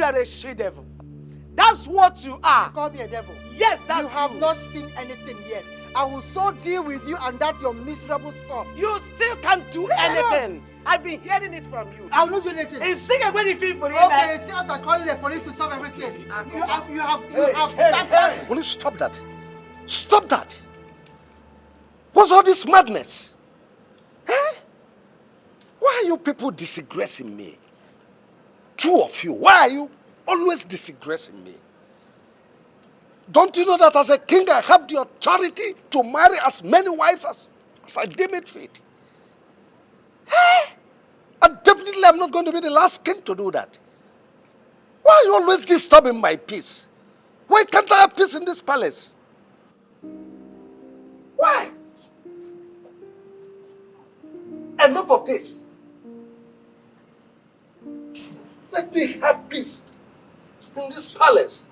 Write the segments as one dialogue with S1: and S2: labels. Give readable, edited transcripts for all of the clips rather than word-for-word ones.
S1: are a she-devil. That's what you are.
S2: You call me a devil?
S1: Yes, that's
S2: you. have not seen anything yet. I will so deal with you and that your miserable son.
S1: You still can't do anything. I've been hearing it from you.
S2: I will not do anything.
S1: It's singing when you feel police.
S2: Okay, it's after calling the police to solve everything. You have.
S3: Hey. Will you stop that? Stop that! What's all this madness? Eh? Why are you people disgracing me? Two of you, why are you always disgracing me? Don't you know that as a king I have the authority to marry as many wives as I deem it fit? Eh? And definitely I'm not going to be the last king to do that. Why are you always disturbing my peace? Why can't I have peace in this palace? Why? Enough of this. Let me have peace in this palace.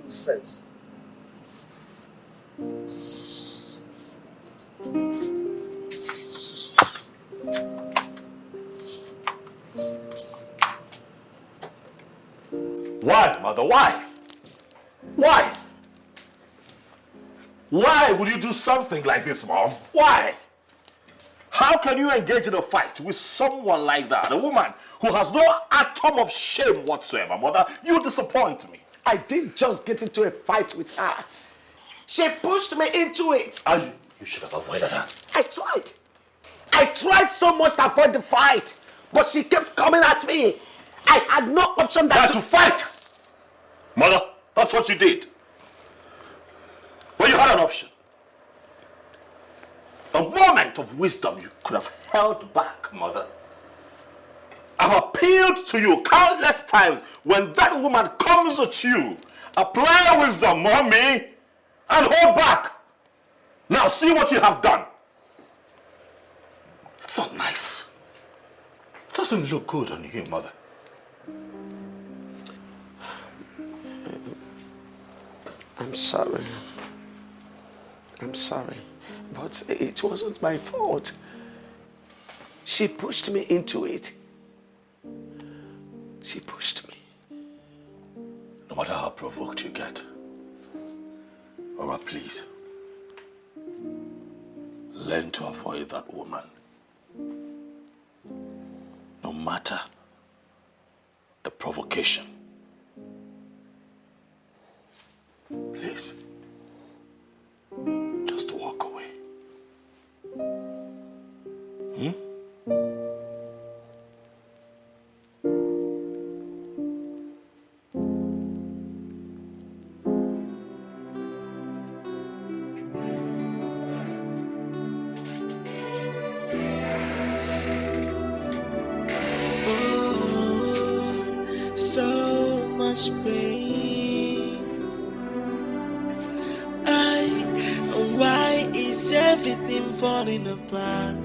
S3: Nonsense.
S4: Why, mother? Why? Why? Why would you do something like this, Mom? Why? How can you engage in a fight with someone like that? A woman who has no atom of shame whatsoever, Mother. You disappoint me.
S1: I didn't just get into a fight with her. She pushed me into it.
S4: And you should have avoided her.
S1: I tried. I tried so much to avoid the fight, but she kept coming at me. I had no option
S4: than to fight. Mother, that's what you did. Well, you had an option. A moment of wisdom you could have held back, Mother. I've appealed to you countless times. When that woman comes at you, apply wisdom, Mommy, and hold back. Now see what you have done. It's not nice. It doesn't look good on you, Mother.
S1: I'm sorry. I'm sorry. But it wasn't my fault. She pushed me into it. She pushed me.
S4: No matter how provoked you get, Mama, please, learn to avoid that woman. No matter the provocation. Please, just walk away.
S5: So much pain. Why is everything falling apart?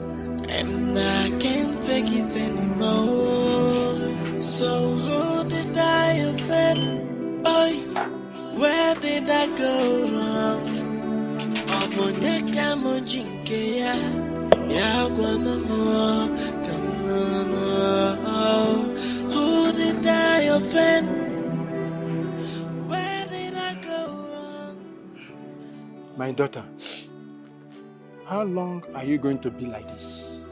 S5: And I can't take it anymore. So who did I offend? Oh, where did I go wrong? Omonyeka mojinke ya gwana mo kamano. Who did I offend? Where did I go wrong?
S6: My daughter, how long are you going to be like this?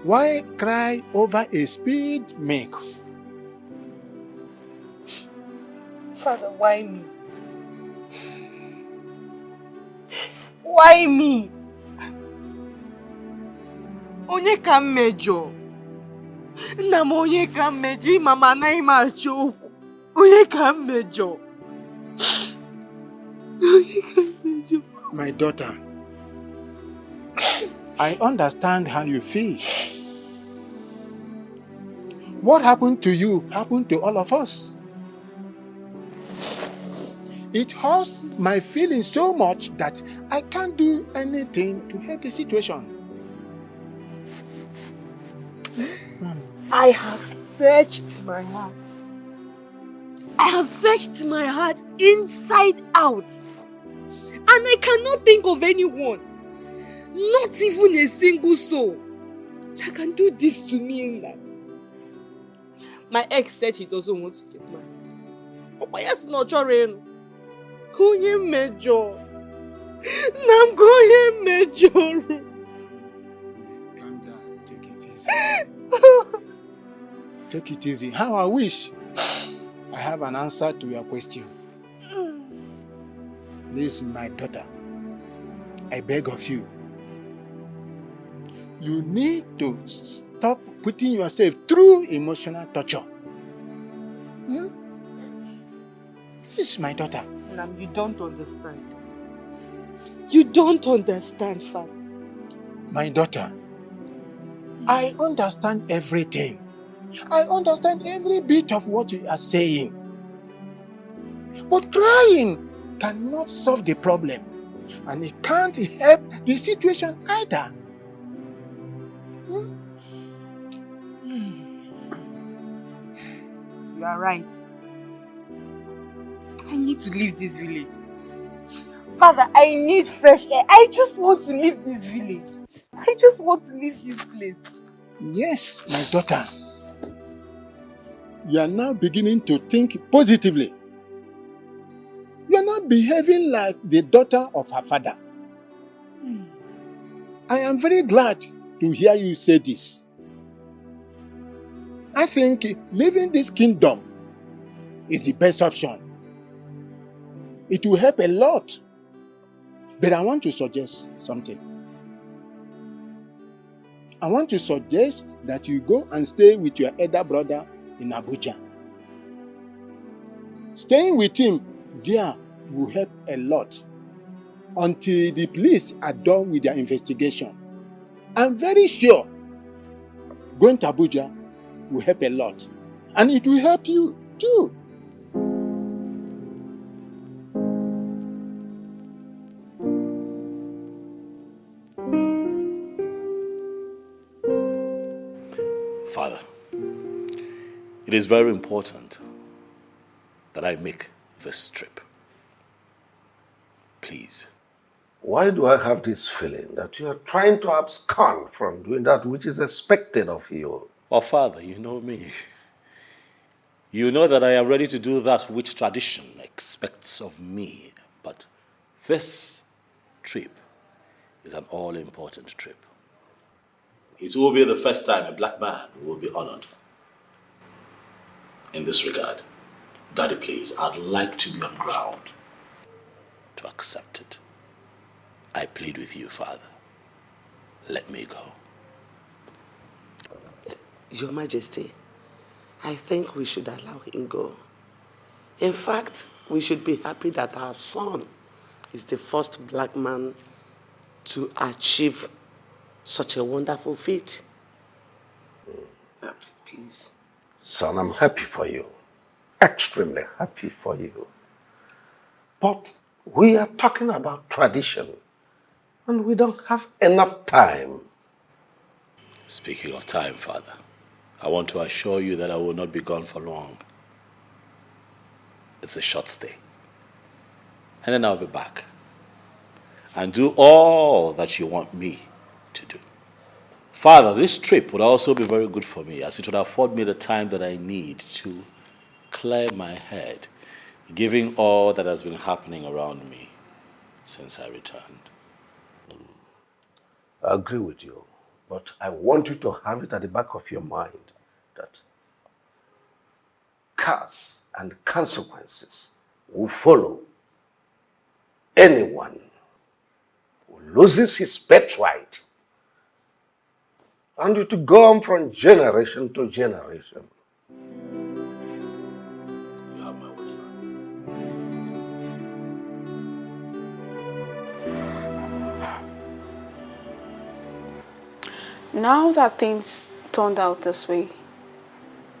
S6: Why cry over a spilled milk?
S7: Father, why me? Why me? Onye ka mmejo? Nna m onye ka mmejo? Mama anaghị m achọ okwu. Onye ka mmejo? Onye ka mmejo?
S6: My daughter, I understand how you feel. What happened to you happened to all of us. It hurts my feelings so much that I can't do anything to help the situation.
S7: I have searched my heart. I have searched my heart inside out. And I cannot think of anyone, not even a single soul, that can do this to me in life. My ex said he doesn't want to get married. Oh, yes, no, Jorin. Going major. I'm going major.
S6: Calm down. Take it easy. Take it easy. How I wish I have an answer to your question. This is my daughter. I beg of you. You need to stop putting yourself through emotional torture. This is my daughter.
S7: Nam, you don't understand. You don't understand, Father.
S6: My daughter, I understand everything. I understand every bit of what you are saying. But crying cannot solve the problem. And it can't help the situation either.
S7: You are right. I need to leave this village. Father, I need fresh air. I just want to leave this village. I just want to leave this place.
S6: Yes, my daughter. You are now beginning to think positively. You are not behaving like the daughter of her father. I am very glad to hear you say this. I think leaving this kingdom is the best option. It will help a lot. But I want to suggest something. I want to suggest that you go and stay with your elder brother in Abuja. Staying with him there will help a lot until the police are done with their investigation. I'm very sure going to Abuja will help a lot. And it will help you too.
S4: Father, it is very important that I make this trip. Please.
S3: Why do I have this feeling that you are trying to abscond from doing that which is expected of you?
S4: Oh, Father, you know me. You know that I am ready to do that which tradition expects of me. But this trip is an all-important trip. It will be the first time a black man will be honored. In this regard, Daddy, please, I'd like to be on ground to accept it. I plead with you, Father. Let me go.
S1: Your Majesty, I think we should allow him go. In fact, we should be happy that our son is the first black man to achieve such a wonderful feat. Please.
S3: Son, I'm happy for you. Extremely happy for you. But we are talking about tradition, and we don't have enough time.
S4: Speaking of time, Father, I want to assure you that I will not be gone for long. It's a short stay. And then I'll be back and do all that you want me to do. Father, this trip would also be very good for me, as it would afford me the time that I need to clear my head, given all that has been happening around me since I returned.
S3: I agree with you, but I want you to have it at the back of your mind that curse and consequences will follow anyone who loses his birthright, and it will go on from generation to generation.
S4: You have my word, Father.
S8: Now that things turned out this way,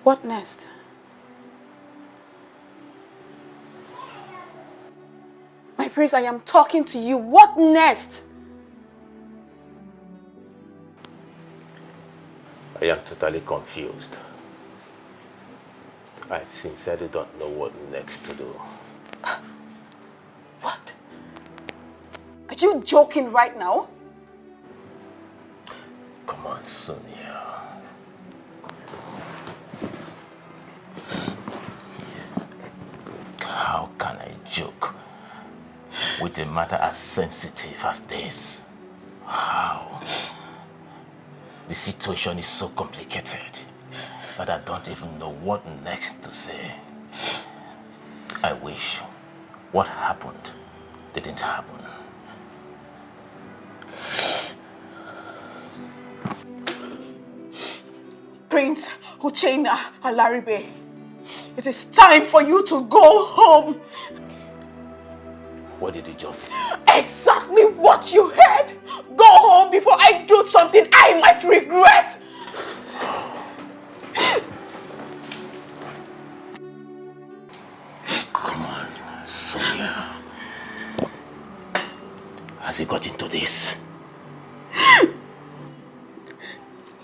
S8: what next? My prince, I am talking to you. What next?
S9: I am totally confused. I sincerely don't know what next to do.
S8: What? Are you joking right now?
S9: Come on, Sonia. with a matter as sensitive as this? How? The situation is so complicated that I don't even know what next to say. I wish what happened didn't happen.
S8: Prince Uchenna Alaribe, it is time for you to go home.
S9: What did you just say?
S8: Exactly what you heard. Go home before I do something I might regret.
S9: Come on, Sonia. Has he got into this?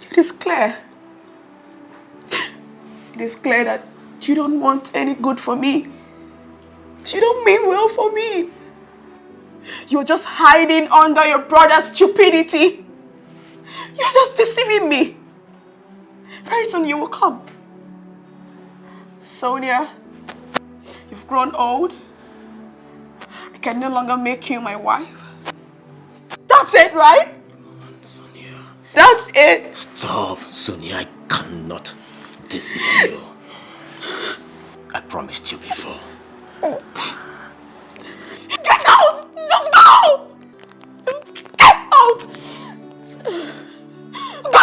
S8: It is clear. It is clear that you don't want any good for me. You don't mean well for me. You're just hiding under your brother's stupidity. You're just deceiving me. Very soon you will come. Sonia, you've grown old. I can no longer make you my wife. That's it, right?
S9: Sonia.
S8: That's it.
S9: Stop, Sonia. I cannot deceive you. I promised you before.
S8: Get out! Just go! Just get out! Go!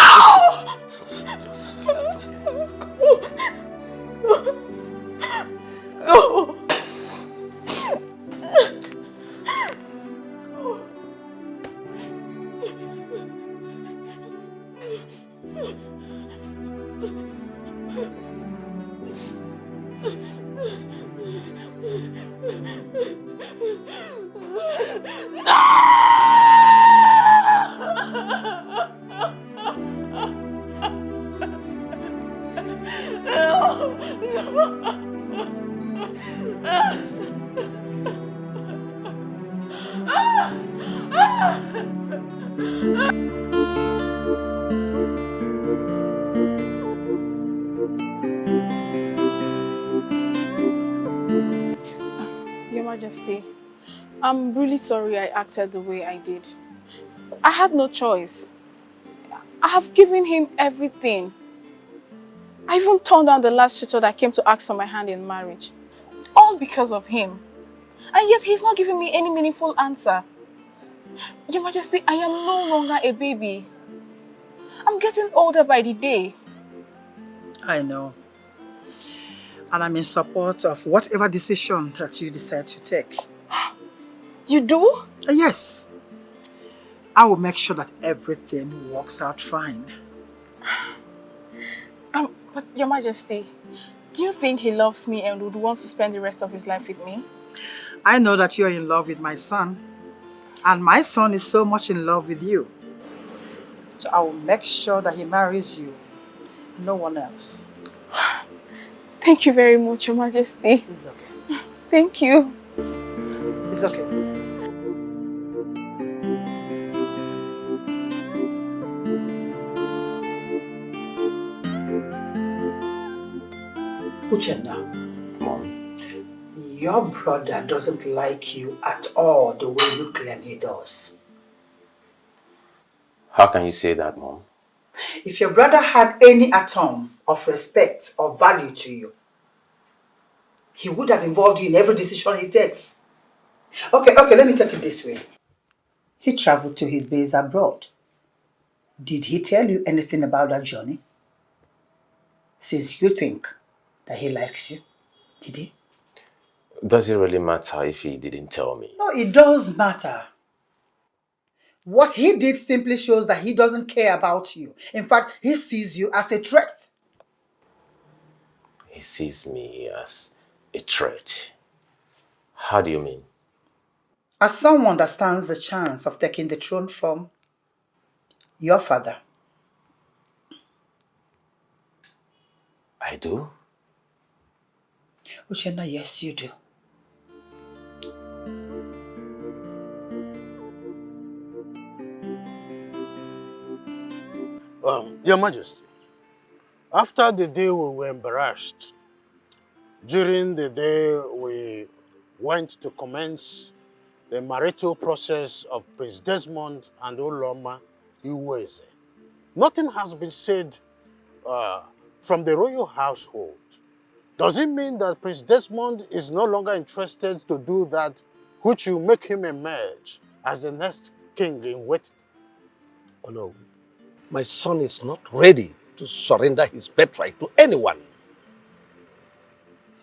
S8: Go!
S7: Your Majesty, I'm really sorry I acted the way I did. I had no choice. I have given him everything. I even turned down the last suitor that came to ask for my hand in marriage. All because of him. And yet he's not giving me any meaningful answer. Your Majesty, I am no longer a baby. I'm getting older by the day.
S2: I know. And I'm in support of whatever decision that you decide to take.
S7: You do?
S2: Yes. I will make sure that everything works out fine.
S7: But Your Majesty, do you think he loves me and would want to spend the rest of his life with me?
S2: I know that you're in love with my son. And my son is so much in love with you. So I will make sure that he marries you. No one else.
S7: Thank you very much, Your Majesty.
S2: It's okay.
S7: Thank you.
S2: It's okay. Uchenna,
S9: Mom,
S2: your brother doesn't like you at all the way you claim he does.
S9: how can you say that, Mom?
S2: If your brother had any atom of respect or value to you, he would have involved you in every decision he takes. Okay, let me take it this way. He traveled to his base abroad. Did he tell you anything about that journey? Since you think that he likes you, did he?
S9: Does it really matter if he didn't tell me?
S2: No, it does matter. What he did simply shows that he doesn't care about you. In fact, he sees you as a threat.
S9: He sees me as a threat. How do you mean?
S2: As someone that stands the chance of taking the throne from your father.
S9: I do?
S2: Uchenna, yes, you do.
S6: Your Majesty, after the day we were embarrassed, during the day we went to commence the marital process of Prince Desmond and Oloma Iweze. Nothing has been said from the royal household. Does it mean that Prince Desmond is no longer interested to do that which will make him emerge as the next king in waiting?
S3: Oh no, my son is not ready to surrender his birthright to anyone.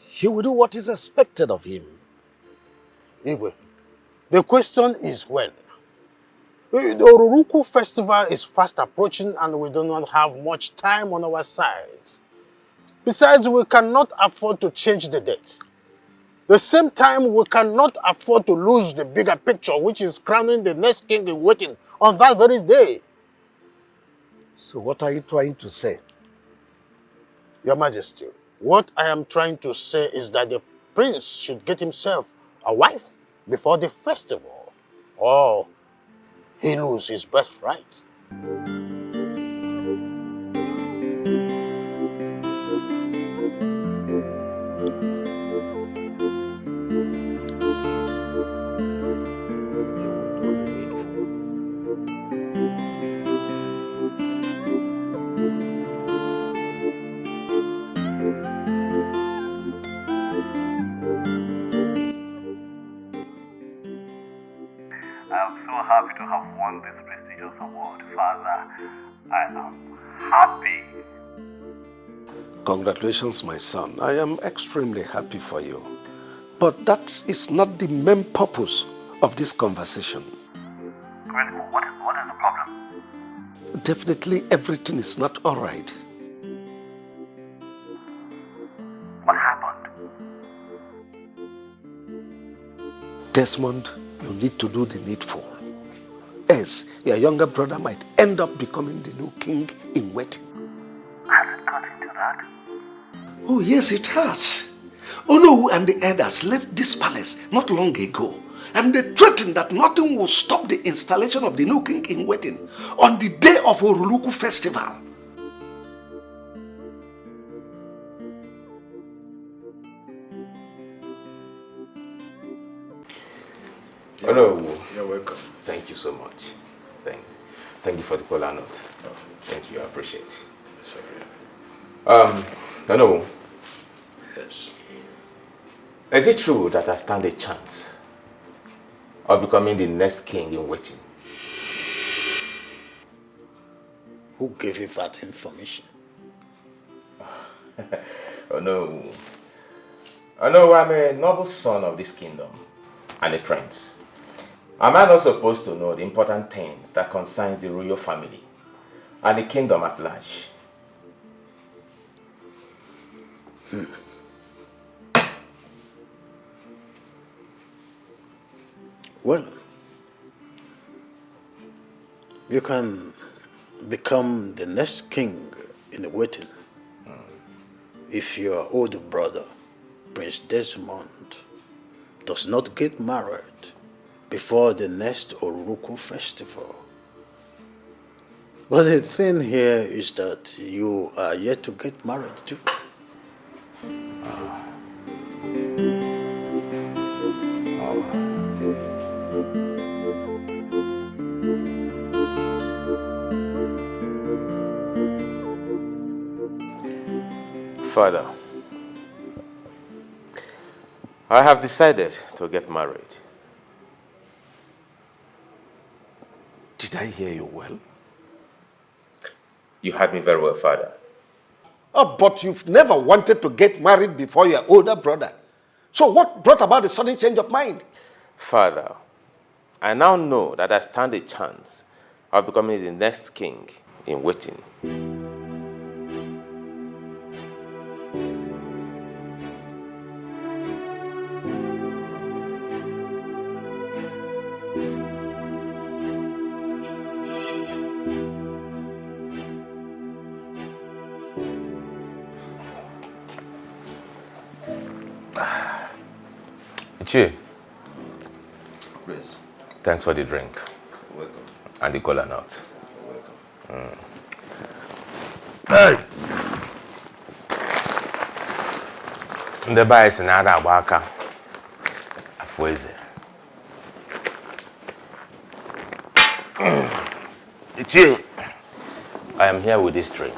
S3: He will do what is expected of him.
S6: Igwe, the question is when. The Oruruku festival is fast approaching and we do not have much time on our sides. Besides, we cannot afford to change the date. The same time, we cannot afford to lose the bigger picture, which is crowning the next king in waiting on that very day.
S3: So what are you trying to say?
S6: Your Majesty, what I am trying to say is that the prince should get himself a wife before the festival, or he loses his birthright.
S10: I'm so happy to have won this prestigious award. Father, I am happy.
S3: Congratulations, my son. I am extremely happy for you. But that is not the main purpose of this conversation.
S10: Really, what is the problem?
S3: Definitely everything is not all right.
S10: What happened?
S3: Desmond, you need to do the needful. Else, your younger brother might end up becoming the new king in waiting.
S10: Has it got into that?
S3: Oh, yes, it has. Onowu and the elders left this palace not long ago, and they threatened that nothing will stop the installation of the new king in waiting on the day of Oruluku festival.
S9: Hello.
S6: You're welcome.
S9: Thank you so much. Thank you for the cola note. Oh. Thank you, I appreciate it.
S6: It's okay.
S9: Hello.
S6: Yes.
S9: Is it true that I stand a chance of becoming the next king in waiting?
S6: Who gave you that information?
S9: Oh no. I know I'm a noble son of this kingdom and a prince. Am I not supposed to know the important things that concerns the royal family and the kingdom at large?
S6: Well, you can become the next king in waiting if your older brother, Prince Desmond, does not get married before the next Oruruku festival. But the thing here is that you are yet to get married too.
S9: Father, I have decided to get married.
S3: Did I hear you well?
S9: You heard me very well, Father.
S3: Oh, but you've never wanted to get married before your older brother. So what brought about the sudden change of mind?
S9: Father, I now know that I stand a chance of becoming the next king in waiting. Ichi.
S3: Please.
S9: Thanks for the drink.
S3: You're welcome.
S9: And the cola nut.
S3: You're welcome.
S9: Hey! Ndị be anyị si na ada agba aka afọ eze. Ichie, I am here with this drink.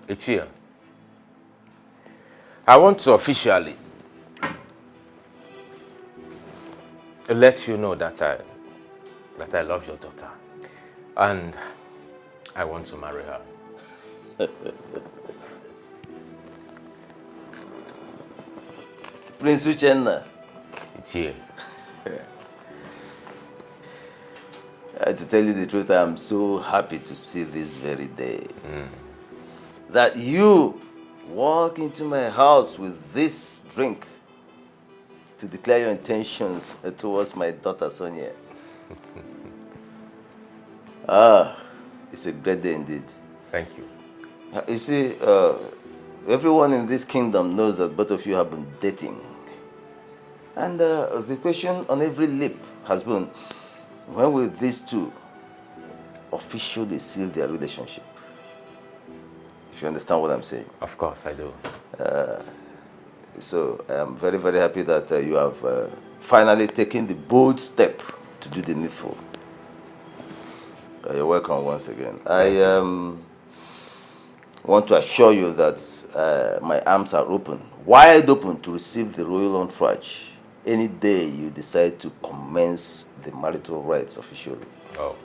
S9: Ichie, I want to officially let you know that I love your daughter, and I want to marry her.
S11: Prince Uchenna.
S9: Ichie.
S11: To tell you the truth, I am so happy to see this very day. That you walk into my house with this drink to declare your intentions towards my daughter Sonia. It's a great day indeed.
S9: Thank you.
S11: You see, everyone in this kingdom knows that both of you have been dating. And the question on every lip has been, when will these two officially seal their relationship? If you understand what I'm saying.
S9: Of course, I do.
S11: So I'm very, very happy that you have finally taken the bold step to do the needful. You're welcome once again. I want to assure you that my arms are open, wide open, to receive the royal entourage any day you decide to commence the marital rites officially.
S9: Oh,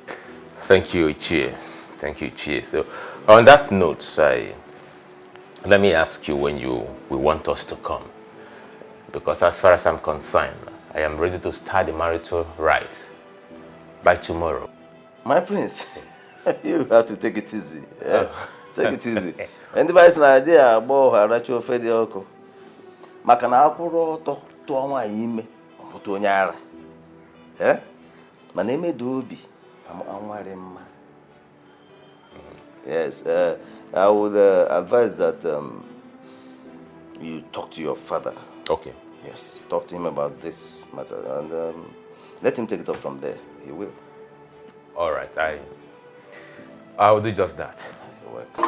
S9: thank you, Ichie. Thank you, Ichie. So, on that note, let me ask you when you want us to come. Because as far as I'm concerned, I am ready to start the marital rites by tomorrow.
S11: My prince, you have to take it easy. Yeah? Take it easy. Anybody's an idea about Haracho Fedioko. Makanakuro to Ime, to Nyara. Eh? My name is Dubi. I'm Yes, I would advise that you talk to your father.
S9: Okay.
S11: Yes, talk to him about this matter and let him take it up from there. He will.
S9: All right, I will do just that.
S11: You're welcome.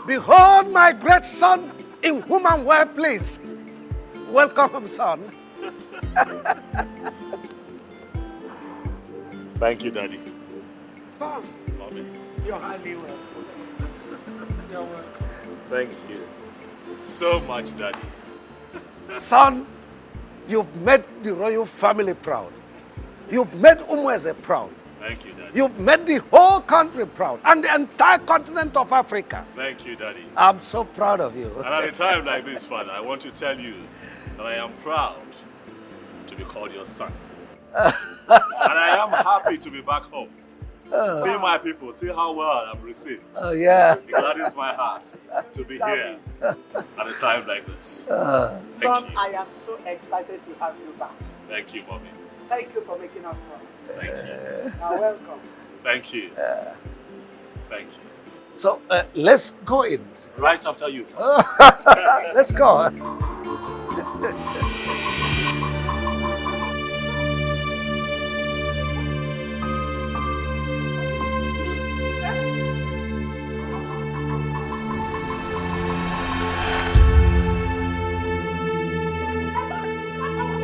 S3: Behold my great son in whom I'm well pleased. Welcome, son.
S4: Thank you, Daddy.
S3: Son,
S4: Mommy.
S3: you're highly welcome. You're welcome.
S4: Thank you so much, Daddy.
S3: Son, you've made the royal family proud. You've made Umweze proud.
S4: Thank you, Daddy.
S3: You've made the whole country proud and the entire continent of Africa.
S4: Thank you, Daddy.
S3: I'm so proud of you.
S4: And at a time like this, Father, I want to tell you that I am proud to be called your son. And I am happy to be back home. See my people, see how well I'm received.
S3: Oh, yeah.
S4: It gladdens my heart to be here at a time like this.
S2: Son, I am so excited to have you back.
S4: Thank you, Mommy.
S2: Thank you for making us proud.
S4: Thank you.
S2: You're welcome.
S4: Thank you. Thank you.
S3: So let's go in.
S4: Right after you.
S3: Let's go.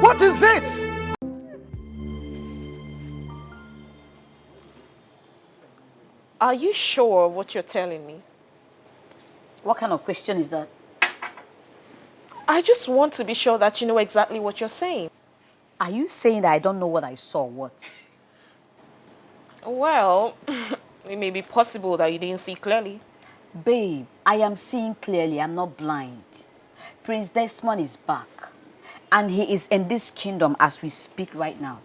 S3: What is this?
S12: Are you sure of what you're telling me?
S13: What kind of question is that?
S12: I just want to be sure that you know exactly what you're saying.
S13: Are you saying that I don't know what I saw? What?
S12: Well, it may be possible that you didn't see clearly.
S13: Babe, I am seeing clearly. I'm not blind. Prince Desmond is back. And he is in this kingdom as we speak right now.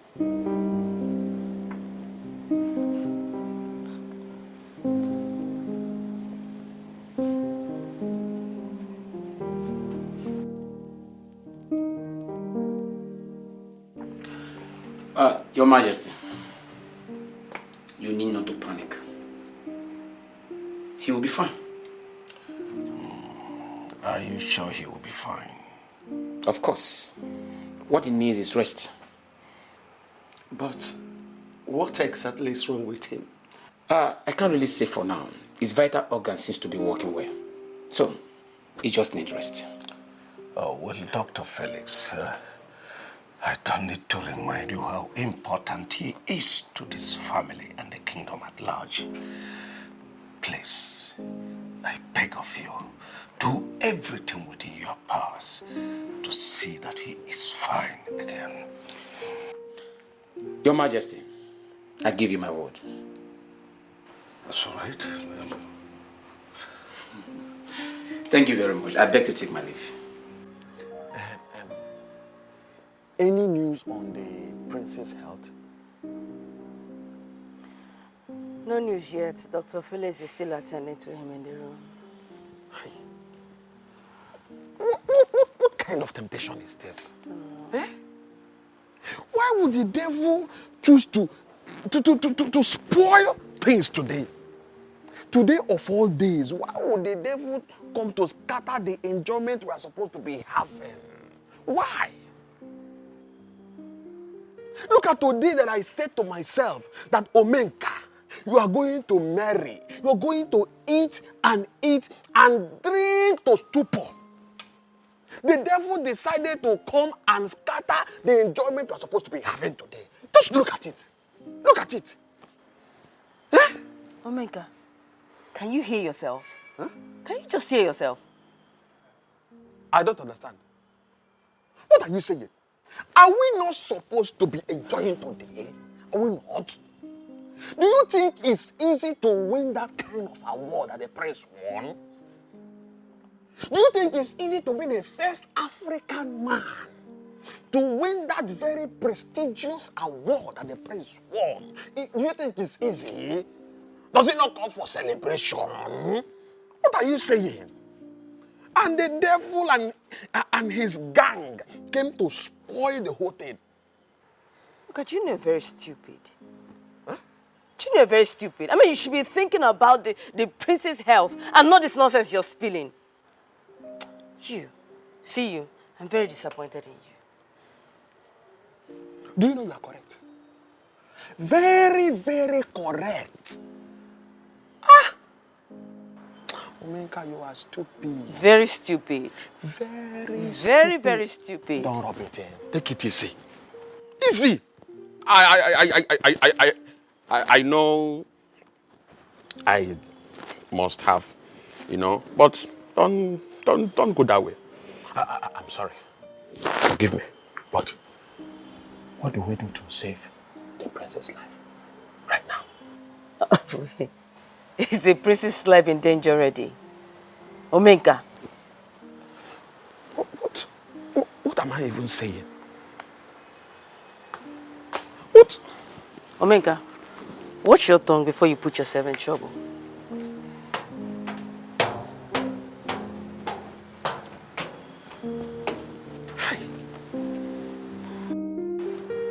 S14: Your Majesty, you need not to panic. He will be fine.
S9: Are you sure he will be fine?
S14: Of course. What he needs is rest.
S1: But what exactly is wrong with him?
S14: I can't really say for now. His vital organ seems to be working well. So, he just needs rest.
S3: Oh, well, Dr. Felix, I don't need to remind you how important he is to this family and the kingdom at large. Please, I beg of you, do everything within your powers to see that he is fine again.
S14: Your Majesty, I give you my word.
S3: That's all right.
S14: Thank you very much. I beg to take my leave.
S6: Any news on the prince's health?
S15: No news yet. Dr. Felix is still attending to him in the room.
S6: What kind of temptation is this? Eh? Why would the devil choose to spoil things today? Today of all days, why would the devil come to scatter the enjoyment we are supposed to be having? Why? Look at today that I said to myself that Omenka, you are going to marry. You are going to eat and drink to stupor. The devil decided to come and scatter the enjoyment you are supposed to be having today. Just look at it. Look at it.
S15: Eh? Omenka, can you hear yourself? Huh? Can you just hear yourself?
S6: I don't understand. What are you saying? Are we not supposed to be enjoying today? Are we not? Do you think it's easy to win that kind of award that the prince won? Do you think it's easy to be the first African man to win that very prestigious award that the prince won? Do you think it's easy? Does it not call for celebration? What are you saying? And the devil and his gang came to spoil the whole thing.
S15: Look, you know, very stupid. Huh? You know, very stupid. I mean, you should be thinking about the prince's health and not this nonsense you're spilling. You, I'm very disappointed in you.
S6: Do you know you are correct? Very, very correct. Omenka, you are stupid.
S15: Very stupid.
S6: Very
S15: stupid.
S6: Don't rub it in. Take it easy. Easy. I know I must have, but don't go that way. I'm sorry. Forgive me. But what do we do to save the princess' life right now?
S15: Is the princess' life in danger already? Omenka.
S6: What am I even saying? What?
S15: Omenka, watch your tongue before you put yourself in trouble.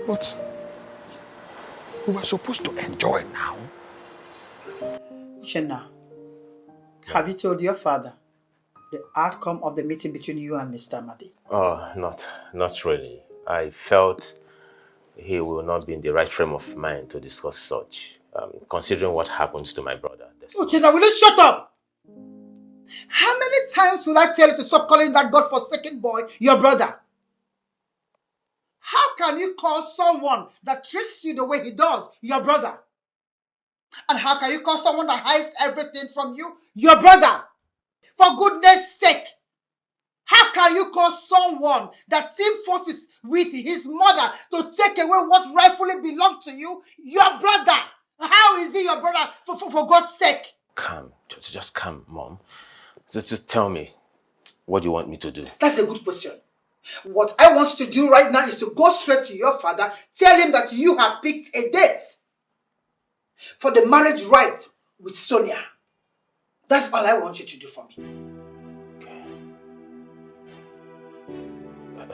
S6: But we were supposed to enjoy now.
S2: Uchenna, Have you told your father the outcome of the meeting between you and Mr. Amadi?
S9: Oh, not really. I felt he will not be in the right frame of mind to discuss such, considering what happens to my brother.
S2: Uchenna, will you shut up? How many times will I tell you to stop calling that God-forsaken boy your brother? How can you call someone that treats you the way he does your brother? And how can you call someone that hides everything from you your brother? For goodness sake, how can you call someone that team forces with his mother to take away what rightfully belongs to you your brother? How is he your brother, for God's sake?
S9: Calm. Just calm, Mom. Just tell me, what do you want me to do?
S2: That's a good question. What I want you to do right now is to go straight to your father, tell him that you have picked a date for the marriage rite with Sonia. That's all I want you to do for me.
S9: Okay.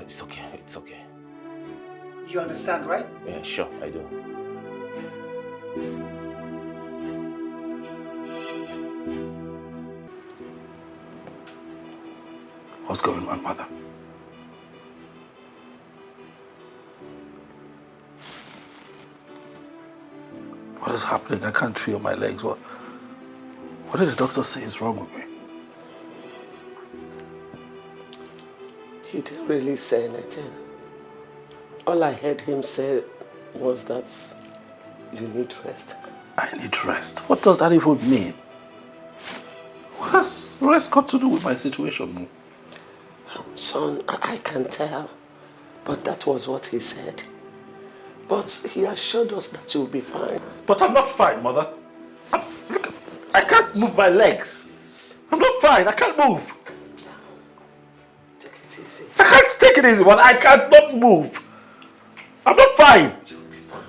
S9: It's okay. It's okay.
S2: You understand, right?
S9: Yeah, sure, I do.
S4: What's going on, Mother? What is happening? I can't feel my legs. What did the doctor say is wrong with me?
S1: He didn't really say anything. All I heard him say was that you need rest.
S4: I need rest. What does that even mean? What has rest got to do with my situation?
S1: Son, I can tell, but that was what he said. But he assured us that you'll be fine.
S4: But I'm not fine, Mother. Look, I can't move my legs. I'm not fine. I can't move.
S1: Take it easy.
S4: I can't take it easy, but I can't not move. I'm not fine.
S1: You'll be fine.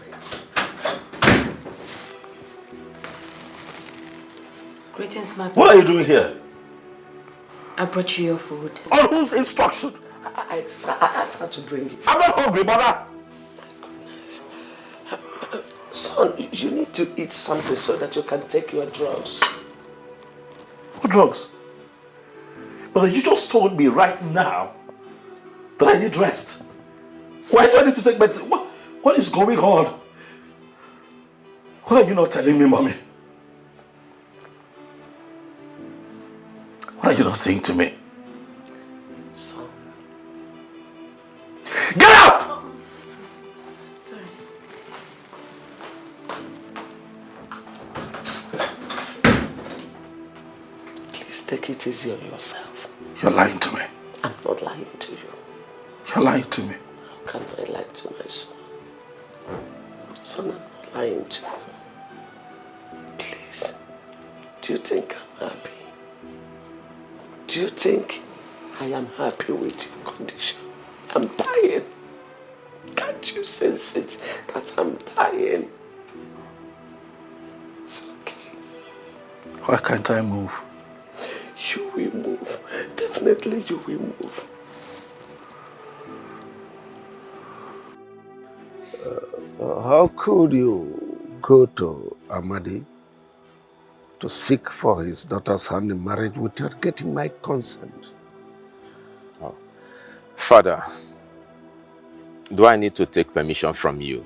S15: Greetings, my
S4: What are you doing here?
S15: I brought you your food.
S4: On whose instruction?
S1: I asked her to bring it.
S4: I'm not hungry, Mother.
S1: My goodness. Son, you need to eat something so that you can take your drugs.
S4: What drugs? Mother, you just told me right now that I need rest. Why do I need to take medicine? What is going on? What are you not telling me, Mommy? What are you not saying to me?
S1: Son.
S4: Get out!
S15: Sorry.
S1: Please take it easy on yourself.
S4: You're lying to me.
S1: I'm not lying to you.
S4: You're lying to me.
S1: How can I lie to my son? Son, I'm not lying to you. Please, do you think I'm happy? Do you think I am happy with your condition? I'm dying. Can't you sense it that I'm dying? It's okay.
S4: Why can't I move?
S1: You will move. Definitely you will move.
S3: How could you go to Amadi to seek for his daughter's hand in marriage without getting my consent?
S9: Oh. Father, do I need to take permission from you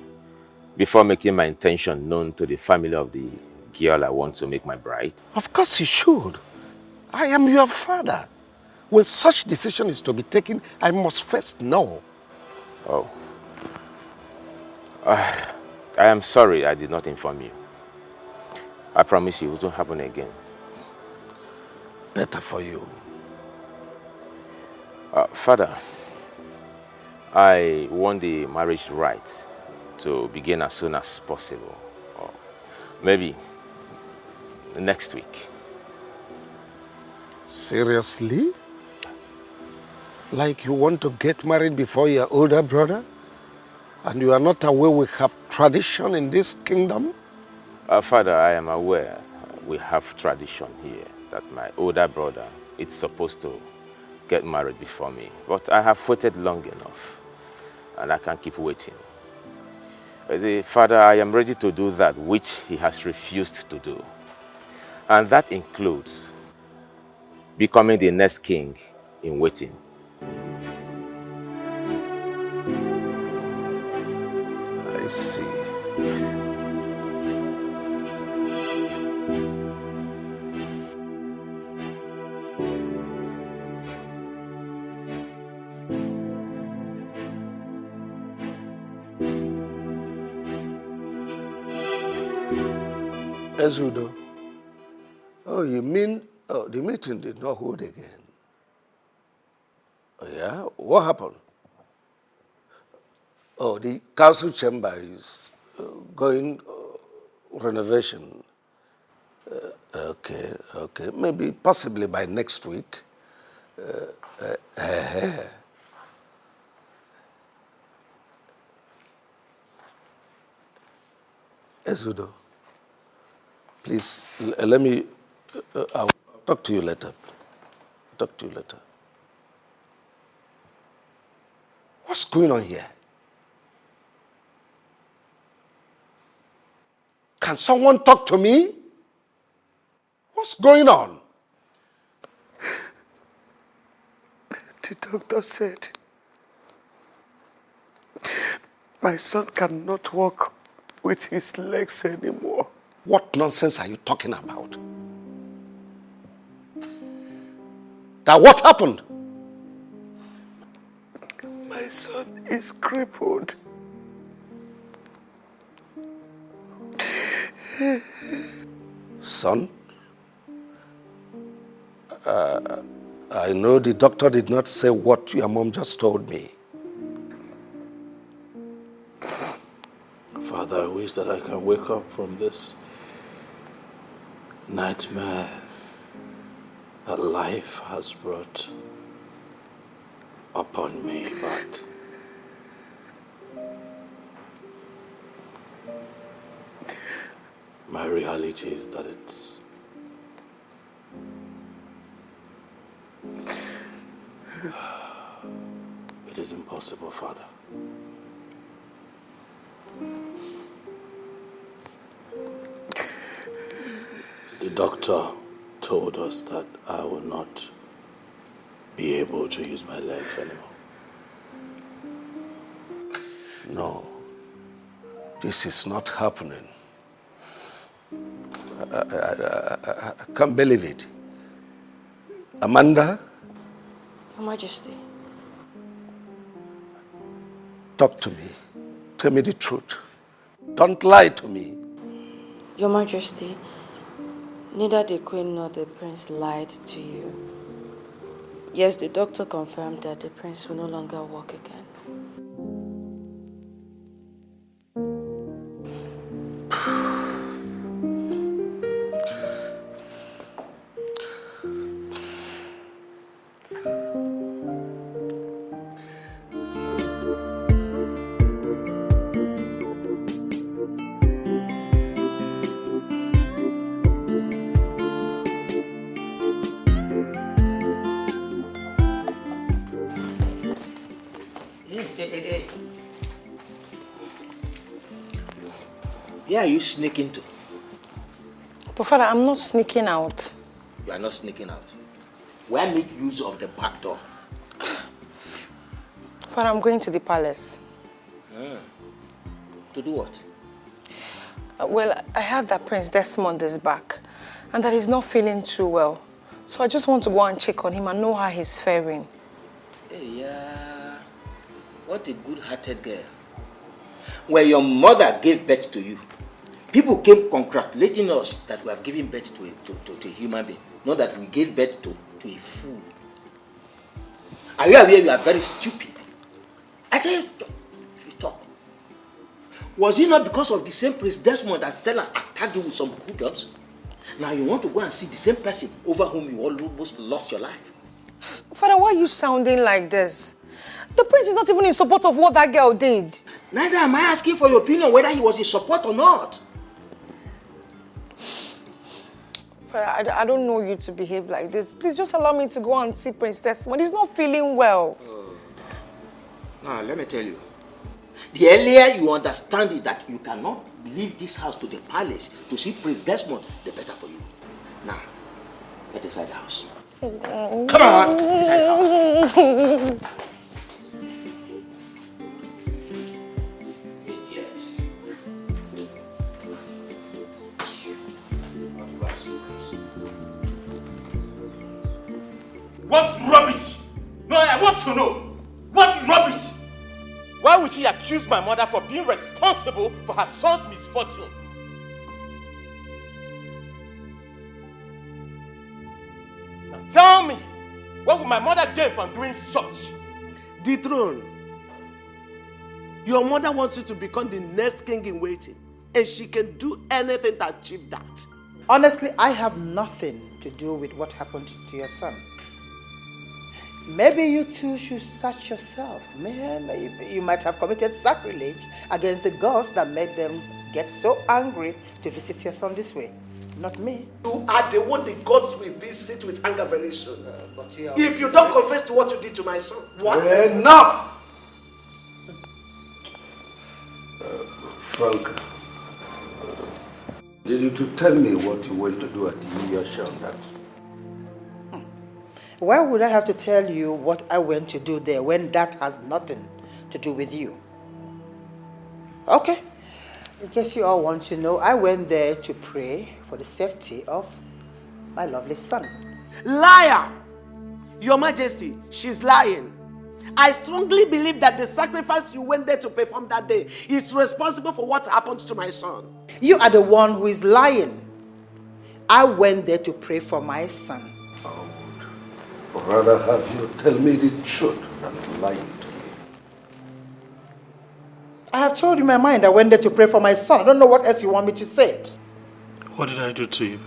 S9: before making my intention known to the family of the girl I want to make my bride?
S3: Of course you should. I am your father. When such decision is to be taken, I must first know.
S9: Oh. I am sorry I did not inform you. I promise you it won't happen again.
S3: Better for you.
S9: Father, I want the marriage rite to begin as soon as possible. Or maybe next week.
S3: Seriously? Like you want to get married before your older brother? And you are not aware we have tradition in this kingdom?
S9: Father, I am aware we have tradition here that my older brother is supposed to get married before me. But I have waited long enough and I can't keep waiting. Father, I am ready to do that which he has refused to do. And that includes becoming the next king in waiting.
S3: I see. Ezudo. Oh, you mean the meeting did not hold again? Oh, yeah? What happened? Oh, the council chamber is going renovation. Okay. Maybe possibly by next week. Ezudo, please let me. I'll talk to you later. What's going on here? Can someone talk to me? What's going on?
S1: The doctor said my son cannot walk with his legs anymore.
S3: What nonsense are you talking about? Now what happened?
S1: My son is crippled.
S3: Son? I know the doctor did not say what your mom just told me.
S9: Father, I wish that I can wake up from this nightmare that life has brought upon me, but my reality is that it is impossible, Father. The doctor told us that I will not be able to use my legs anymore.
S3: No, this is not happening. I can't believe it. Amanda?
S15: Your Majesty.
S3: Talk to me. Tell me the truth. Don't lie to me.
S15: Your Majesty, neither the Queen nor the Prince lied to you. Yes, the doctor confirmed that the Prince will no longer walk again.
S14: Where are you sneaking to?
S8: But Father, I'm not sneaking out.
S14: You are not sneaking out. Why make use of the back door?
S8: Father, I'm going to the palace.
S14: To do what?
S8: Well, I heard that Prince Desmond is back and that he's not feeling too well. So I just want to go and check on him and know how he's faring.
S14: Hey, yeah. What a good-hearted girl. When your mother gave birth to you, people came congratulating us that we have given birth to a human being, not that we gave birth to a fool. Are you aware you are very stupid? I can't talk. Was it not because of the same Prince Desmond that Stella attacked you with some hookups? Now you want to go and see the same person over whom you almost lost your life?
S8: Father, why are you sounding like this? The prince is not even in support of what that girl did.
S14: Neither am I asking for your opinion whether he was in support or not.
S8: Father, I don't know you to behave like this. Please just allow me to go and see Prince Desmond. He's not feeling well.
S14: Now, let me tell you. The earlier you understand it that you cannot leave this house to the palace to see Prince Desmond, the better for you. Now, get inside the house.
S4: Come on, inside the house.
S9: Yes.
S4: What rubbish? No, I want to know. What rubbish?
S9: Why would she accuse my mother for being responsible for her son's misfortune? Now tell me, what would my mother gain from doing such?
S1: The throne. Your mother wants you to become the next king in waiting, and she can do anything to achieve that.
S2: Honestly, I have nothing to do with what happened to your son. Maybe you two should search yourself. Man, you might have committed sacrilege against the gods that made them get so angry to visit your son this way. Not me.
S1: You are the one the gods will visit with anger very soon. If you don't confess to what you did to my son. What?
S3: Enough! Frank, did you to tell me what you went to do at your shelter?
S2: Why would I have to tell you what I went to do there when that has nothing to do with you? Okay. In case you all want to know, I went there to pray for the safety of my lovely son.
S1: Liar! Your Majesty, she's lying. I strongly believe that the sacrifice you went there to perform that day is responsible for what happened to my son.
S2: You are the one who is lying. I went there to pray for my son.
S3: Or rather have you tell me the truth than lying to me.
S2: I have told you my mind. I went there to pray for my son. I don't know what else you want me to say.
S4: What did I do to you?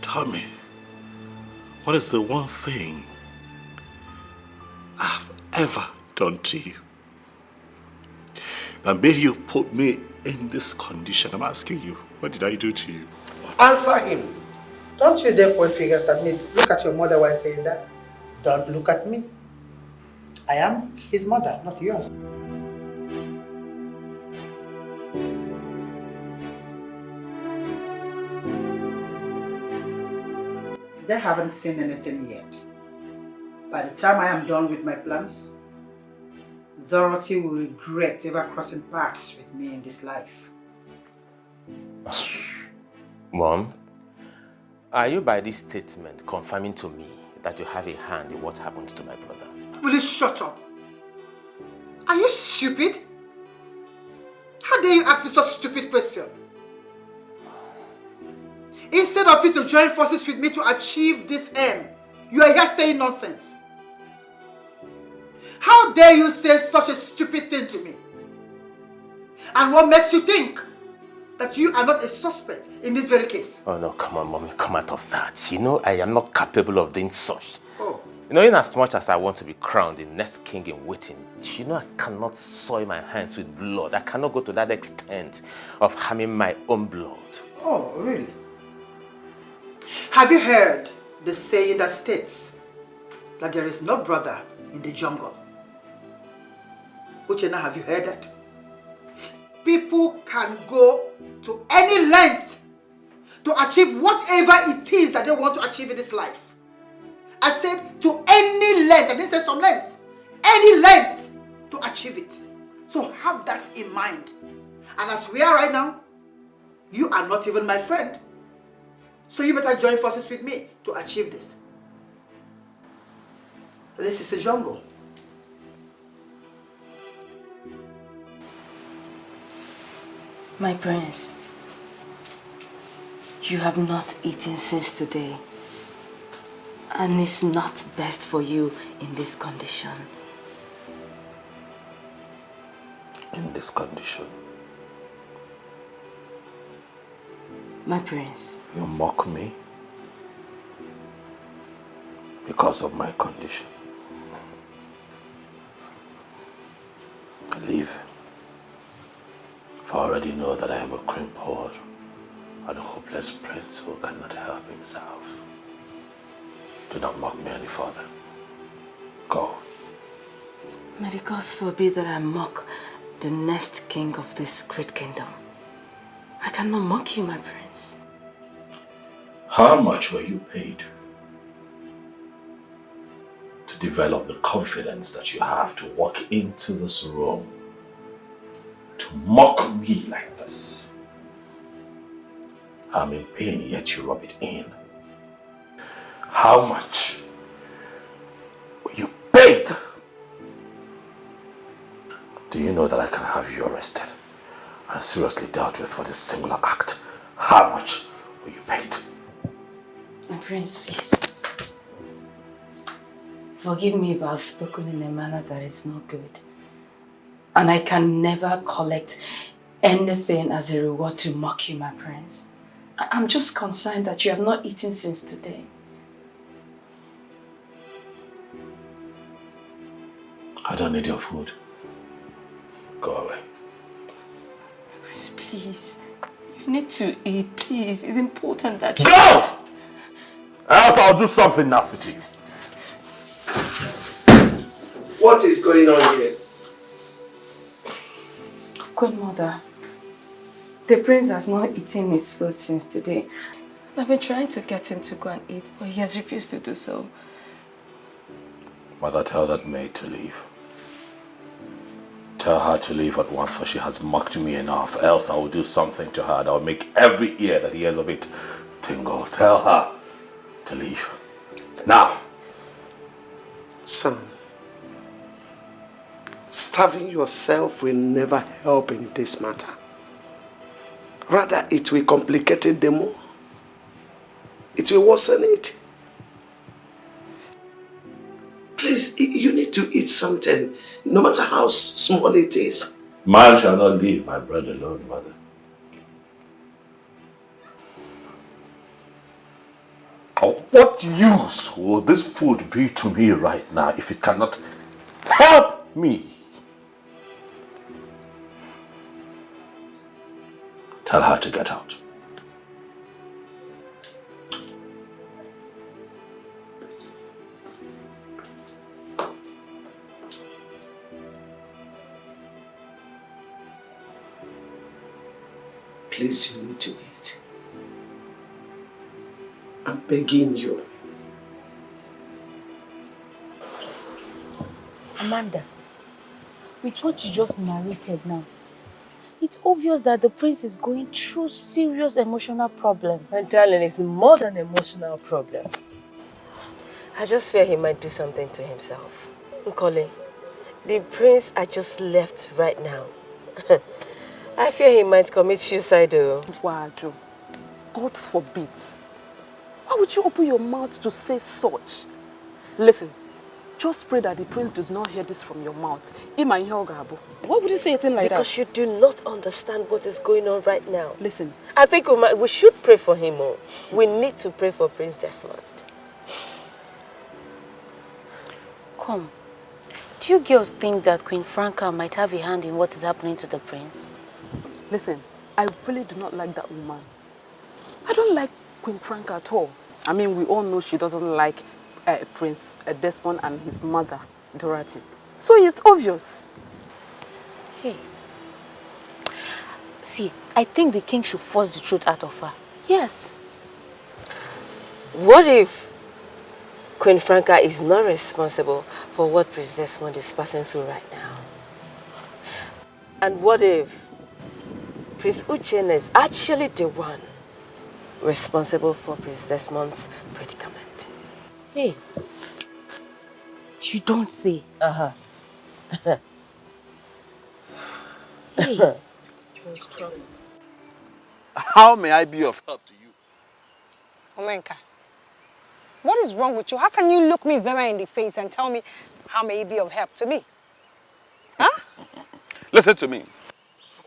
S4: Tell me, what is the one thing I've ever done to you that made you put me in this condition? I'm asking you, what did I do to you?
S1: Answer him.
S2: Don't you dare point fingers at me. Look at your mother while saying that. Don't look at me. I am his mother, not yours. They haven't seen anything yet. By the time I am done with my plans, Dorothy will regret ever crossing paths with me in this life.
S9: Mom, are you by this statement confirming to me that you have a hand in what happened to my brother?
S2: Will you shut up? Are you stupid? How dare you ask me such a stupid question? Instead of you to join forces with me to achieve this aim, you are here saying nonsense. How dare you say such a stupid thing to me? And what makes you think that you are not a suspect in this very case?
S9: Oh no, come on, Mommy, come out of that. You know I am not capable of doing such.
S2: Oh.
S9: You know, in as much as I want to be crowned the next king in waiting, you know I cannot soil my hands with blood. I cannot go to that extent of harming my own blood.
S2: Oh, really? Have you heard the saying that states that there is no brother in the jungle? Uchenna, have you heard that? People can go to any length to achieve whatever it is that they want to achieve in this life. I said to any length, I didn't say some lengths. Any length to achieve it. So have that in mind. And as we are right now, you are not even my friend. So you better join forces with me to achieve this. This is a jungle.
S15: My prince, you have not eaten since today. And it's not best for you in this condition.
S9: In this condition?
S15: My prince.
S9: You mock me because of my condition. Leave. For I already know that I am a crippled and a hopeless prince who cannot help himself. Do not mock me any further. Go.
S15: May the gods forbid that I mock the next king of this great kingdom. I cannot mock you, my prince.
S9: How much were you paid to develop the confidence that you have to walk into this room to mock me like this? I'm in pain, yet you rub it in. How much were you paid? Do you know that I can have you arrested and seriously dealt with for this singular act? How much were you paid?
S15: My prince, please. Forgive me if I've spoken in a manner that is not good. And I can never collect anything as a reward to mock you, my prince. I'm just concerned that you have not eaten since today.
S9: I don't need your food. Go away.
S15: Prince, please. You need to eat, please. It's important that you...
S9: Go! Else I'll do something nasty to you.
S1: What is going on here?
S15: Queen Mother, the prince has not eaten his food since today. I've been trying to get him to go and eat, but he has refused to do so.
S9: Mother, tell that maid to leave. Tell her to leave at once, for she has mocked me enough. Else I will do something to her that will make every ear that hears of it tingle. Tell her to leave. Now.
S1: Son, starving yourself will never help in this matter. Rather, it will complicate it the more. It will worsen it. Please, you need to eat something, no matter how small it is.
S9: Man shall not leave my bread alone, mother. What use will this food be to me right now if it cannot help me? Tell her to get out.
S1: Please, you need to eat. I'm begging you.
S13: Amanda, with what you just narrated now, it's obvious that the prince is going through serious emotional problem.
S16: My darling, it's more than an emotional problem. I just fear he might do something to himself. Nkole, the prince I just left right now. I fear he might commit suicide though.
S7: Waju, God forbid. Why would you open your mouth to say such? Listen, just pray that the prince does not hear this from your mouth. Why would you say a thing like that?
S16: Because you do not understand what is going on right now.
S7: Listen.
S16: I think we should pray for him. We need to pray for Prince Desmond.
S13: Come, do you girls think that Queen Franca might have a hand in what is happening to the prince?
S7: Listen, I really do not like that woman. I don't like Queen Franca at all. I mean, we all know she doesn't like Prince Desmond and his mother, Dorothy. So it's obvious.
S13: Hey. See, I think the king should force the truth out of her. Yes.
S16: What if Queen Franca is not responsible for what Prince Desmond is passing through right now? And what if Prince Uchenna is actually the one responsible for Prince Desmond's predicament?
S13: Hey, you don't say. Hey.
S6: How may I be of help to you?
S17: Omenka, what is wrong with you? How can you look me very in the face and tell me how may it be of help to me? Huh?
S6: Listen to me.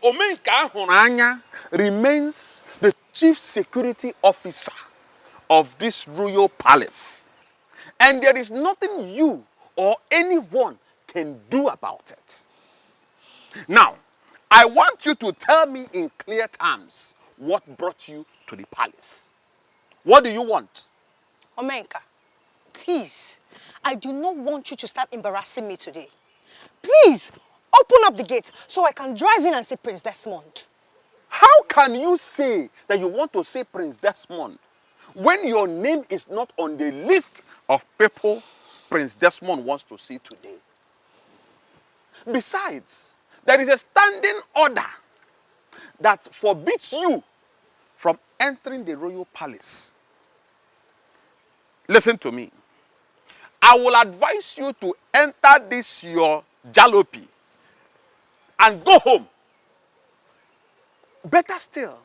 S6: Omenka Honanya remains the chief security officer of this royal palace. And there is nothing you or anyone can do about it. Now, I want you to tell me in clear terms what brought you to the palace. What do you want?
S17: Omenka, please, I do not want you to start embarrassing me today. Please, open up the gate so I can drive in and see Prince Desmond.
S6: How can you say that you want to see Prince Desmond
S3: when your name is not on the list of people Prince Desmond wants to see today? Besides, there is a standing order that forbids you from entering the royal palace. Listen to me. I will advise you to enter this your jalopy and go home. Better still,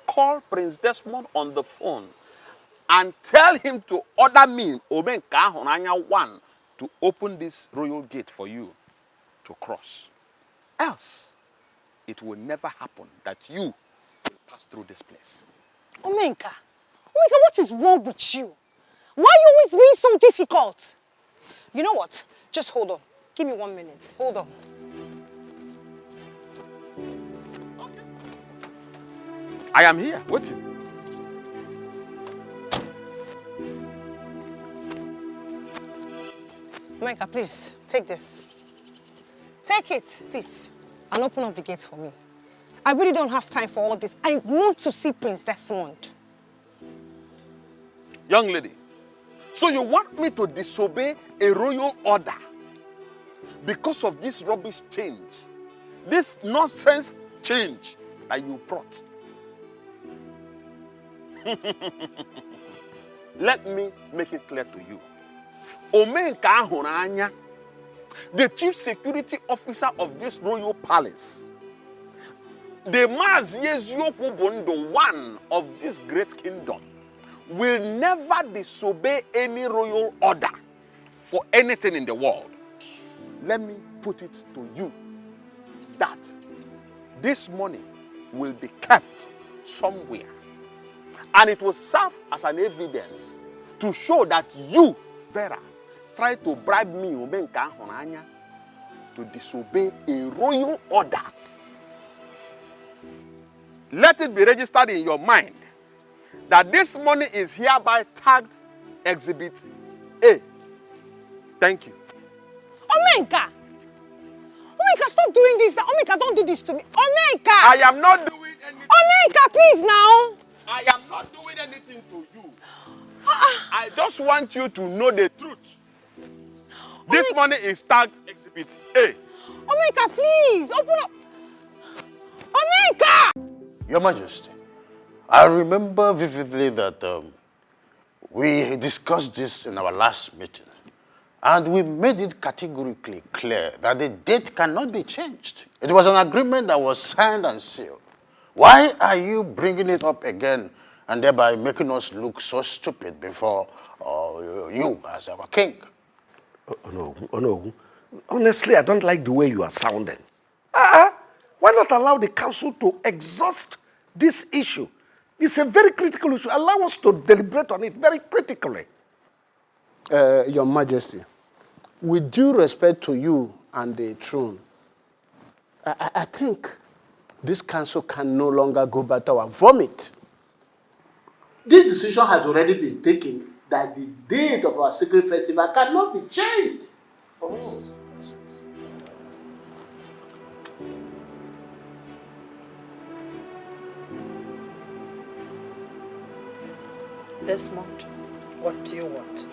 S3: call Prince Desmond on the phone and tell him to order me, Omenka Honanya 1, to open this royal gate for you to cross. Else, it will never happen that you will pass through this place.
S17: Omenka, what is wrong with you? Why are you always being so difficult? You know what? Just hold on. Give me 1 minute. Hold on.
S3: I am here, waiting.
S17: Omenka, please, take this. Take it, please, and open up the gate for me. I really don't have time for all this. I want to see Prince Desmond.
S3: Young lady, so you want me to disobey a royal order because of this rubbish change, this nonsense change that you brought? Let me make it clear to you. Omenka Ahuranya, the chief security officer of this royal palace, the Maziezuokubondo, one of this great kingdom, will never disobey any royal order for anything in the world. Let me put it to you that this money will be kept somewhere, and it will serve as an evidence to show that you, Vera, tried to bribe me, Omenka Honanya, to disobey a royal order. Let it be registered in your mind that this money is hereby tagged Exhibit A. Thank you.
S17: Omenka! Omenka, stop doing this. Omenka, don't do this to me. Omenka!
S3: I am not doing anything.
S17: Omenka, please now.
S3: I am not doing anything to you. I just want you to know the truth. This money is tagged Exhibit A.
S17: Omenka, please, open up. Omenka!
S6: Your Majesty, I remember vividly that we discussed this in our last meeting, and we made it categorically clear that the date cannot be changed. It was an agreement that was signed and sealed. Why are you bringing it up again and thereby making us look so stupid before you as our king?
S3: Oh no. Honestly, I don't like the way you are sounding. Why not allow the council to exhaust this issue? It's a very critical issue. Allow us to deliberate on it very critically.
S6: Your Majesty, with due respect to you and the throne, I think this council can no longer go back to our vomit. This decision has already been taken that the date of our secret festival cannot be changed. Oh.
S2: Desmond, what do you want?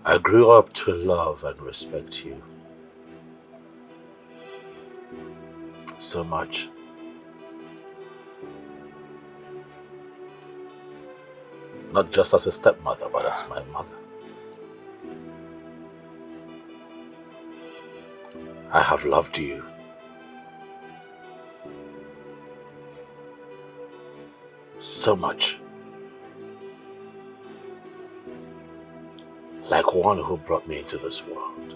S9: I grew up to love and respect you so much. Not just as a stepmother, but as my mother. I have loved you. So much. Like one who brought me into this world.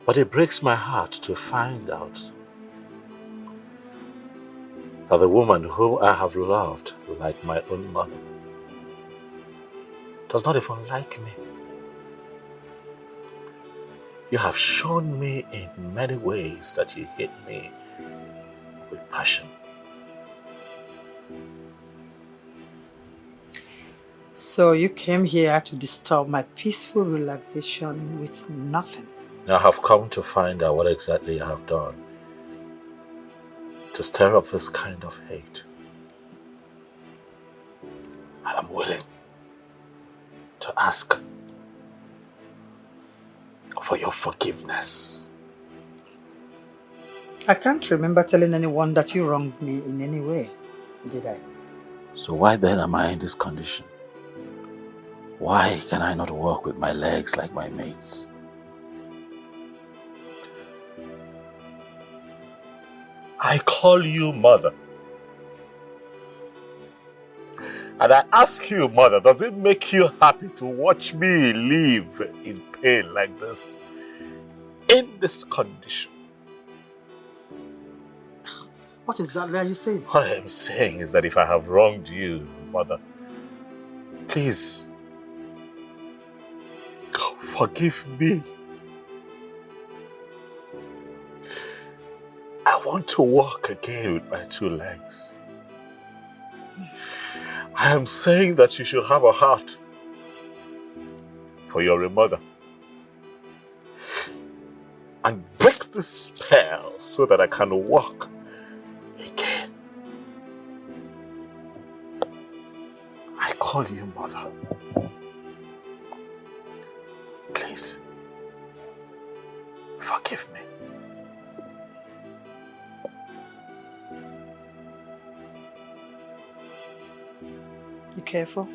S9: But it breaks my heart to find out that the woman whom I have loved like my own mother does not even like me. You have shown me in many ways that you hate me with passion.
S2: So you came here to disturb my peaceful relaxation with nothing.
S9: I have come to find out what exactly I have done to stir up this kind of hate. And I'm willing to ask for your forgiveness.
S2: I can't remember telling anyone that you wronged me in any way, did I?
S9: So why then am I in this condition? Why can I not walk with my legs like my mates? I call you mother. And I ask you, mother, does it make you happy to watch me live in pain like this? In this condition?
S2: What exactly are you saying?
S9: What I am saying is that if I have wronged you, mother, please, forgive me. I want to walk again with my two legs. I am saying that you should have a heart for your mother. And break the spell so that I can walk again. I call you mother. Please, forgive me.
S2: You careful?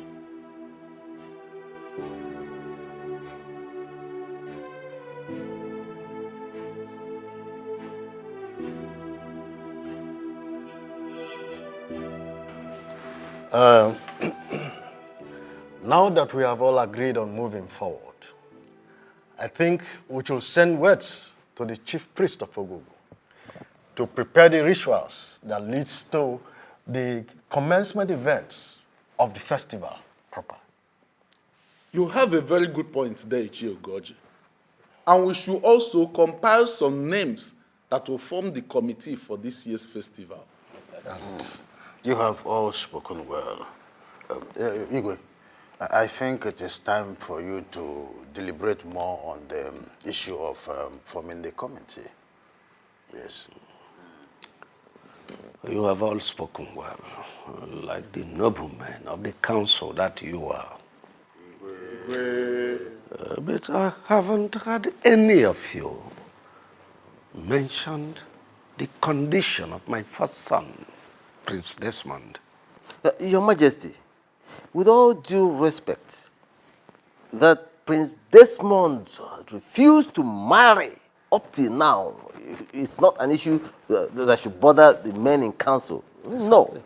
S6: Now that we have all agreed on moving forward, I think we should send words to the chief priest of Ogogo to prepare the rituals that leads to the commencement events of the festival proper.
S4: You have a very good point there, Ichie Ogoji. And we should also compile some names that will form the committee for this year's festival.
S18: You have all spoken well. Igwe, I think it is time for you to deliberate more on the issue of forming the committee. Yes.
S3: You have all spoken well, like the noblemen of the council that you are. But I haven't had any of you mentioned the condition of my first son, Prince Desmond.
S11: Your Majesty, with all due respect, that Prince Desmond refused to marry up till now is not an issue that should bother the men in council. No.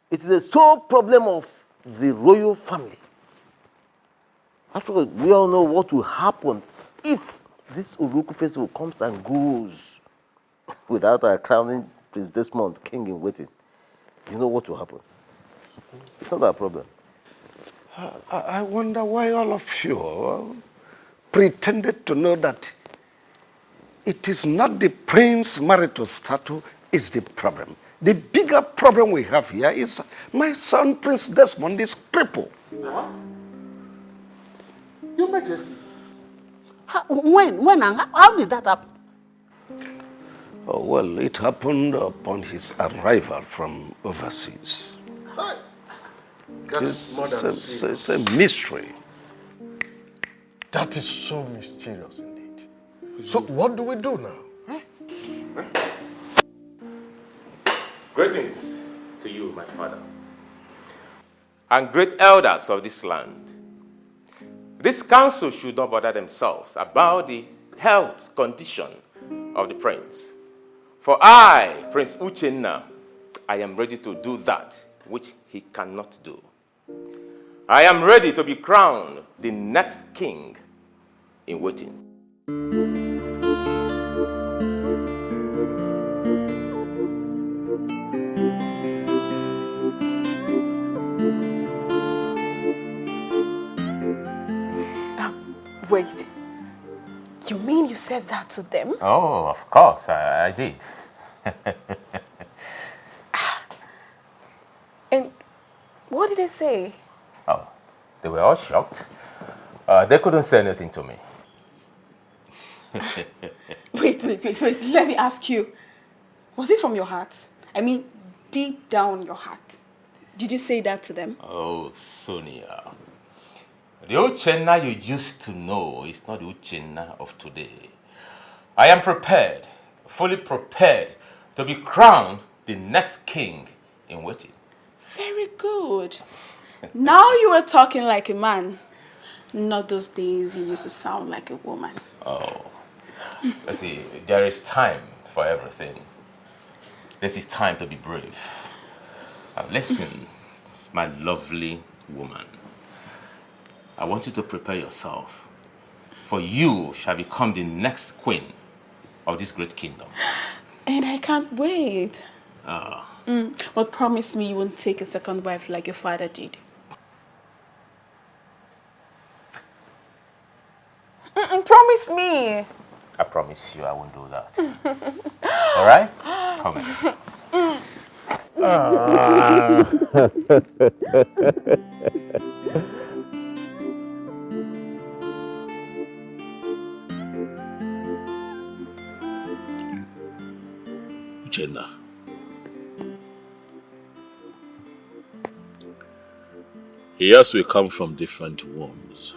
S11: It is the sole problem of the royal family. After all, we all know what will happen if this Uruku festival comes and goes without our crowning Prince Desmond king in waiting. You know what will happen. It's not our problem.
S3: I wonder why all of you pretended to know that it is not the prince marital status is the problem. The bigger problem we have here is my son Prince Desmond is crippled.
S1: What? Your Majesty. When and how did that happen?
S3: Oh, well, it happened upon his arrival from overseas.
S6: Hi.
S3: It's a mystery.
S6: That is so mysterious indeed. So what do we do now?
S14: Greetings to you, my father, and great elders of this land. This council should not bother themselves about the health condition of the prince. For I, Prince Uchenna, I am ready to do that which he cannot do. I am ready to be crowned the next king in waiting.
S12: Wait. You mean you said that to them?
S9: Oh, of course, I did.
S12: And what did they say?
S9: Oh, they were all shocked. They couldn't say anything to me.
S8: Wait. Let me ask you. Was it from your heart? I mean, deep down your heart. Did you say that to them?
S9: Oh, Sonia. The Uchenna you used to know is not the Uchenna of today. I am prepared, fully prepared, to be crowned the next king in waiting.
S8: Very good. Now you are talking like a man. Not those days you used to sound like a woman.
S9: Oh, let's see, there is time for everything. This is time to be brave. Now listen, my lovely woman. I want you to prepare yourself, for you shall become the next queen of this great kingdom.
S8: And I can't wait.
S9: Ah.
S8: But promise me you won't take a second wife like your father did. Promise me.
S9: I promise you I won't do that. All right? Come here.
S4: Jenna. Yes, we come from different wombs,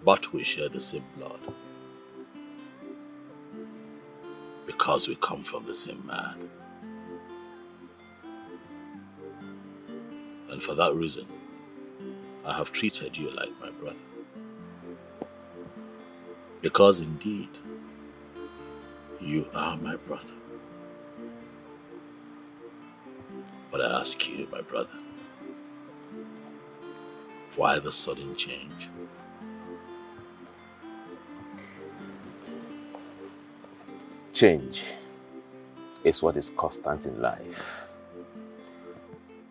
S4: but we share the same blood because we come from the same man. And for that reason, I have treated you like my brother. Because indeed, you are my brother. But I ask you, my brother, why the sudden change?
S9: Change is what is constant in life.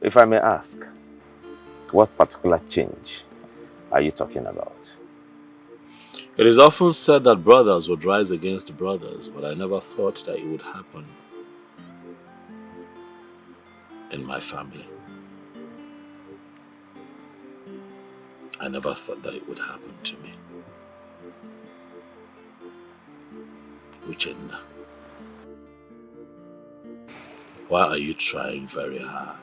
S9: If I may ask, what particular change are you talking about?
S4: It is often said that brothers would rise against brothers, but I never thought that it would happen in my family. I never thought that it would happen to me. Uchenna, why are you trying very hard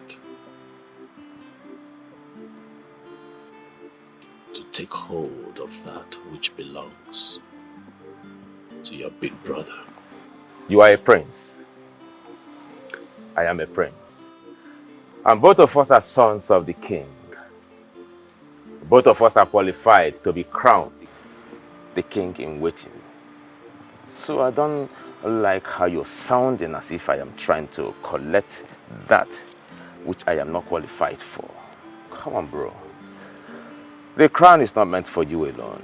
S4: to take hold of that which belongs to your big brother?
S9: You are a prince. I am a prince. And both of us are sons of the king. Both of us are qualified to be crowned the king in waiting. So I don't like how you're sounding as if I am trying to collect that which I am not qualified for. Come on, bro. The crown is not meant for you alone.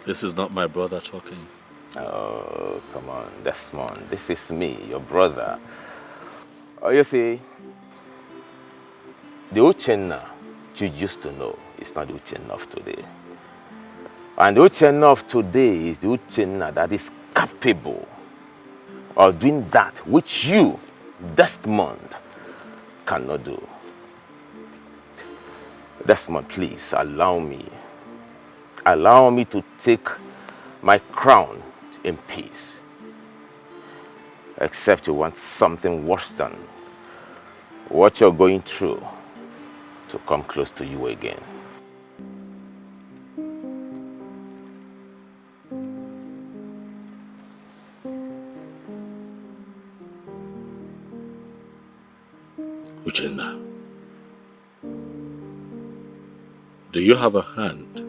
S4: This is not my brother talking.
S9: Oh, come on, Desmond. This is me, your brother. Oh, you see, the Uchenna you used to know is not the Uchenna of today. And the Uchenna of today is the Uchenna that is capable of doing that which you, Desmond, cannot do. Desmond, please allow me. Allow me to take my crown in peace. Except you want something worse than what you're going through to come close to you again.
S4: Uchenna, do you have a hand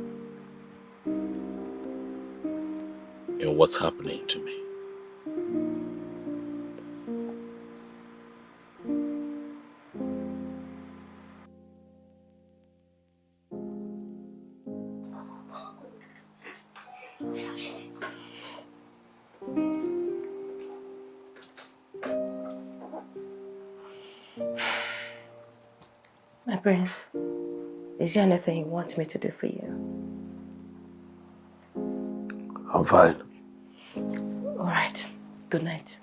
S4: in what's happening to me?
S15: My prince, is there anything you want me to do for you?
S4: I'm fine.
S15: All right. Good night.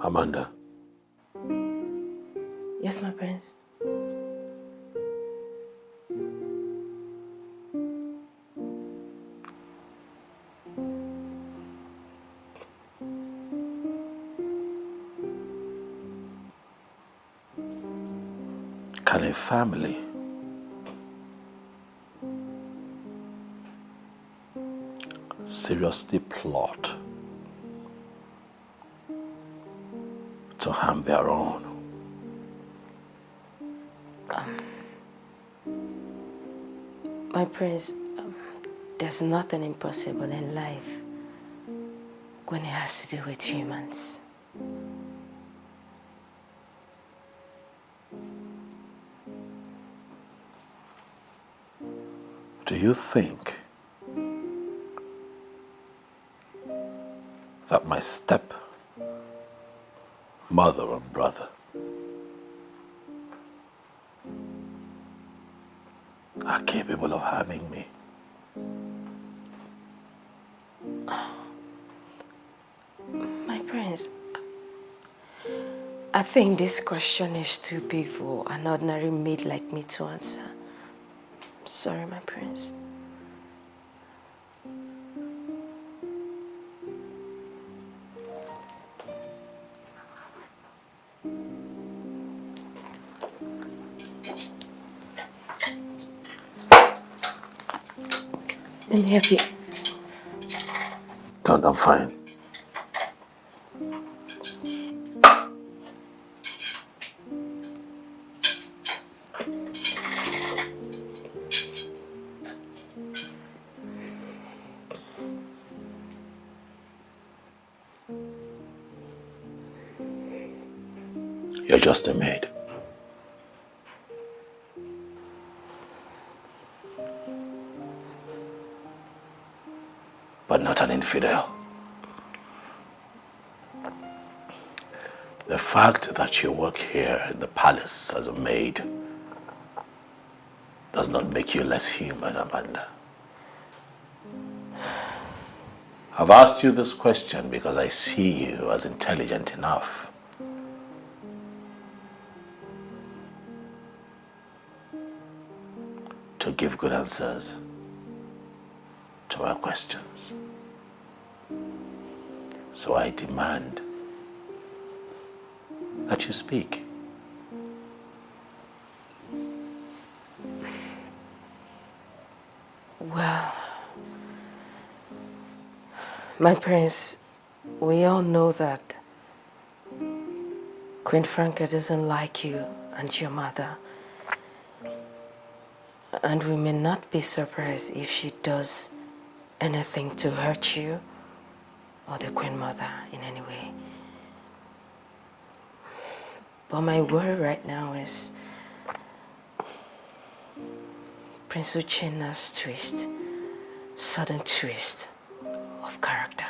S9: Amanda.
S16: Yes, my prince.
S9: Can a family seriously plot to harm their own?
S16: My prince, there's nothing impossible in life when it has to do with humans.
S9: Do you think that my step mother and brother are capable of harming me?
S16: My prince, I think this question is too big for an ordinary maid like me to answer. I'm sorry, my prince. Let me help you.
S9: Don't, I'm fine. You're just a maid. But not an infidel. The fact that you work here in the palace as a maid does not make you less human, Amanda. I've asked you this question because I see you as intelligent enough to give good answers to our questions. So I demand that you speak.
S16: Well, my prince, we all know that Queen Franca doesn't like you and your mother. And we may not be surprised if she does anything to hurt you or the Queen Mother in any way. But my worry right now is Prince Uchenna's sudden twist of character.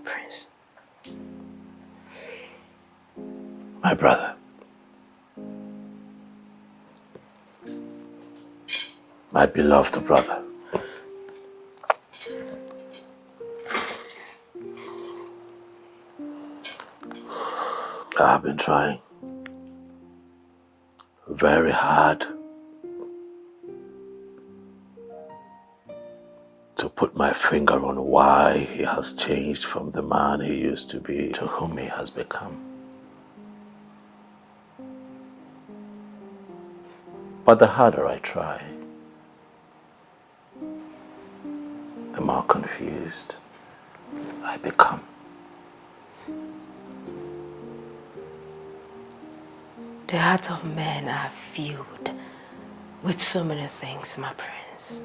S16: Prince.
S9: My brother. My beloved brother. I have been trying very hard to put my finger on why he has changed from the man he used to be to whom he has become. But the harder I try, the more confused I become.
S16: The heart of man are filled with so many things, my prince.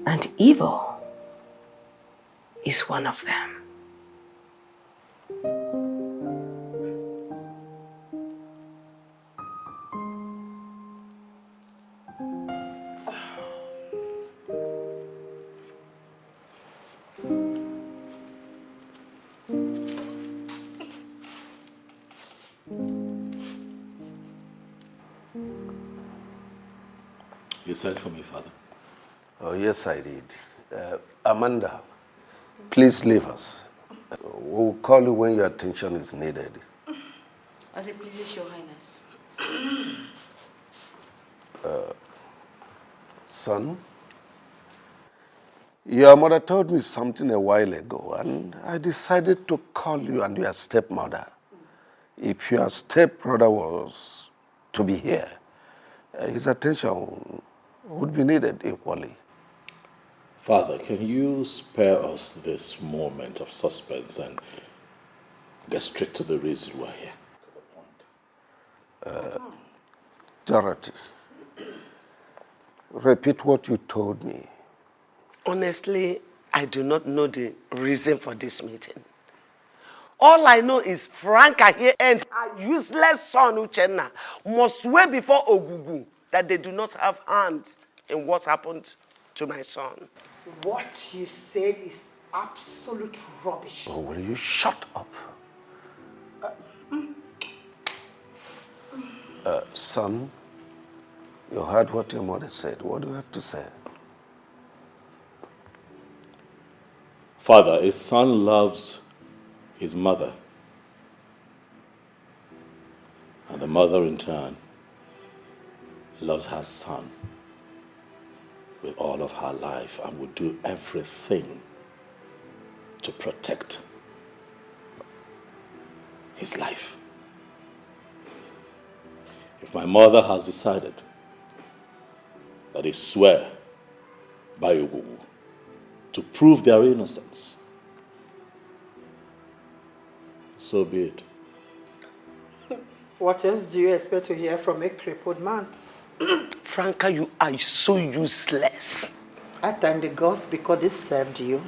S16: And evil is one of them.
S4: You said for me, Father.
S3: Oh, yes, I did. Amanda, please leave us. We'll call you when your attention is needed.
S15: As it pleases your highness.
S3: Son, your mother told me something a while ago, and I decided to call you and your stepmother. If your stepbrother was to be here, his attention would be needed equally.
S4: Father, can you spare us this moment of suspense and get straight to the reason we're here?
S3: Dorothy, repeat what you told me.
S1: Honestly, I do not know the reason for this meeting. All I know is Franca here and her useless son Uchenna must swear before Ogugu that they do not have hands in what happened to my son.
S2: What you said is absolute rubbish.
S3: Oh, will you shut up? Son, you heard what your mother said. What do you have to say?
S4: Father, a son loves his mother, and the mother in turn loves her son with all of her life and would do everything to protect his life. If my mother has decided that they swear by Ogugu to prove their innocence, so be it.
S2: What else do you expect to hear from a crippled man?
S1: Franca, you are so useless.
S2: I thank the gods because they served you,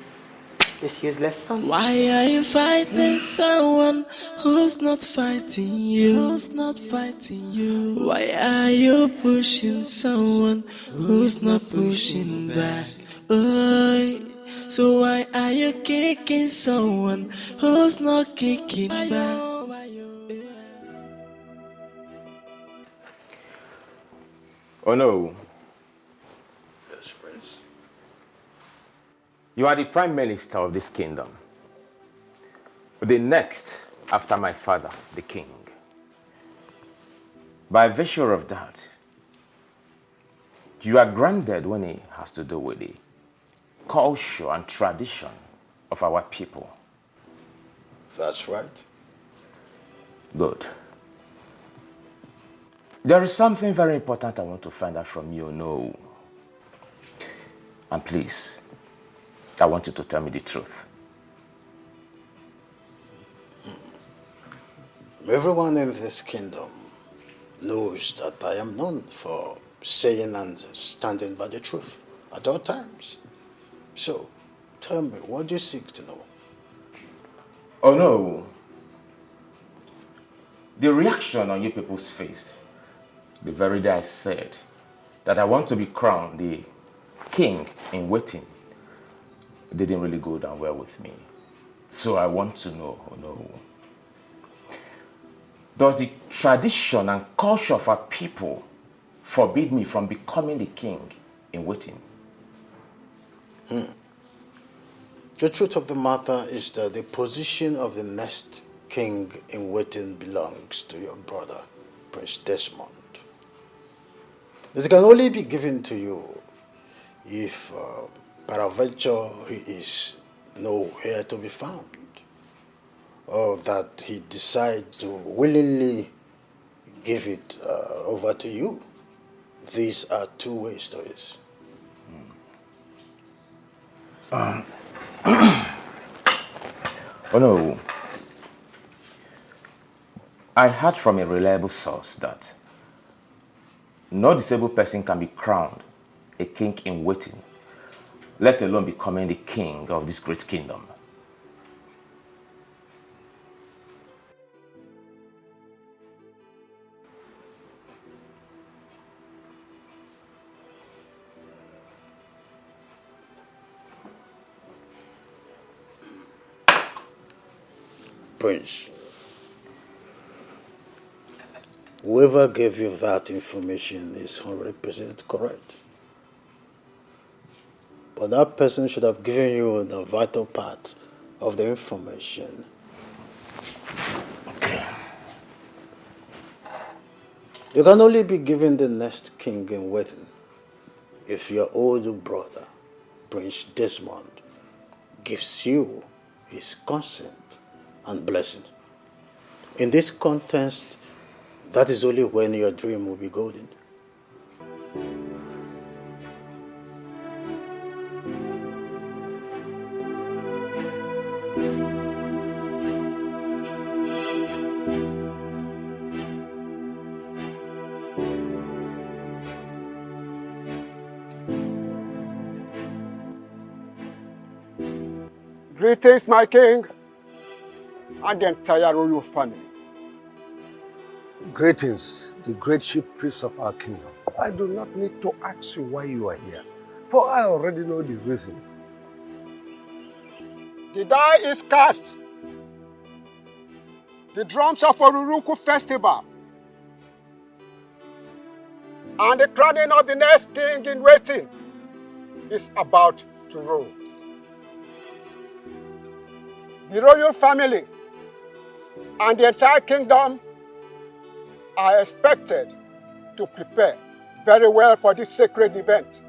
S2: this useless son.
S5: Why are you fighting someone who's not fighting you? Who's not fighting you? Why are you pushing someone who's not pushing back? Oh, so why are you kicking someone who's not kicking back?
S9: Oh no.
S18: Yes, Prince.
S9: You are the prime minister of this kingdom. The next after my father, the king. By virtue of that, you are grounded when it has to do with the culture and tradition of our people.
S18: That's right.
S9: Good. There is something very important I want to find out from you, no. And please, I want you to tell me the truth.
S18: Everyone in this kingdom knows that I am known for saying and standing by the truth at all times. So, tell me, what do you seek to know?
S9: Oh no. The reaction on you people's face, the very day I said that I want to be crowned the king in waiting, didn't really go down well with me. So I want to know, oh no. Does the tradition and culture of our people forbid me from becoming the king in waiting?
S18: The truth of the matter is that the position of the next king in waiting belongs to your brother, Prince Desmond. It can only be given to you if, peradventure, he is nowhere to be found, or that he decides to willingly give it over to you. These are two ways to it.
S9: Oh no. I heard from a reliable source that no disabled person can be crowned a king in waiting, let alone becoming the king of this great kingdom.
S18: Prince, whoever gave you that information is 100% correct. But that person should have given you the vital part of the information.
S9: Okay.
S18: You can only be given the next king in waiting if your older brother, Prince Desmond, gives you his consent and blessing. In this context, that is only when your dream will be golden.
S19: Greetings, my king, and the entire royal family.
S3: Greetings, the great chief priest of our kingdom. I do not need to ask you why you are here, for I already know the reason.
S19: The die is cast. The drums of Oruruku festival and the crowning of the next king in waiting is about to roll. The royal family and the entire kingdom are expected to prepare very well for this sacred event.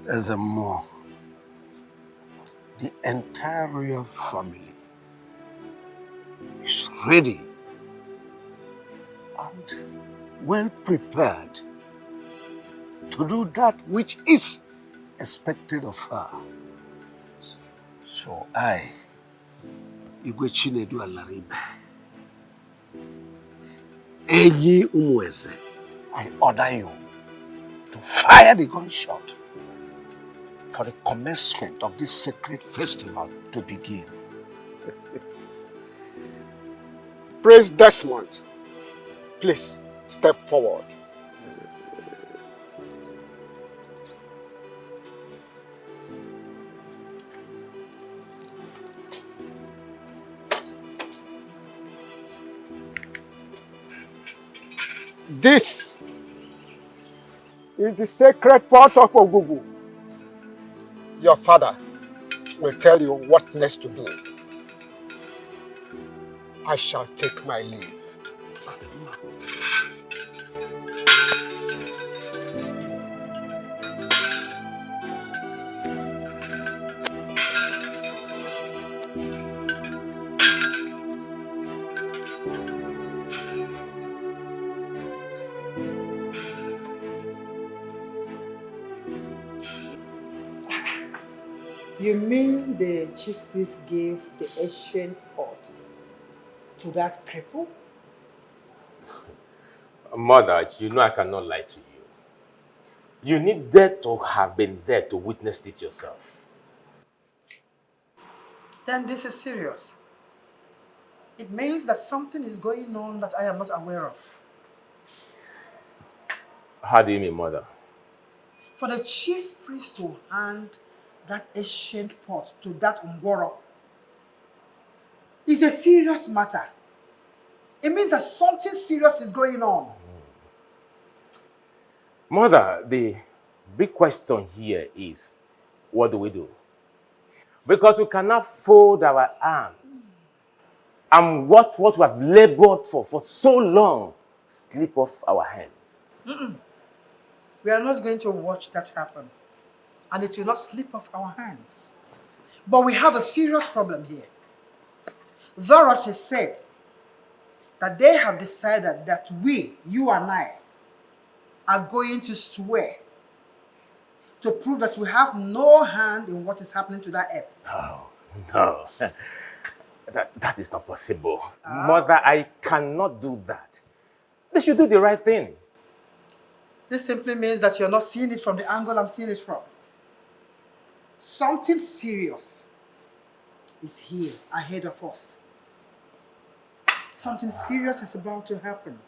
S3: As a more, the entire royal family is ready and well prepared to do that which is expected of her. So I, Igwe Chinedu Alaribe, Eyi Umweze, I order you to fire the gunshot for the commencement of this sacred festival to begin.
S19: Prince Desmond, please step forward. This is the sacred pot of Ogugu. Your father will tell you what next to do. I shall take my leave.
S2: You mean the chief priest gave the ancient pot to that cripple?
S9: Mother, you know I cannot lie to you. You needed to have been there to witness it yourself.
S2: Then this is serious. It means that something is going on that I am not aware of.
S9: How do you mean, Mother?
S2: For the chief priest to hand that ancient pot to that Ngworo is a serious matter. It means that something serious is going on.
S9: Mother, the big question here is, what do we do? Because we cannot fold our arms and what we have labored for so long slip off our hands.
S2: We are not going to watch that happen. And it will not slip off our hands. But we have a serious problem here. Dorothy said that they have decided that we, you and I, are going to swear to prove that we have no hand in what is happening to that ape.
S9: No. That is not possible. Mother, I cannot do that. They should do the right thing.
S2: This simply means that you're not seeing it from the angle I'm seeing it from. Something serious is here ahead of us. Something serious is about to happen.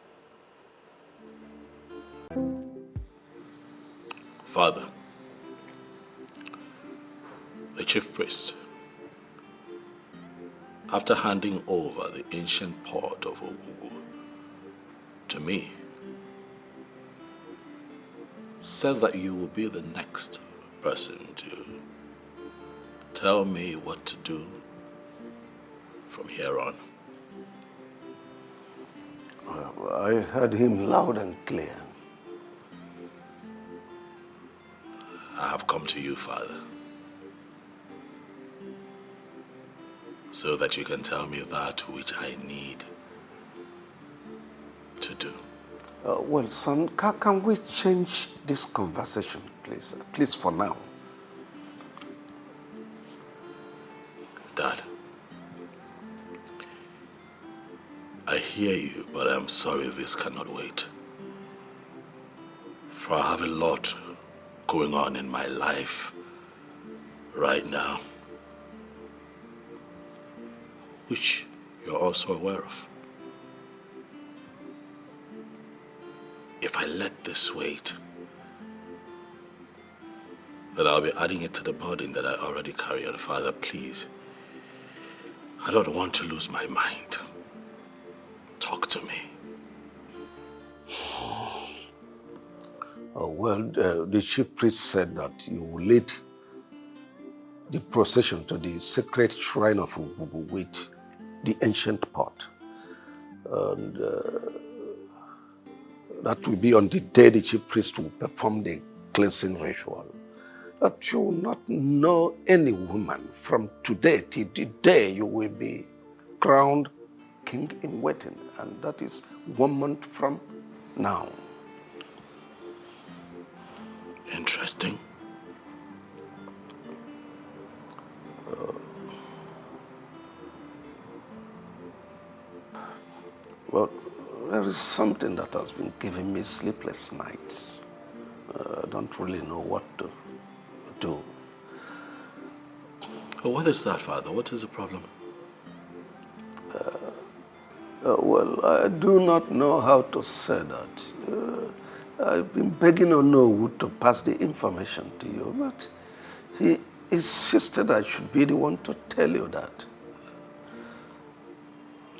S4: Father, the chief priest, after handing over the ancient pot of Ogugu to me, said that you will be the next person to tell me what to do from here on.
S3: I heard him loud and clear.
S4: I have come to you, Father, so that you can tell me that which I need to do.
S3: Well, son, can we change this conversation, please? Please, for now.
S4: Dad, I hear you, but I'm sorry this cannot wait. For I have a lot going on in my life right now, which you're also aware of. If I let this wait, then I'll be adding it to the burden that I already carry. And Father, please, I don't want to lose my mind. Talk to me.
S3: Well, the chief priest said that you will lead the procession to the sacred shrine of Ububu with the ancient pot. And that will be on the day the chief priest will perform the cleansing ritual. That you will not know any woman from today till the day you will be crowned king in waiting. And that is 1 month from now.
S4: Interesting.
S3: Well, there is something that has been giving me sleepless nights. I don't really know what to do.
S4: Oh, what is that, Father? What is the problem?
S3: Well, I do not know how to say that. I've been begging Nollywood to pass the information to you, but he insisted I should be the one to tell you that.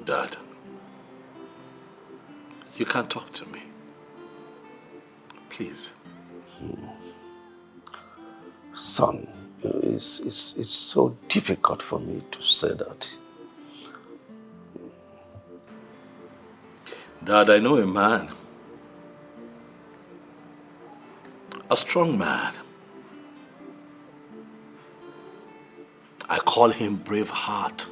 S4: Dad, you can't talk to me. Please.
S3: Son, it's so difficult for me to say that.
S4: Dad, I know a man. A strong man. I call him Braveheart.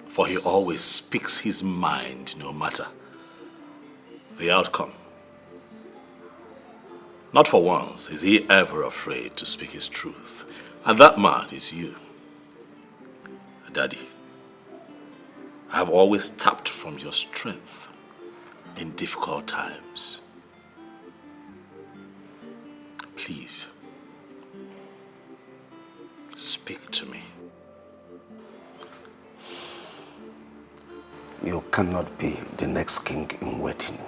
S4: For he always speaks his mind no matter the outcome. Not for once is he ever afraid to speak his truth. And that man is you. Daddy, I have always tapped from your strength in difficult times. Please, speak to me.
S3: You cannot be the next king in waiting.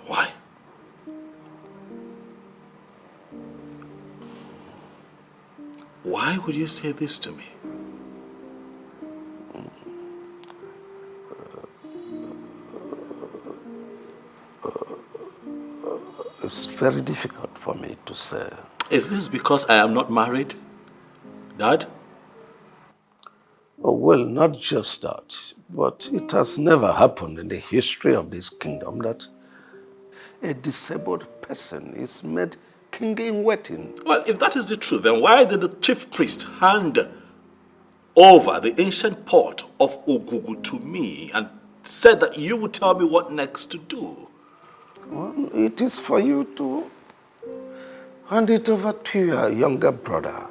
S4: Why? Why would you say this to me?
S3: It's very difficult for me to say.
S4: Is this because I am not married, Dad?
S3: Oh, well, not just that, but it has never happened in the history of this kingdom that a disabled person is made king in waiting.
S4: Well, if that is the truth, then why did the chief priest hand over the ancient pot of Ogugu to me and said that you would tell me what next to do?
S3: Well, it is for you to hand it over to your younger brother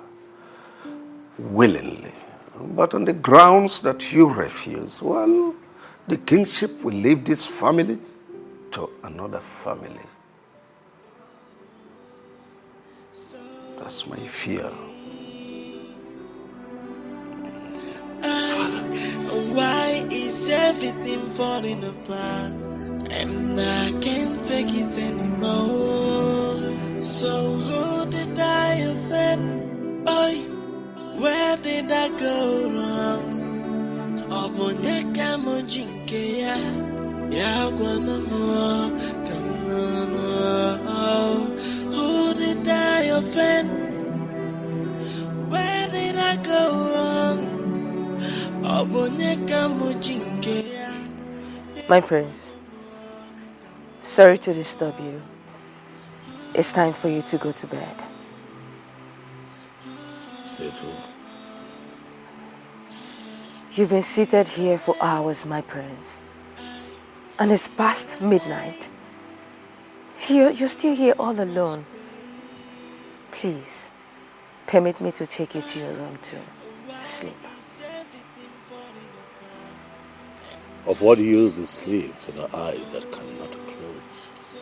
S3: willingly. But on the grounds that you refuse, well, the kingship will leave this family to another family. That's my fear.
S5: Why is everything falling apart? And I can't take it anymore. So who did I offend? Where did I go wrong? Obonyeka mojinke ya. Ya gwana mo. Who did I offend? Where did I go wrong? Obonyeka mojinke ya.
S16: My prince, sorry to disturb you. It's time for you to go to bed.
S9: Says who?
S16: You've been seated here for hours, my prince. And it's past midnight. You're still here all alone. Please, permit me to take you to your room to sleep.
S9: Of what use is sleep to the eyes that cannot close?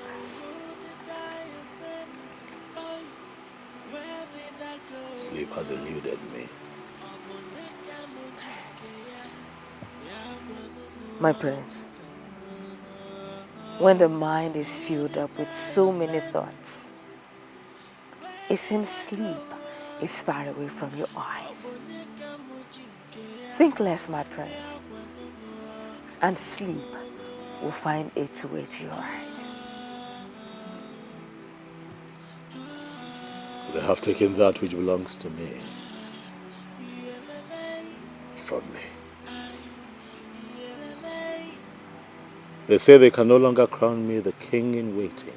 S9: Sleep has eluded me.
S16: My prince, when the mind is filled up with so many thoughts, it seems sleep is far away from your eyes. Think less, my prince, and sleep will find its way to your eyes.
S9: They have taken that which belongs to me from me. They say they can no longer crown me the king in waiting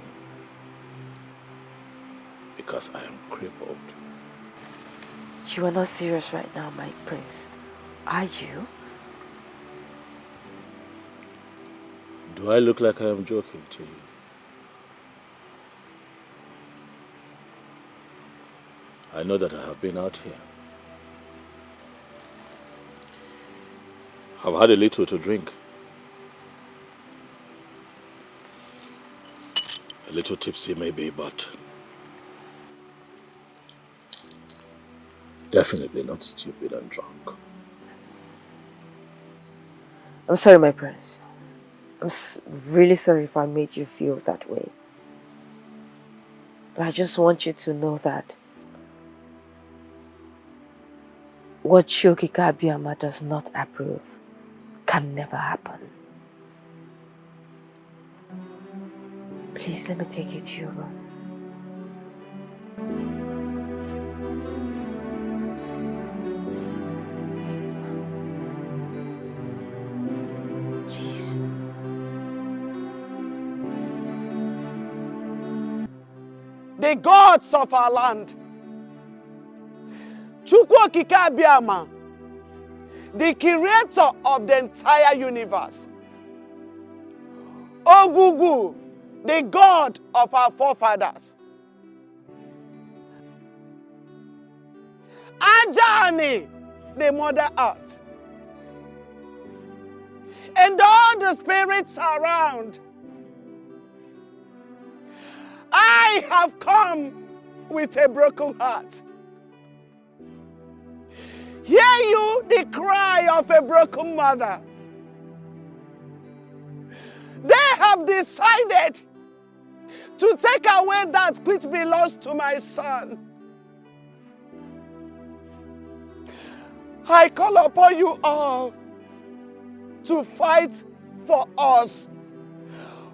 S9: because I am crippled.
S16: You are not serious right now, my prince, are you?
S9: Do I look like I am joking to you? I know that I have been out here. I've had a little to drink. A little tipsy maybe, but definitely not stupid and drunk.
S16: I'm sorry, my prince. I'm really sorry if I made you feel that way. But I just want you to know that what Shoki Kabiyama does not approve can never happen. Please let me take you to your room.
S8: The gods of our land, Chukwu Okike Abịama, the creator of the entire universe, Ogugu, the god of our forefathers, Ajani, the mother earth, and all the spirits around, I have come with a broken heart. Hear you the cry of a broken mother. They have decided to take away that which belongs to my son. I call upon you all to fight for us,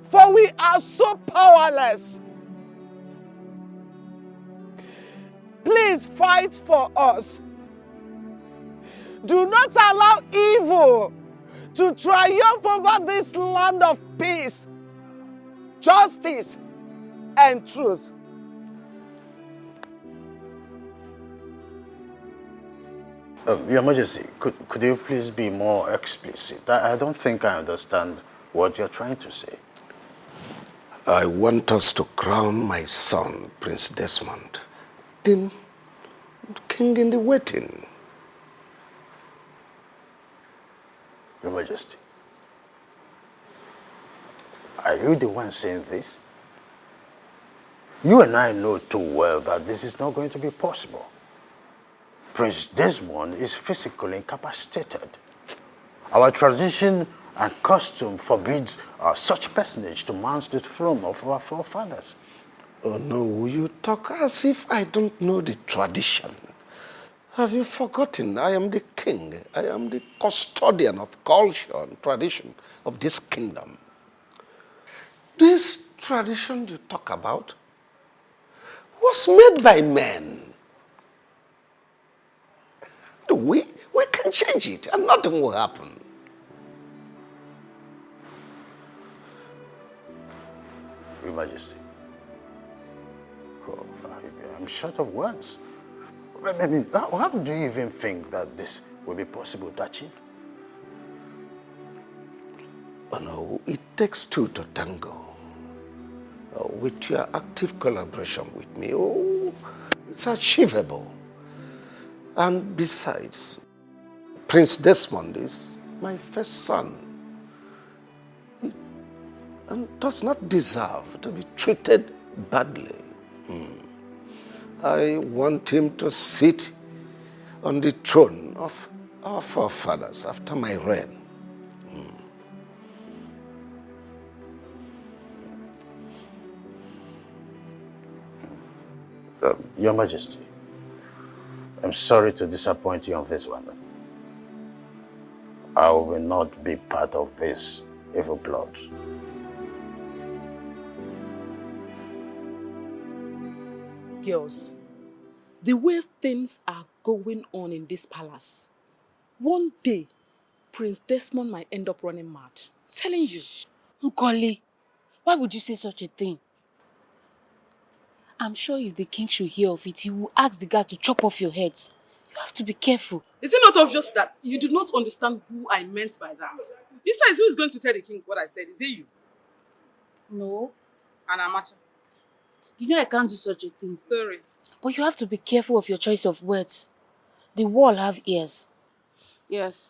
S8: for we are so powerless. Please fight for us. Do not allow evil to triumph over this land of peace, justice, and truth.
S18: Your Majesty, could you please be more explicit? I don't think I understand what you're trying to say.
S3: I want us to crown my son, Prince Desmond, the king in the waiting.
S18: Your Majesty, are you the one saying this? You and I know too well that this is not going to be possible. Prince Desmond is physically incapacitated. Our tradition and custom forbids such personage to mount the throne of our forefathers.
S3: Oh no, you talk as if I don't know the tradition. Have you forgotten? I am the king. I am the custodian of culture and tradition of this kingdom. This tradition you talk about was made by men. We can change it and nothing will happen.
S18: Your Majesty, oh, I'm short of words. I mean, how do you even think that this will be possible to achieve?
S3: Oh, no, it takes two to tango. With your active collaboration with me, oh, it's achievable. And besides, Prince Desmond is my first son and does not deserve to be treated badly. I want him to sit on the throne of our forefathers after my reign.
S18: Your Majesty, I'm sorry to disappoint you on this one. I will not be part of this evil plot.
S20: Girls, the way things are going on in this palace, one day, Prince Desmond might end up running mad. I'm telling you.
S13: Nkoli, why would you say such a thing? I'm sure if the king should hear of it, he will ask the guard to chop off your heads. You have to be careful.
S20: Is it not obvious that you do not understand who I meant by that? Besides, who is going to tell the king what I said? Is it you?
S13: No.
S20: And Amacha?
S13: You know I can't do such a thing.
S20: Sorry.
S13: But you have to be careful of your choice of words. The wall have ears.
S16: Yes,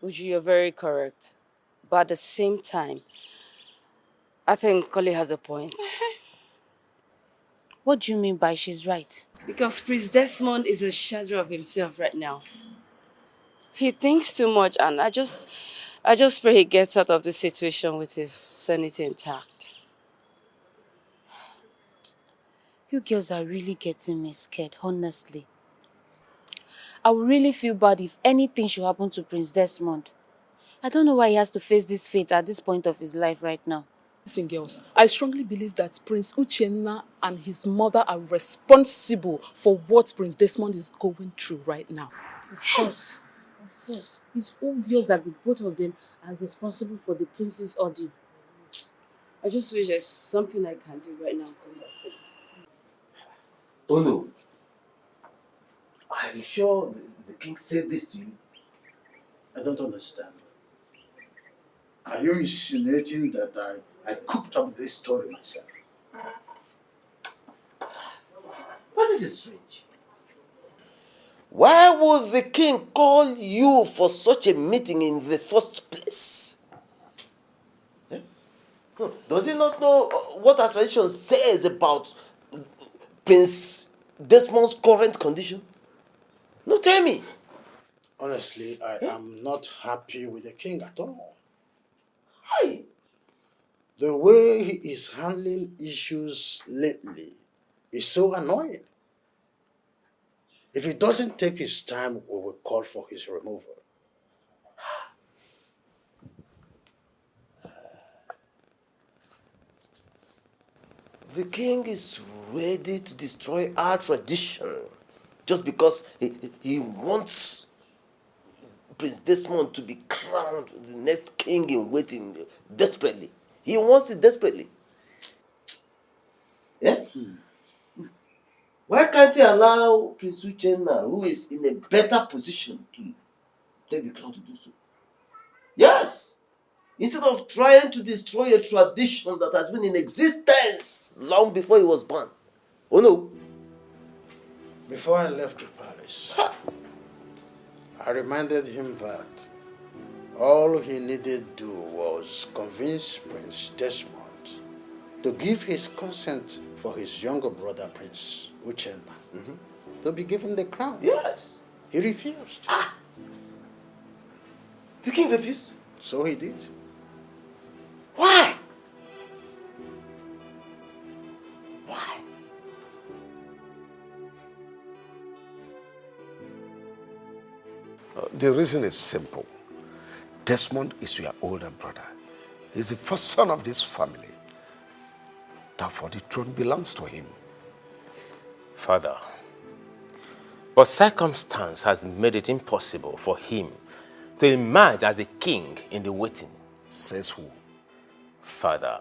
S16: Uju, you're very correct. But at the same time, I think Koli has a point.
S13: What do you mean by she's right?
S16: Because Prince Desmond is a shadow of himself right now. He thinks too much, and I just pray he gets out of this situation with his sanity intact.
S13: You girls are really getting me scared, honestly. I would really feel bad if anything should happen to Prince Desmond. I don't know why he has to face this fate at this point of his life right now.
S20: Listen, girls, I strongly believe that Prince Uchenna and his mother are responsible for what Prince Desmond is going through right now.
S13: Of course. Of course. It's obvious that the both of them are responsible for the prince's ordeal.
S16: I just wish there's something I can do right now to help him.
S11: Oh no. Are you sure the king said this to you?
S18: I don't understand. Are you insinuating that I cooked up this story myself?
S11: What is strange? Why would the king call you for such a meeting in the first place? Does he not know what our tradition says about Prince Desmond's current condition? No, tell me.
S18: Honestly, I am not happy with the king at all.
S11: Why?
S18: The way he is handling issues lately is so annoying. If he doesn't take his time, we will call for his removal.
S11: The king is ready to destroy our tradition just because he wants Prince Desmond to be crowned the next king in waiting desperately. He wants it desperately. Yeah? Why can't he allow Prince Uchenna, who is in a better position to take the crown, to do so? Yes! Instead of trying to destroy a tradition that has been in existence long before he was born. Oh no.
S18: Before I left the palace, I reminded him that all he needed to do was convince Prince Desmond to give his consent for his younger brother, Prince Uchenna, to be given the crown.
S11: Yes.
S18: He refused.
S11: The king refused?
S18: So he did.
S11: Why? Why?
S3: The reason is simple. Desmond is your older brother. He's the first son of this family. Therefore, the throne belongs to him.
S9: Father, but circumstance has made it impossible for him to emerge as a king in the waiting.
S3: Says who?
S9: Father,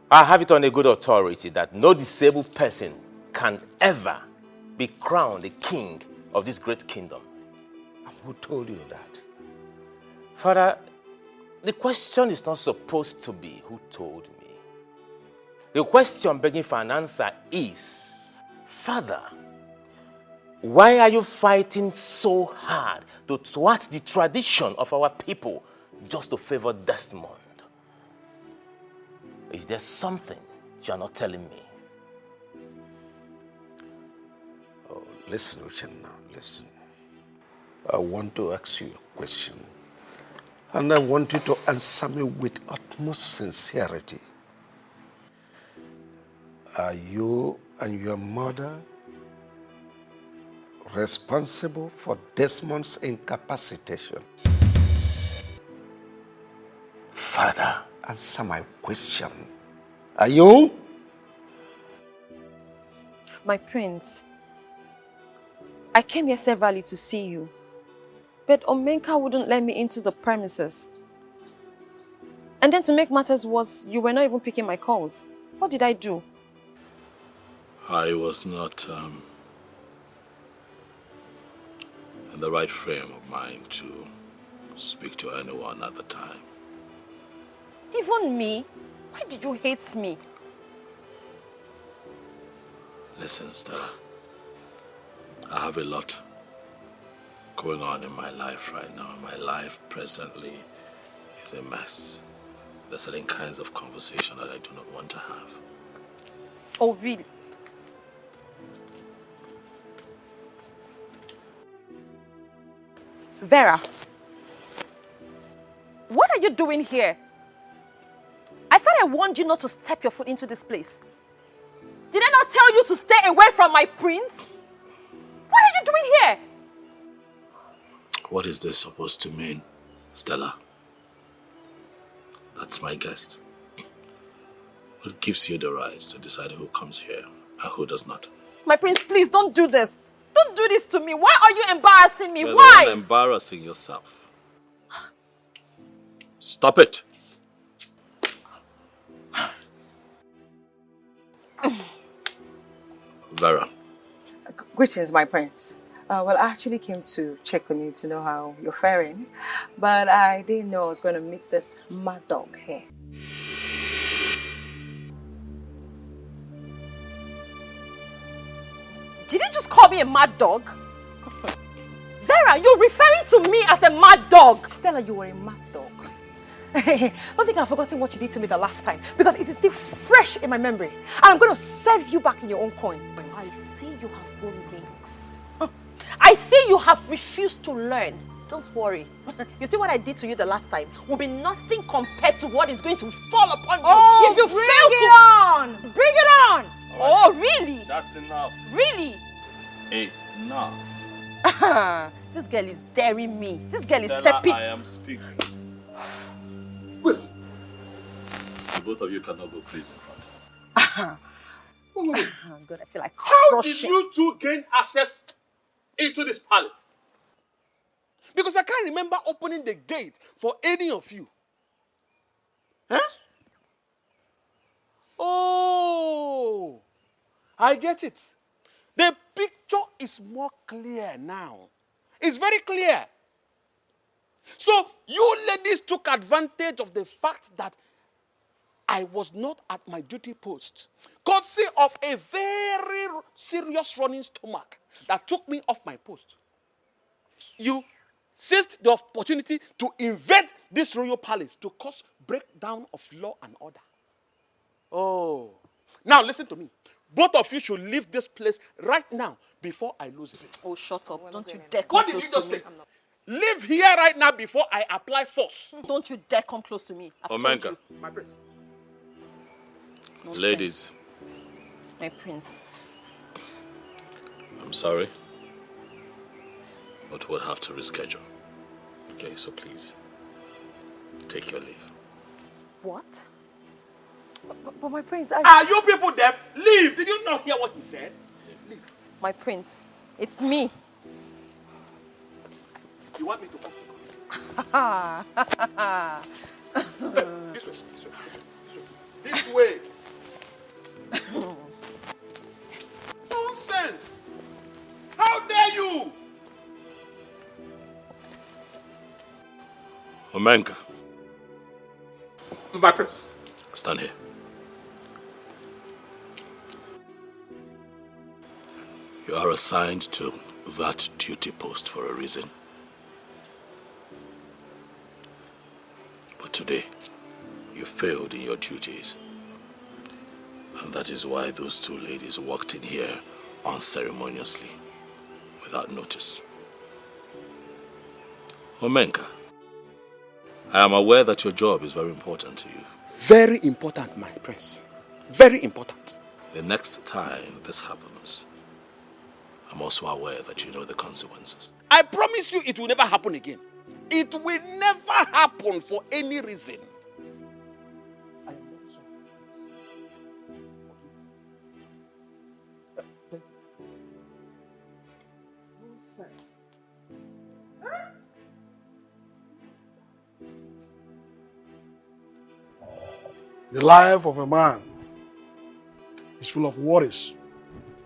S9: I have it on a good authority that no disabled person can ever be crowned the king of this great kingdom.
S3: And who told you that?
S9: Father, the question is not supposed to be who told me. The question begging for an answer is, Father, why are you fighting so hard to thwart the tradition of our people just to favor Desmond? Is there something you are not telling me?
S3: Oh, listen, Uchenna, listen. I want to ask you a question. And I want you to answer me with utmost sincerity. Are you and your mother responsible for Desmond's incapacitation?
S9: Father,
S3: answer my question. Are you?
S21: My prince, I came here severally to see you, but Omenka wouldn't let me into the premises. And then to make matters worse, you were not even picking my calls. What did I do?
S4: I was not in the right frame of mind to speak to anyone at the time.
S21: Even me? Why did you hate me?
S4: Listen, Stella. I have a lot going on in my life right now. My life presently is a mess. There are certain kinds of conversation that I do not want to have.
S21: Oh, really? Vera, what are you doing here? I thought I warned you not to step your foot into this place. Did I not tell you to stay away from my prince? What are you doing here?
S4: What is this supposed to mean, Stella? That's my guest. What gives you the right to decide who comes here and who does not?
S21: My prince, please don't do this. Don't do this to me. Why are you embarrassing me?
S4: You're
S21: Why?
S4: the one embarrassing yourself. Stop it. Vera.
S21: Greetings, my prince. Well, I actually came to check on you to know how you're faring, but I didn't know I was going to meet this mad dog here. Did you just call me a mad dog? Vera, you're referring to me as a mad dog. Stella, you were a mad dog. Don't think I've forgotten what you did to me the last time, because it is still fresh in my memory. And I'm going to serve you back in your own coin. I see you have grown wings. I see you have refused to learn. Don't worry. You see what I did to you the last time will be nothing compared to what is going to fall upon you if you fail to... Bring it on! Oh, really?
S4: That's enough.
S21: Really?
S4: Enough.
S21: This girl is daring me. This girl is
S4: Stella,
S21: stepping...
S4: I am speaking. Wait. The both of you cannot go please in front.
S21: Oh, God, I feel like
S6: How did
S21: crushing.
S6: you two gain access into this palace? Because I can't remember opening the gate for any of you. Huh? Oh, I get it. The picture is more clear now. It's very clear. So you ladies took advantage of the fact that I was not at my duty post, courtesy of a very serious running stomach that took me off my post. You seized the opportunity to invade this royal palace to cause breakdown of law and order. Oh, now listen to me. Both of you should leave this place right now before I lose it.
S21: Oh, shut up. Don't you dare come
S6: What did
S21: close
S6: you just
S21: to
S6: say?
S21: me.
S6: Leave here right now before I apply force.
S21: Don't you dare come close to me. I've told
S4: Omenka.
S21: you.
S6: My prince.
S21: No
S4: Ladies,
S21: sense. My prince.
S4: I'm sorry.
S9: But we'll have to reschedule. Okay, so please, take your leave.
S21: What? But my prince, I...
S4: Are you people deaf? Leave! Did you not hear what he said? Leave.
S21: My prince, it's me.
S4: You want me to open? This way, this way, this way. This way. Nonsense! How dare you!
S9: Omenka.
S4: My prince.
S9: Stand here. You are assigned to that duty post for a reason. But today, you failed in your duties. And that is why those two ladies walked in here unceremoniously, without notice. Omenka, I am aware that your job is very important to you.
S6: Very important, my prince. Very important.
S9: The next time this happens, I'm also aware that you know the consequences.
S3: I promise you it will never happen again. It will never happen for any reason. I am not sorry. Thank you. Nonsense.
S19: The life of a man is full of worries,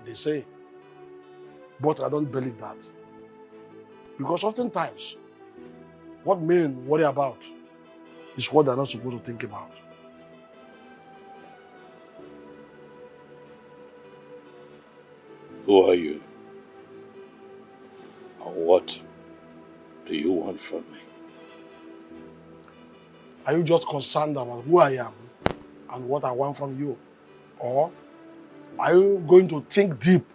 S19: they say. But I don't believe that. Because oftentimes, what men worry about is what they're not supposed to think about.
S9: Who are you? And what do you want from me?
S19: Are you just concerned about who I am and what I want from you? Or are you going to think deep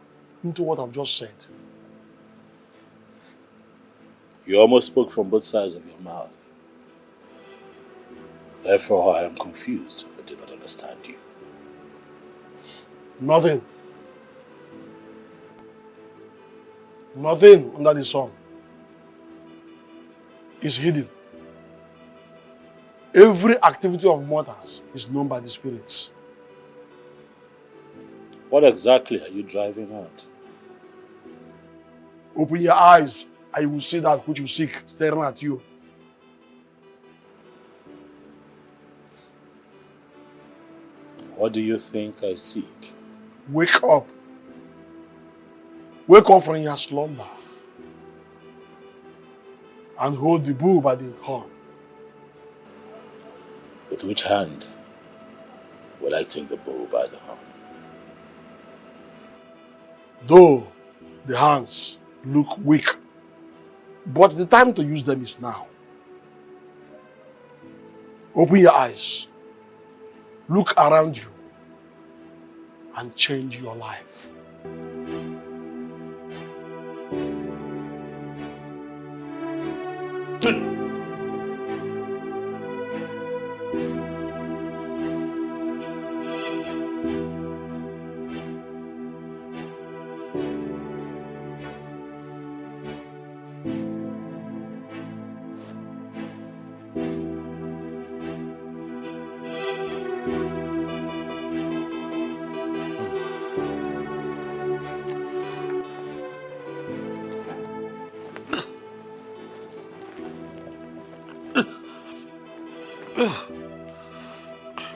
S19: into what I've just said?
S9: You almost spoke from both sides of your mouth. Therefore, I am confused. I do not understand you.
S19: Nothing. Nothing under the sun is hidden. Every activity of mortals is known by the spirits.
S9: What exactly are you driving at?
S19: Open your eyes and you will see that which you seek staring at you.
S9: What do you think I seek?
S19: Wake up. Wake up from your slumber and hold the bull by the horn.
S9: With which hand will I take the bull by the horn?
S19: Though the hands look weak, but the time to use them is now. Open your eyes, look around you, and change your life.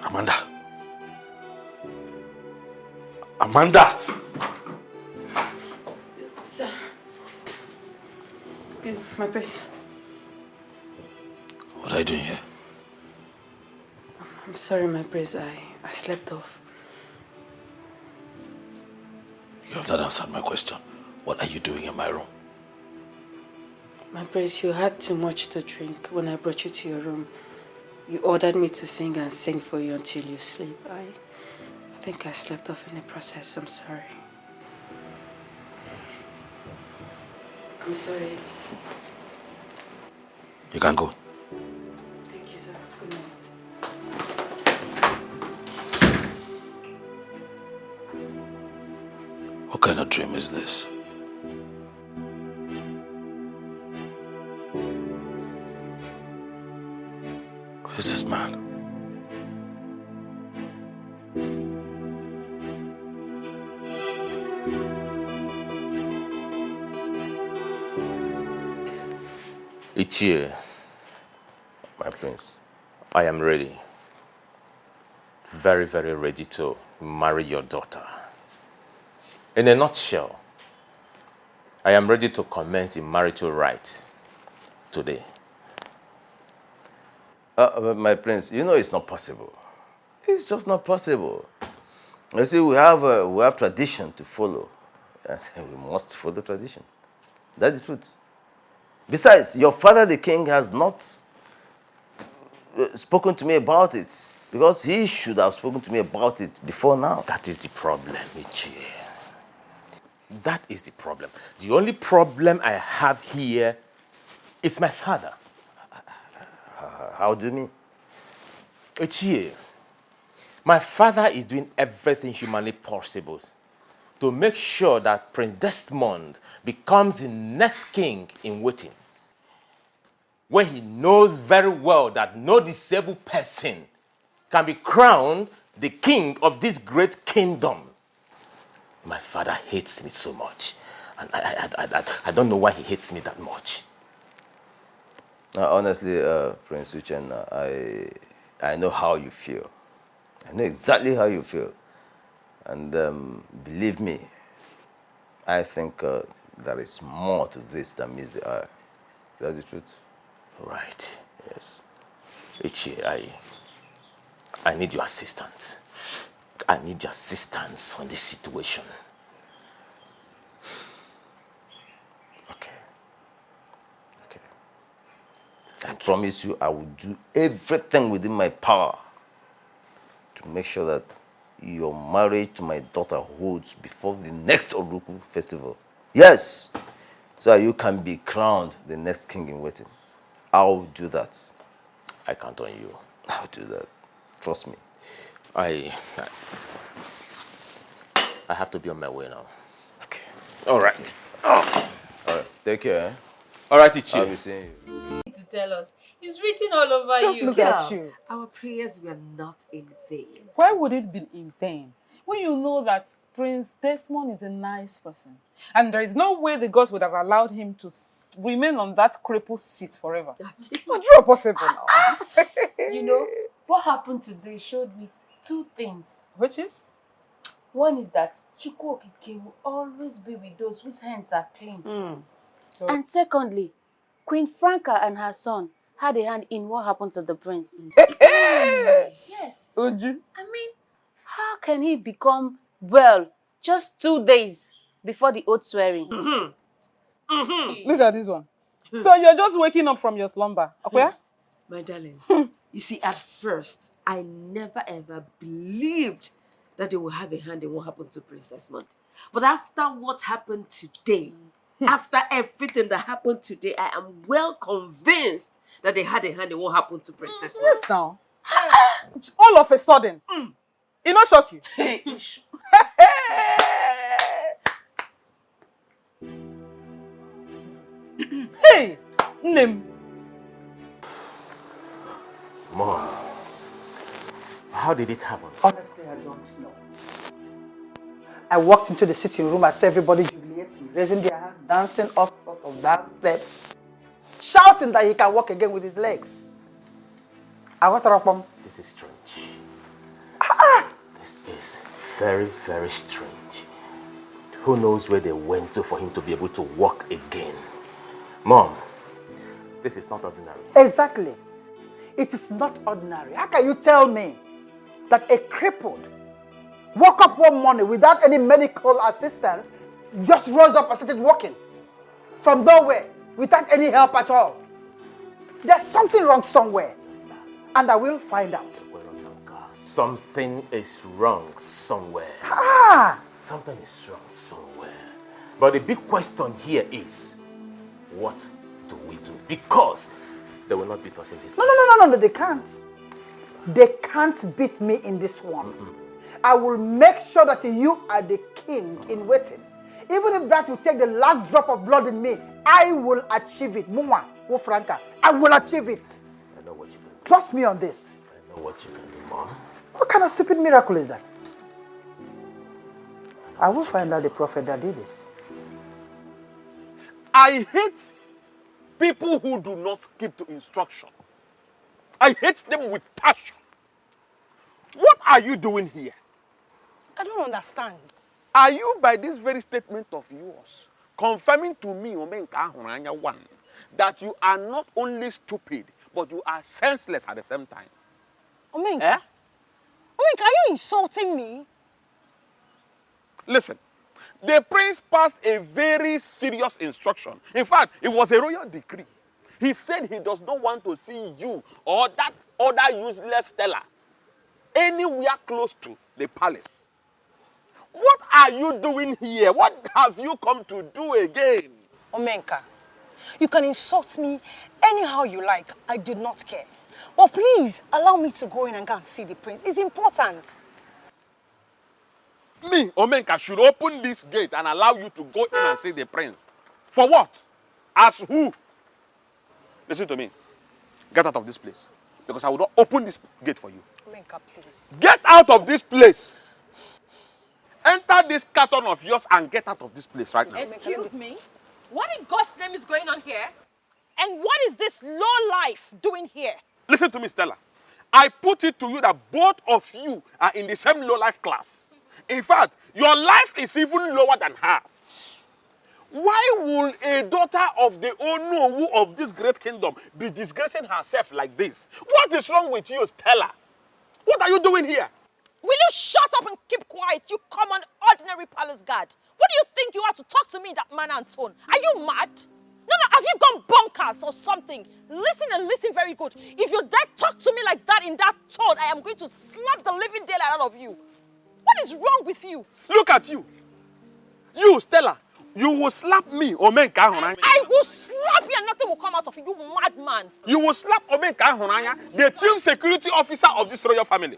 S9: Amanda. Amanda!
S15: Sir. Good, my prince.
S9: What are you doing here?
S15: I'm sorry, my prince. I slept off.
S9: You have not answered my question. What are you doing in my room?
S15: My prince, you had too much to drink when I brought you to your room. You ordered me to sing and sing for you until you sleep. I think I slept off in the process. I'm sorry. I'm sorry.
S9: You can go.
S15: Thank you, sir. Good night.
S9: What kind of dream is this?
S4: is this man?
S9: Ichie, my prince, I am ready. Very, very ready to marry your daughter. In a nutshell, I am ready to commence the marital rite today.
S11: My prince, you know it's not possible. It's just not possible. You see, we have tradition to follow. And we must follow tradition. That's the truth. Besides, your father, the king, has not spoken to me about it. Because he should have spoken to me about it before now.
S9: That is the problem, Ichie. That is the problem. The only problem I have here is my father.
S11: How do you mean?
S9: Ichie, my father is doing everything humanly possible to make sure that Prince Desmond becomes the next king in waiting. When he knows very well that no disabled person can be crowned the king of this great kingdom. My father hates me so much. And I don't know why he hates me that much.
S11: Honestly, Prince Uchenna, I know how you feel. I know exactly how you feel. And believe me, I think there is more to this than meets the eye. That's the truth.
S9: Right. Yes. Ichie, I need your assistance. I need your assistance on this situation.
S11: I promise you I will do everything within my power to make sure that your marriage to my daughter holds before the next Oruku festival. Yes, so that you can be crowned the next king in waiting. I'll do that.
S9: I count on you.
S11: I'll do that. Trust me.
S9: I have to be on my way now.
S11: Okay.
S9: All right. Oh.
S11: All right. Take care.
S9: All right, Ichie.
S11: I'll be seeing you.
S13: To tell us. It's written all over
S21: Just
S13: you.
S21: look at you.
S16: Our prayers were not in vain.
S7: Why would it be in vain? When you know that Prince Desmond is a nice person. And there is no way the gods would have allowed him to remain on that crippled seat forever. Not possible now.
S13: You know, what happened today showed me two things.
S7: Which is?
S13: One is that Chukwu Okike will always be with those whose hands are clean. And secondly, Queen Franca and her son had a hand in what happened to the prince. Yes.
S7: Uju.
S13: I mean, how can he become well just 2 days before the oath swearing?
S7: Look at this one. So you're just waking up from your slumber. Okay?
S16: My darling, you see, at first, I never ever believed that they will have a hand in what happened to Prince Desmond. But after what happened today, after everything that happened today, I am well convinced that they had a hand in what happened to Prince Desmond.
S7: Yes, now. All of a sudden. It not shock you? Hey, Nim.
S9: Mom, how did it happen?
S2: Honestly, I don't know. I walked into the sitting room, I saw everybody jubilating, raising their hands, dancing all sorts of dance steps, shouting that he can walk again with his legs. I went up.
S9: This is strange. This is very, very strange. Who knows where they went to for him to be able to walk again? Mom, this is not ordinary.
S2: Exactly. It is not ordinary. How can you tell me that a crippled woke up one morning without any medical assistance, just rose up and started walking from nowhere without any help at all? There's something wrong somewhere, and I will find out.
S9: Something is wrong somewhere. Something is wrong somewhere. But the big question here is, what do we do? Because they will not beat us in this.
S2: No, they can't. They can't beat me in this one. I will make sure that you are the king in waiting. Even if that will take the last drop of blood in me, I will achieve it. Muma, Franca, I will achieve it.
S9: I know what you're going
S2: Trust me on this.
S9: I know what you can do, Mom.
S2: What kind of stupid miracle is that? I will find out the prophet that did this.
S4: I hate people who do not keep to instruction. I hate them with passion. What are you doing here?
S17: I don't understand.
S4: Are you, by this very statement of yours, confirming to me, Omenka Ahuranya 1, that you are not only stupid, but you are senseless at the same time?
S17: Omenka? Eh? Omenka, are you insulting me?
S4: Listen, the prince passed a very serious instruction. In fact, it was a royal decree. He said he does not want to see you or that other useless Stella anywhere close to the palace. What are you doing here? What have you come to do again?
S17: Omenka, you can insult me anyhow you like. I do not care. But please, allow me to go in and go and see the prince. It's important.
S4: Me, Omenka, should open this gate and allow you to go in and see the prince. For what? As who? Listen to me. Get out of this place. Because I will not open this gate for you.
S17: Omenka, please.
S4: Get out of this place. Enter this carton of yours and get out of this place right now.
S21: Excuse me? What in God's name is going on here? And what is this low life doing here?
S4: Listen to me, Stella. I put it to you that both of you are in the same low life class. In fact, your life is even lower than hers. Why will a daughter of the Onowu of this great kingdom be disgracing herself like this? What is wrong with you, Stella? What are you doing here?
S21: Will you shut up and keep quiet, you common ordinary palace guard? What do you think you are to talk to me in that manner and tone? Are you mad? No, have you gone bonkers or something? Listen and listen very good. If you dare talk to me like that in that tone, I am going to slap the living daylight out of you. What is wrong with you?
S4: Look at you. You, Stella, you will slap me, Omenka Ahuranya.
S21: I will slap you and nothing will come out of you, you madman.
S4: You will slap Omenka Ahuranya, the chief security officer of this royal family.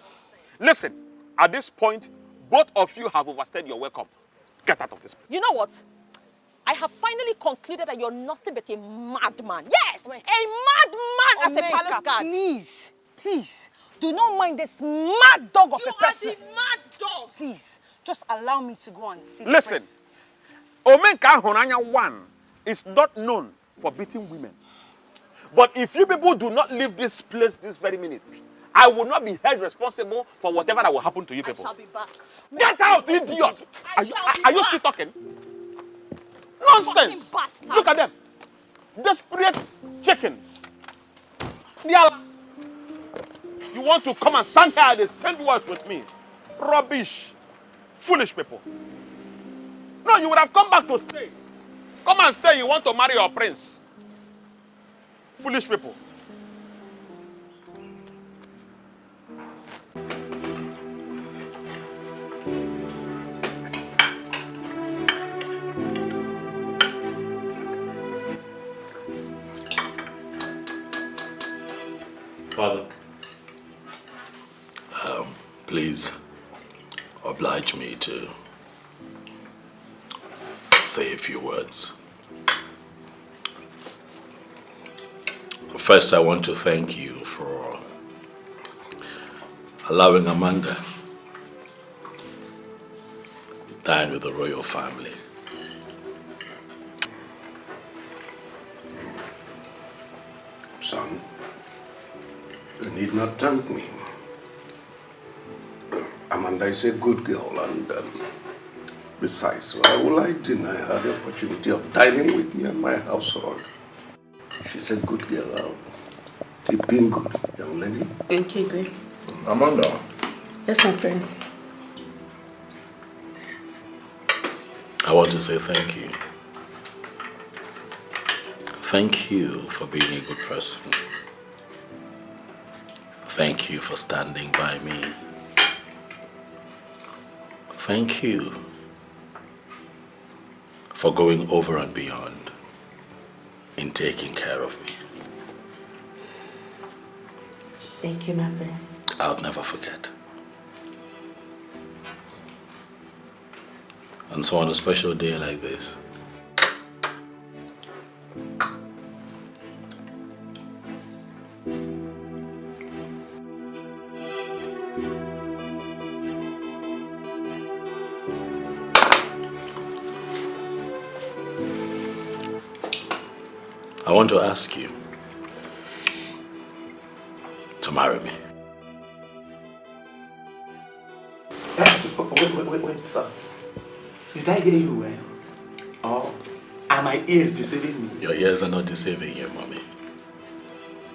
S4: Listen, at this point, both of you have overstayed your welcome. Get out of this place.
S21: You know what? I have finally concluded that you're nothing but a madman. Yes, a madman as a palace guard.
S17: Please, please, do not mind this mad dog of a person.
S21: You are the mad dog.
S17: Please, just allow me to go and see the
S4: Listen,
S17: prince.
S4: Omenka Ahuranya 1 is not known for beating women. But if you people do not leave this place this very minute, I will not be held responsible for whatever that will happen to you people.
S21: I shall be back.
S4: Get out, idiot! Are you still talking? Nonsense! Look at them. Desperate chickens. You want to come and stand here and exchange words with me? Rubbish. Foolish people. No, you would have come back to stay. Come and stay. You want to marry your prince. Foolish people.
S9: Father, please oblige me to say a few words. First, I want to thank you for allowing Amanda to dine with the royal family.
S6: Son, you need not thank me. Amanda is a good girl, and besides, why will I deny her the opportunity of dining with me in my household? She's a good girl. Keep being good, young lady.
S16: Thank you, good.
S9: Amanda.
S16: Yes, my prince.
S9: I want to say thank you. Thank you for being a good person. Thank you for standing by me. Thank you for going over and beyond in taking care of me.
S16: Thank you, my prince.
S9: I'll never forget. And so on a special day like this, I want to ask you to marry me.
S10: Wait, sir. Did I hear you well? Or are my ears deceiving me?
S9: Your ears are not deceiving you, mommy.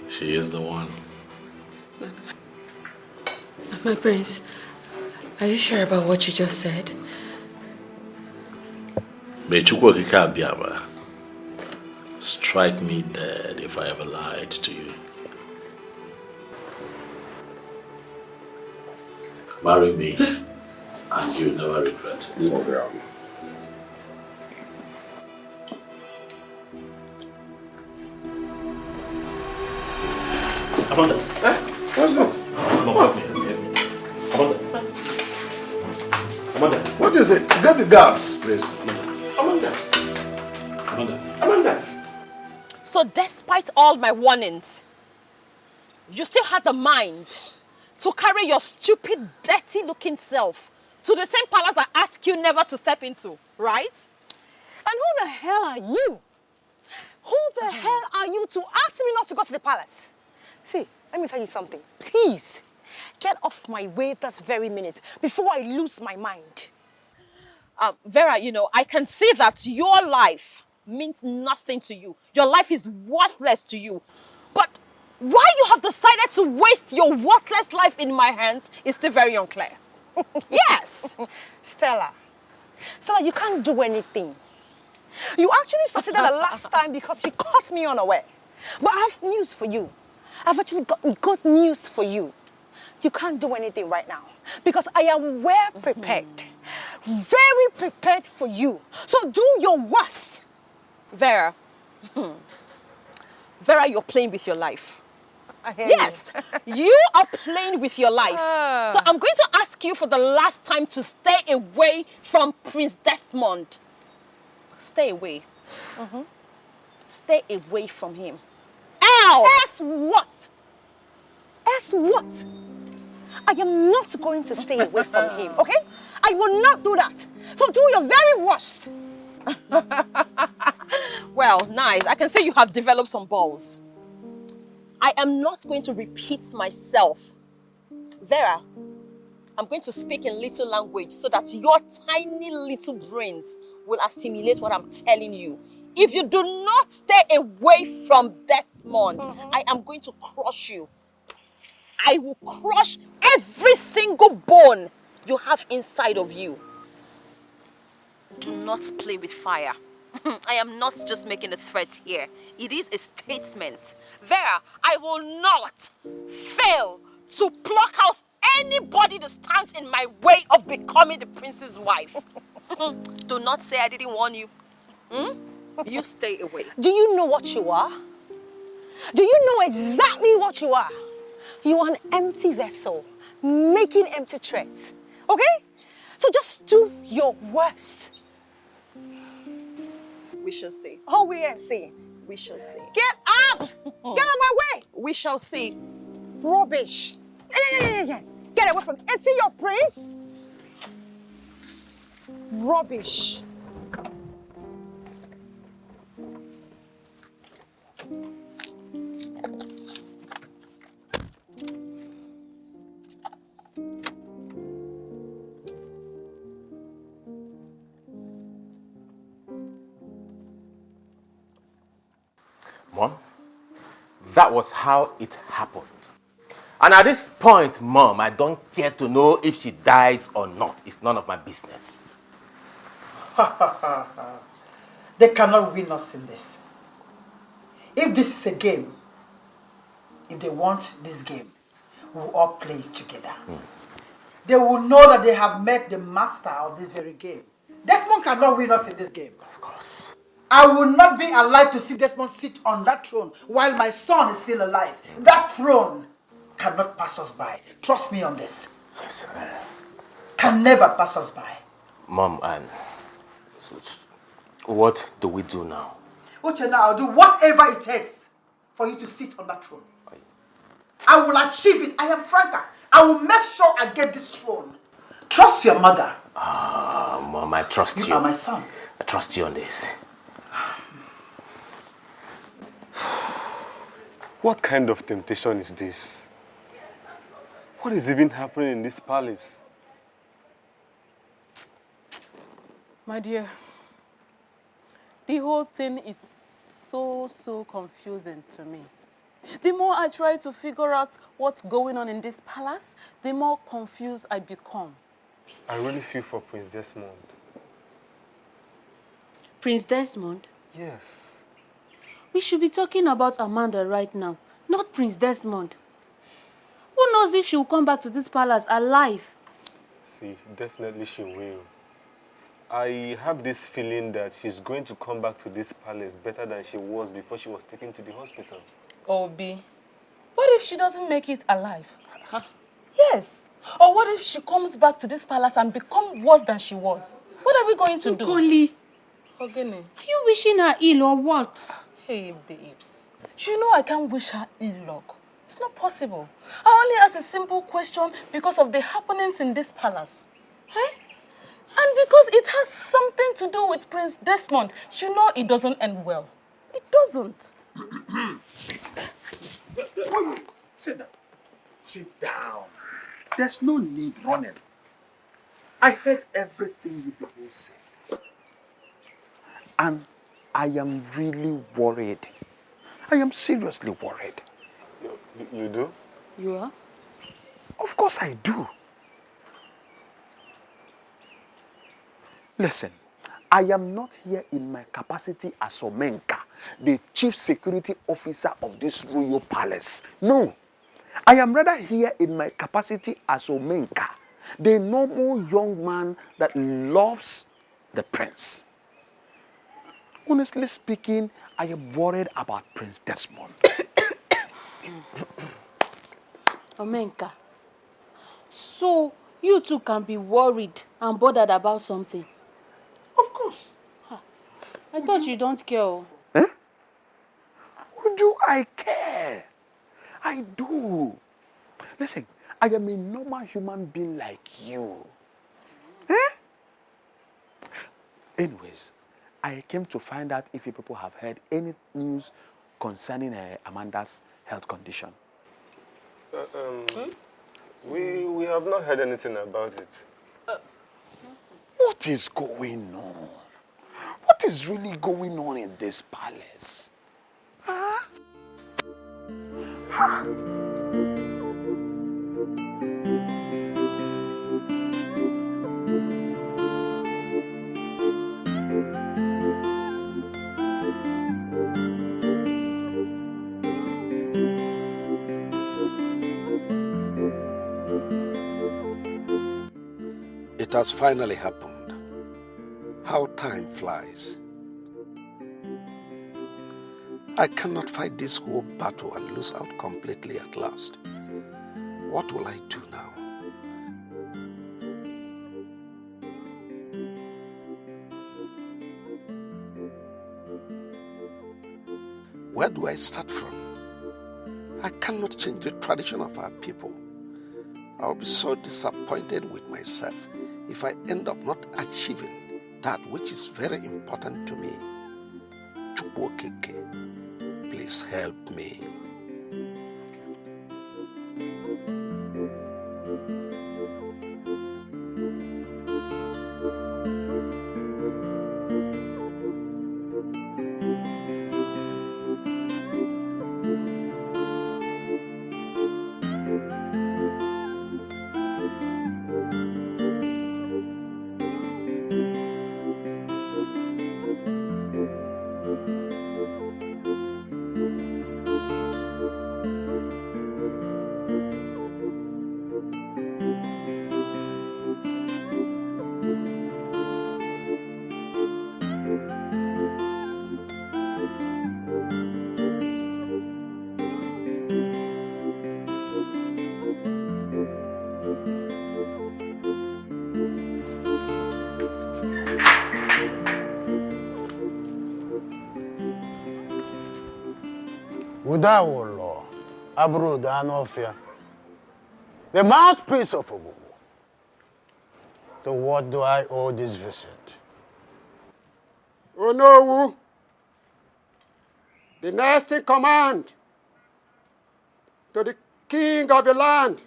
S9: She is the one.
S15: My prince, are you sure about what you just said?
S9: May Chukwu Okike Abiama strike me dead if I ever lied to you. Marry me, and you'll never regret it.
S10: Amanda, what's that?
S3: Amanda, what is it? Get the guards, please.
S10: Amanda.
S21: So despite all my warnings, you still had the mind to carry your stupid, dirty-looking self to the same palace I asked you never to step into, right?
S17: And who the hell are you? Who the hell are you to ask me not to go to the palace? See, let me tell you something. Please, get off my way this very minute before I lose my mind.
S21: Vera, you know, I can see that your life means nothing to you. Your life is worthless to you. But why you have decided to waste your worthless life in my hands is still very unclear. Yes!
S17: Stella, you can't do anything. You actually succeeded the last time because you caught me unaware. But I have news for you. I've actually got good news for you. You can't do anything right now because I am well prepared. Very prepared for you. So do your worst.
S21: Vera. Vera, you're playing with your life. Yes, you are playing with your life. So I'm going to ask you for the last time to stay away from Prince Desmond. Stay away. Stay away from him. Else!
S17: Else what? Else what? I am not going to stay away from him, okay? I will not do that. So do your very worst.
S21: Well, nice. I can say you have developed some balls. I am not going to repeat myself. Vera, I'm going to speak in little language so that your tiny little brains will assimilate what I'm telling you. If you do not stay away from Desmond, I am going to crush you. I will crush every single bone you have inside of you. Do not play with fire. I am not just making a threat here. It is a statement. Vera, I will not fail to pluck out anybody that stands in my way of becoming the prince's wife. Do not say I didn't warn you. You stay away.
S17: Do you know what you are? Do you know exactly what you are? You are an empty vessel, making empty threats. Okay? So just do your worst.
S21: We shall see.
S17: Oh, we ain't see.
S21: We shall see.
S17: Get out! Get out of my way!
S21: We shall see.
S17: Rubbish. Yeah. Get away from me. And see your prince? Rubbish.
S9: Mom, that was how it happened. And at this point, Mom, I don't care to know if she dies or not. It's none of my business.
S2: They cannot win us in this. If this is a game, if they want this game, we'll all play it together. They will know that they have met the master of this very game. Desmond cannot win us in this game.
S9: Of course.
S2: I will not be alive to see Desmond sit on that throne while my son is still alive. That throne cannot pass us by. Trust me on this.
S9: Yes,
S2: Can never pass us by.
S9: Mom, and what do we do now?
S2: Uchenna, I'll do whatever it takes for you to sit on that throne. I will achieve it. I am Franca. I will make sure I get this throne. Trust your mother.
S9: Mom, I trust you.
S2: You are my son.
S9: I trust you on this.
S14: What kind of temptation is this? What is even happening in this palace?
S20: My dear, the whole thing is so confusing to me. The more I try to figure out what's going on in this palace, the more confused I become.
S14: I really feel for Prince Desmond.
S13: Prince Desmond?
S14: Yes.
S13: We should be talking about Amanda right now, not Prince Desmond. Who knows if she will come back to this palace alive?
S14: See, definitely she will. I have this feeling that she's going to come back to this palace better than she was before she was taken to the hospital.
S20: Obi, what if she doesn't make it alive? Yes. Or what if she comes back to this palace and becomes worse than she was? What are we going to do?
S13: Nkoli,
S20: Ogene.
S13: are you wishing her ill or what?
S20: Hey, babes. You know I can't wish her ill luck. It's not possible. I only asked a simple question because of the happenings in this palace. Eh? And because it has something to do with Prince Desmond. You know it doesn't end well. It doesn't.
S6: Wait. Sit down. Sit down. There's no need running. I heard everything you people said. And I am really worried. I am seriously worried.
S14: You do?
S13: You are?
S6: Of course I do. Listen, I am not here in my capacity as Omenka, the chief security officer of this royal palace. No, I am rather here in my capacity as Omenka, the normal young man that loves the prince. Honestly speaking, I am worried about Prince Desmond.
S13: Omenka, so you two can be worried and bothered about something?
S6: Of course.
S13: I thought you don't care.
S6: Eh? Do I care? I do. Listen, I am a normal human being like you. Eh? Anyways, I came to find out if you people have heard any news concerning Amanda's health condition.
S14: We have not heard anything about it.
S6: What is going on? What is really going on in this palace? Huh? Huh?
S3: It has finally happened. How time flies. I cannot fight this whole battle and lose out completely at last. What will I do now? Where do I start from? I cannot change the tradition of our people. I'll be so disappointed with myself if I end up not achieving that which is very important to me. Chukwokeke, please help me.
S18: Udawolo, abro danofia. the mouthpiece of Ogugu. To what do I owe this visit?
S12: Onowu, the next in command to the king of the land.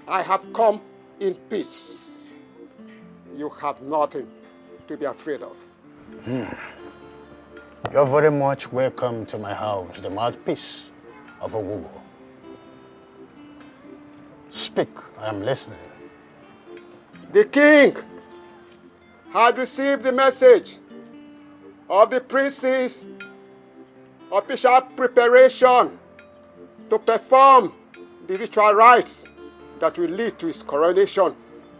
S12: I have come in peace. You have nothing to be afraid of.
S18: You're very much welcome to my house, the mouthpiece of Ogugu. Speak, I am listening.
S12: The king had received the message of the prince's official preparation to perform the ritual rites that will lead to his coronation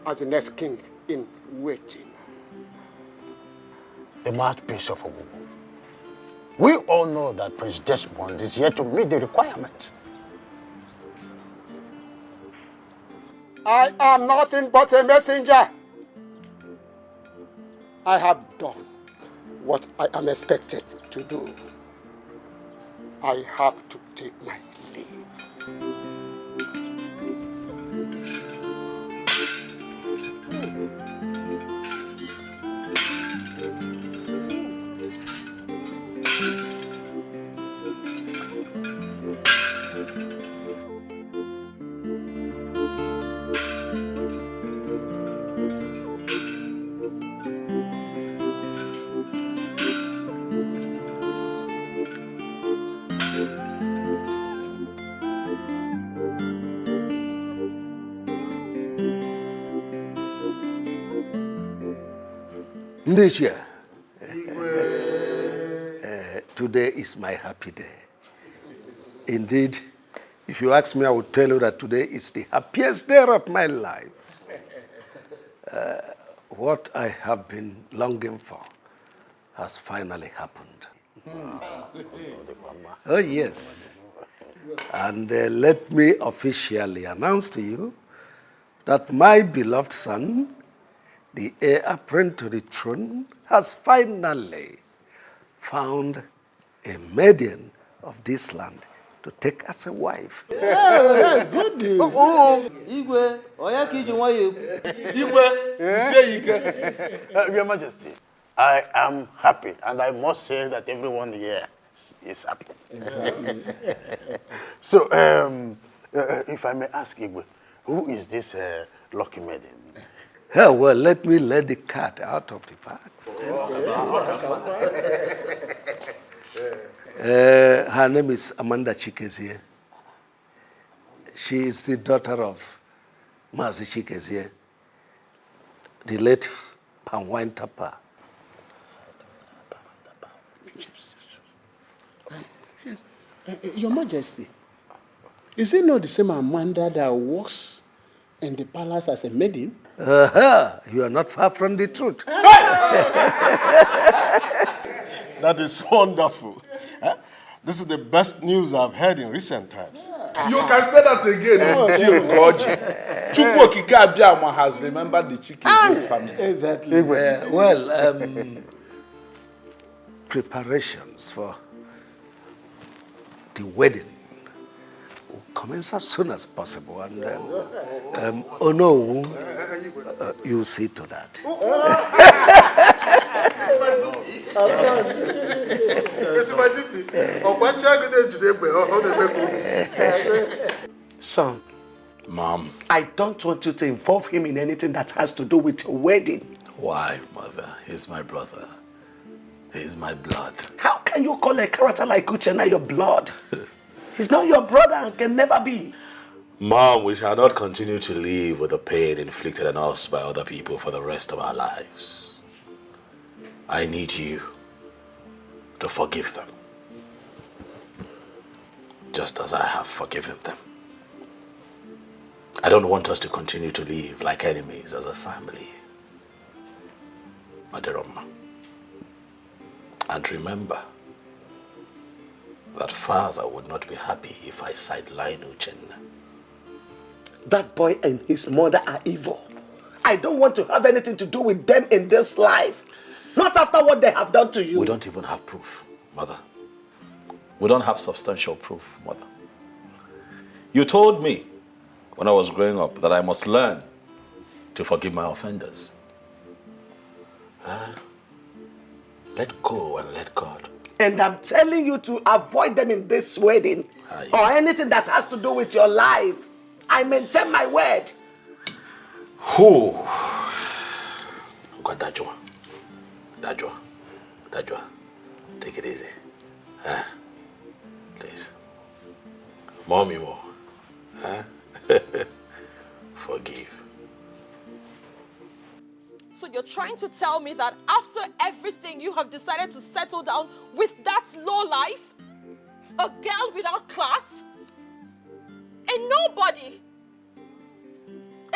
S12: as the next king in waiting.
S18: The mouthpiece of Ogugu. We all know that Prince Desmond is here to meet the requirements.
S12: I am nothing but a messenger. I have done what I am expected to do. I have to take my leave.
S3: Nigerian. Today is my happy day. Indeed, if you ask me, I will tell you that today is the happiest day of my life. What I have been longing for has finally happened. Oh, yes. And let me officially announce to you that my beloved son, the heir apparent to the throne, has finally found a maiden of this land to take as a wife.
S18: Good news.
S11: Igwe,
S18: Your Majesty, I am happy, and I must say that everyone here is happy.
S11: Yes.
S18: So, if I may ask Igwe, who is this lucky maiden?
S3: Oh, well, let me let the cat out of the box. Her name is Amanda Chikezie. She is the daughter of Mazi Chikezie, the late Panwine Tapa.
S12: Your Majesty, is it not the same Amanda that works in the palace as a maiden?
S3: You are not far from the truth.
S22: That is wonderful. This is the best news I've heard in recent times.
S23: You can say that again. Chukwokike Abiyama has remembered the Chikeze's family.
S3: Exactly. Preparations for the wedding will commence as soon as possible. And oh no, you see to that.
S23: It's my duty.
S1: Son.
S22: Mom.
S1: I don't want you to involve him in anything that has to do with your wedding.
S9: Why, Mother? He's my brother. He's my blood.
S1: How can you call a character like Uchenna your blood? He's not your brother and can never be.
S9: Mom, we shall not continue to live with the pain inflicted on us by other people for the rest of our lives. I need you to forgive them, just as I have forgiven them. I don't want us to continue to live like enemies as a family. Maderoma. And remember that father would not be happy if I sideline Uchenna.
S1: That boy and his mother are evil. I don't want to have anything to do with them in this life. Not after what they have done to you.
S9: We don't even have proof, Mother. We don't have substantial proof, Mother. You told me when I was growing up that I must learn to forgive my offenders. Let go and let God.
S1: And I'm telling you to avoid them in this wedding or anything that has to do with your life. I maintain my word.
S9: Who? Got Dajwa. Take it easy. Please. Mommy more. Forgive.
S21: So you're trying to tell me that after everything you have decided to settle down with that low life? A girl without class? A nobody?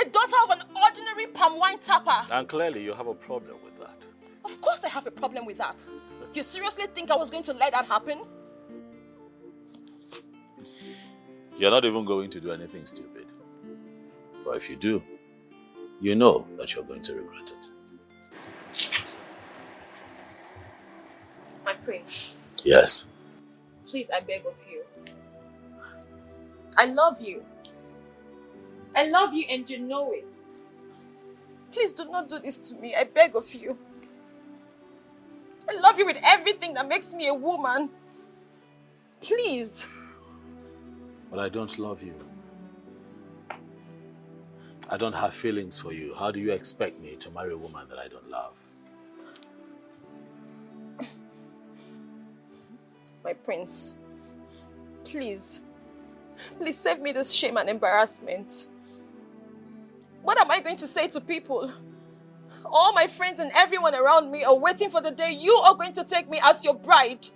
S21: A daughter of an ordinary palm wine tapper?
S9: And clearly you have a problem with that.
S21: Of course I have a problem with that. You seriously think I was going to let that happen?
S9: You're not even going to do anything stupid. But if you do, you know that you're going to regret it.
S21: My prince.
S9: Yes.
S21: Please, I beg of you. I love you. I love you and you know it. Please do not do this to me. I beg of you. I love you with everything that makes me a woman. Please.
S9: But I don't love you. I don't have feelings for you. How do you expect me to marry a woman that I don't love?
S21: My prince, please save me this shame and embarrassment. What am I going to say to people? All my friends and everyone around me are waiting for the day you are going to take me as your bride.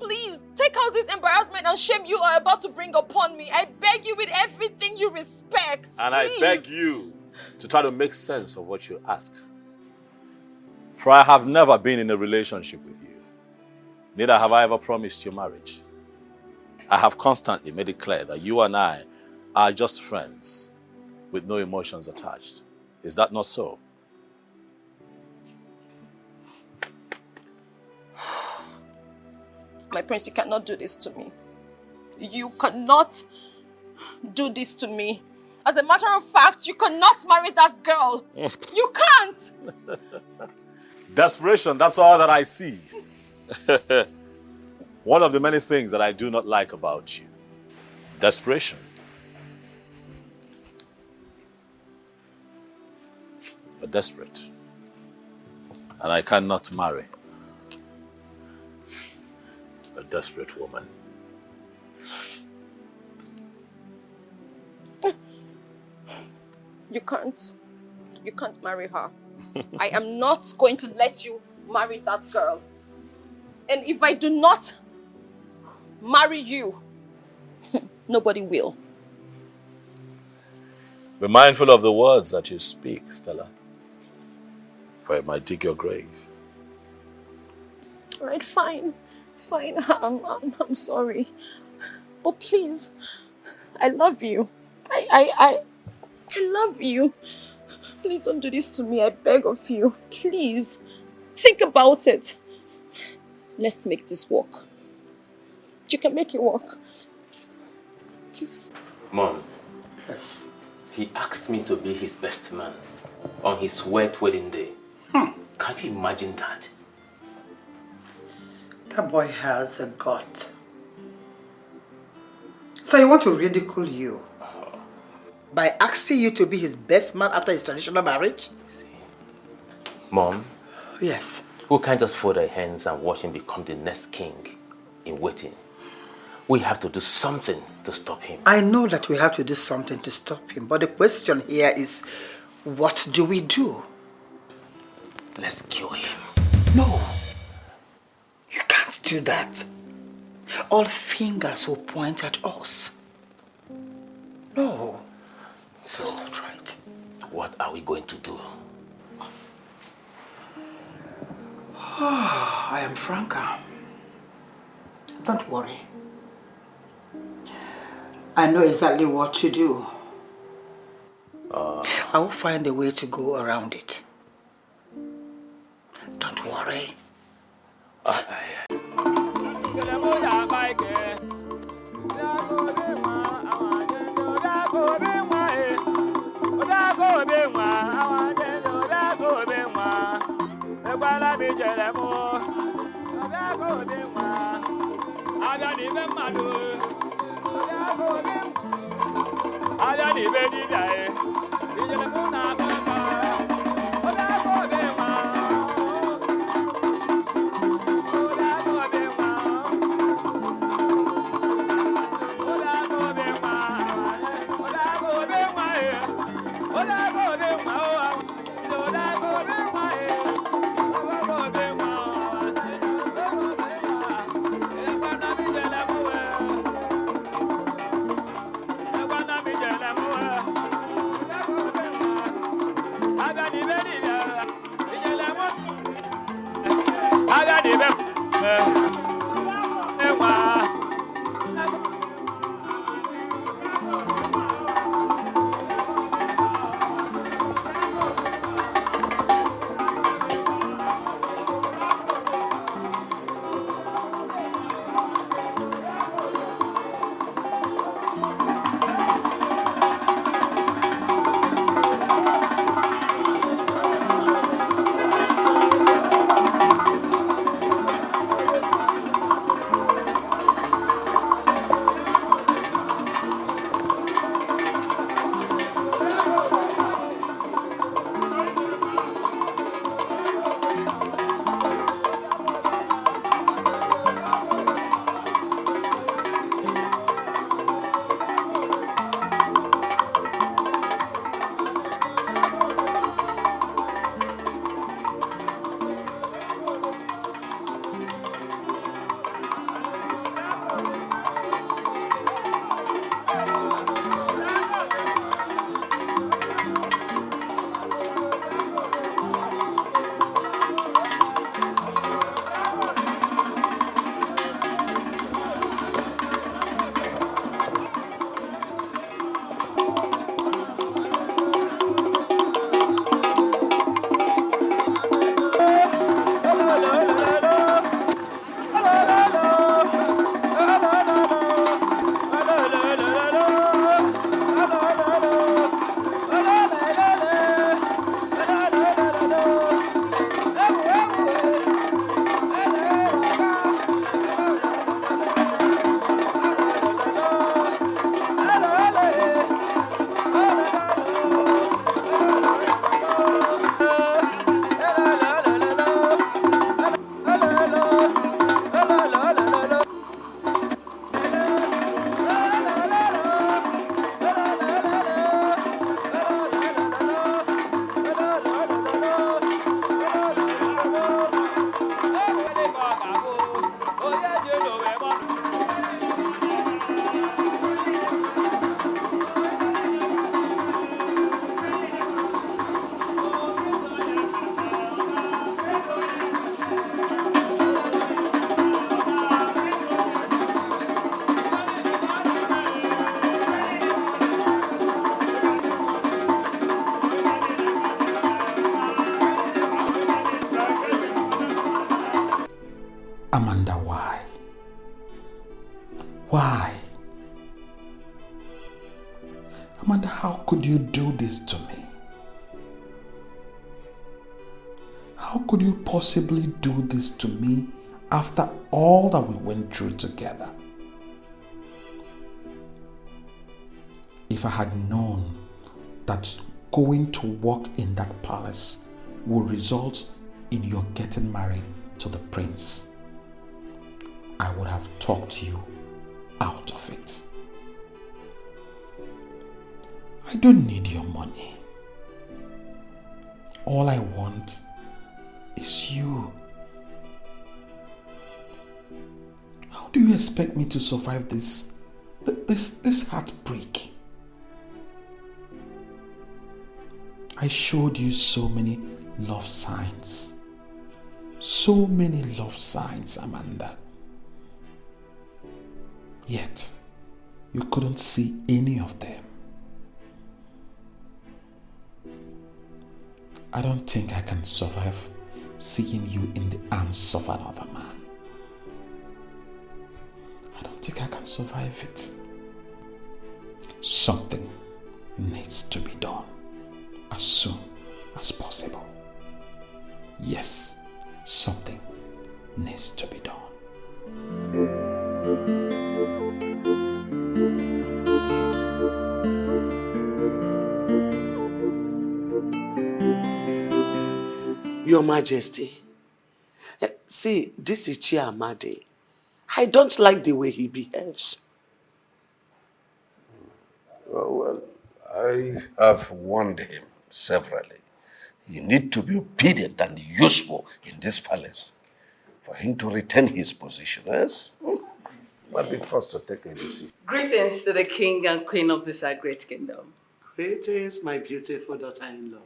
S21: Please, take out this embarrassment and shame you are about to bring upon me. I beg you with everything you respect.
S9: And
S21: please.
S9: I beg you to try to make sense of what you ask. For I have never been in a relationship with you. Neither have I ever promised you marriage. I have constantly made it clear that you and I are just friends with no emotions attached. Is that not so?
S21: My prince, you cannot do this to me. You cannot do this to me. As a matter of fact, you cannot marry that girl. You can't.
S9: Desperation, that's all that I see. One of the many things that I do not like about you. Desperation. But desperate. And I cannot marry a desperate woman.
S21: You can't. You can't marry her. I am not going to let you marry that girl. And if I do not marry you, nobody will.
S9: Be mindful of the words that you speak, Stella. For it might dig your grave.
S21: All right, fine. Fine, I'm sorry. But please, I love you. I love you. Please don't do this to me, I beg of you. Please, think about it. Let's make this work. You can make it work. Please.
S9: Mom. Yes. He asked me to be his best man on his wet wedding day. Can you imagine that?
S2: That boy has a gut. So he want to ridicule you by asking you to be his best man after his traditional marriage?
S9: Mom?
S2: Yes.
S9: We can't just fold our hands and watch him become the next king in waiting. We have to do something to stop him.
S2: I know that we have to do something to stop him, but the question here is, what do we do?
S9: Let's kill him.
S2: No. You can't do that. All fingers will point at us. No.
S9: So,
S2: that's not right.
S9: What are we going to do?
S2: I am Franca. Don't worry. I know exactly what to do. I will find a way to go around it. Don't worry.
S6: Amanda, why? Why? Amanda, how could you do this to me? How could you possibly do this to me after all that we went through together? If I had known that going to work in that palace would result in your getting married to the prince, I would have talked you out of it. I don't need your money. All I want is you. How do you expect me to survive this heartbreak? I showed you so many love signs. So many love signs, Amanda. Yet, you couldn't see any of them. I don't think I can survive seeing you in the arms of another man. I don't think I can survive it. Something needs to be done as soon as possible. Yes,
S5: something needs to be done.
S1: Your Majesty, see, this is Chiamadi. I don't like the way he behaves.
S3: Well, I have warned him severally. You need to be obedient and useful in this palace for him to retain his position. Yes? Might be forced to take a decision.
S15: Greetings to the king and queen of this our great kingdom.
S1: Greetings, my beautiful daughter-in-law.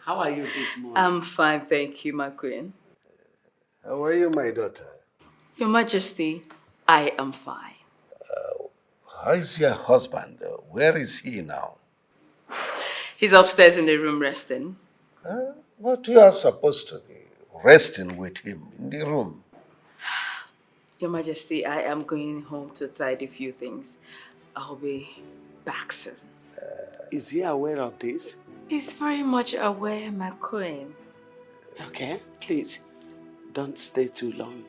S1: How are you this morning?
S15: I'm fine, thank you, my queen.
S3: How are you, my daughter?
S15: Your Majesty, I am fine.
S3: How is your husband? Where is he now?
S15: He's upstairs in the room resting.
S3: But you are supposed to be resting with him in the room.
S15: Your Majesty, I am going home to tidy a few things. I'll be back soon.
S1: Is he aware of this?
S15: He's very much aware, my queen.
S1: Okay, please, don't stay too long.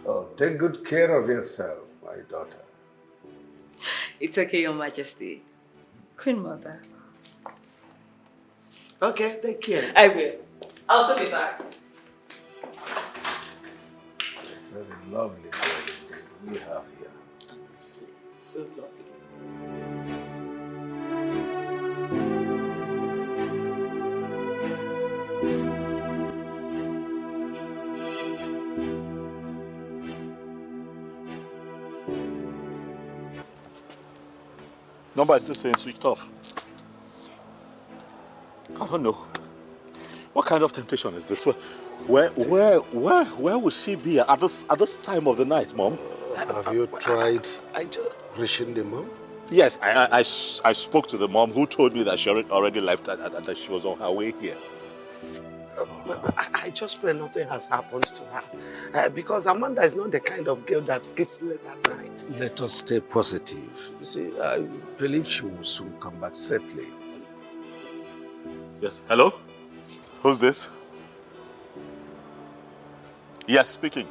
S3: Oh, take good care of yourself, my daughter.
S15: It's okay, Your Majesty. Queen Mother.
S1: Okay, take care.
S15: I will. I'll soon be back.
S3: Very lovely girl we have here.
S1: Honestly, so lovely.
S4: Number is still saying switched off. I don't know. What kind of temptation is this? Where would she be at this time of the night, Mom?
S3: Have you tried reaching the mom?
S4: Yes, I spoke to the mom who told me that she already left and that she was on her way here.
S1: I just pray nothing has happened to her. Because Amanda is not the kind of girl that sleeps late at night.
S3: Let us stay positive. You see, I believe she will soon come back safely.
S4: Yes, hello? Who's this? Yes, speaking.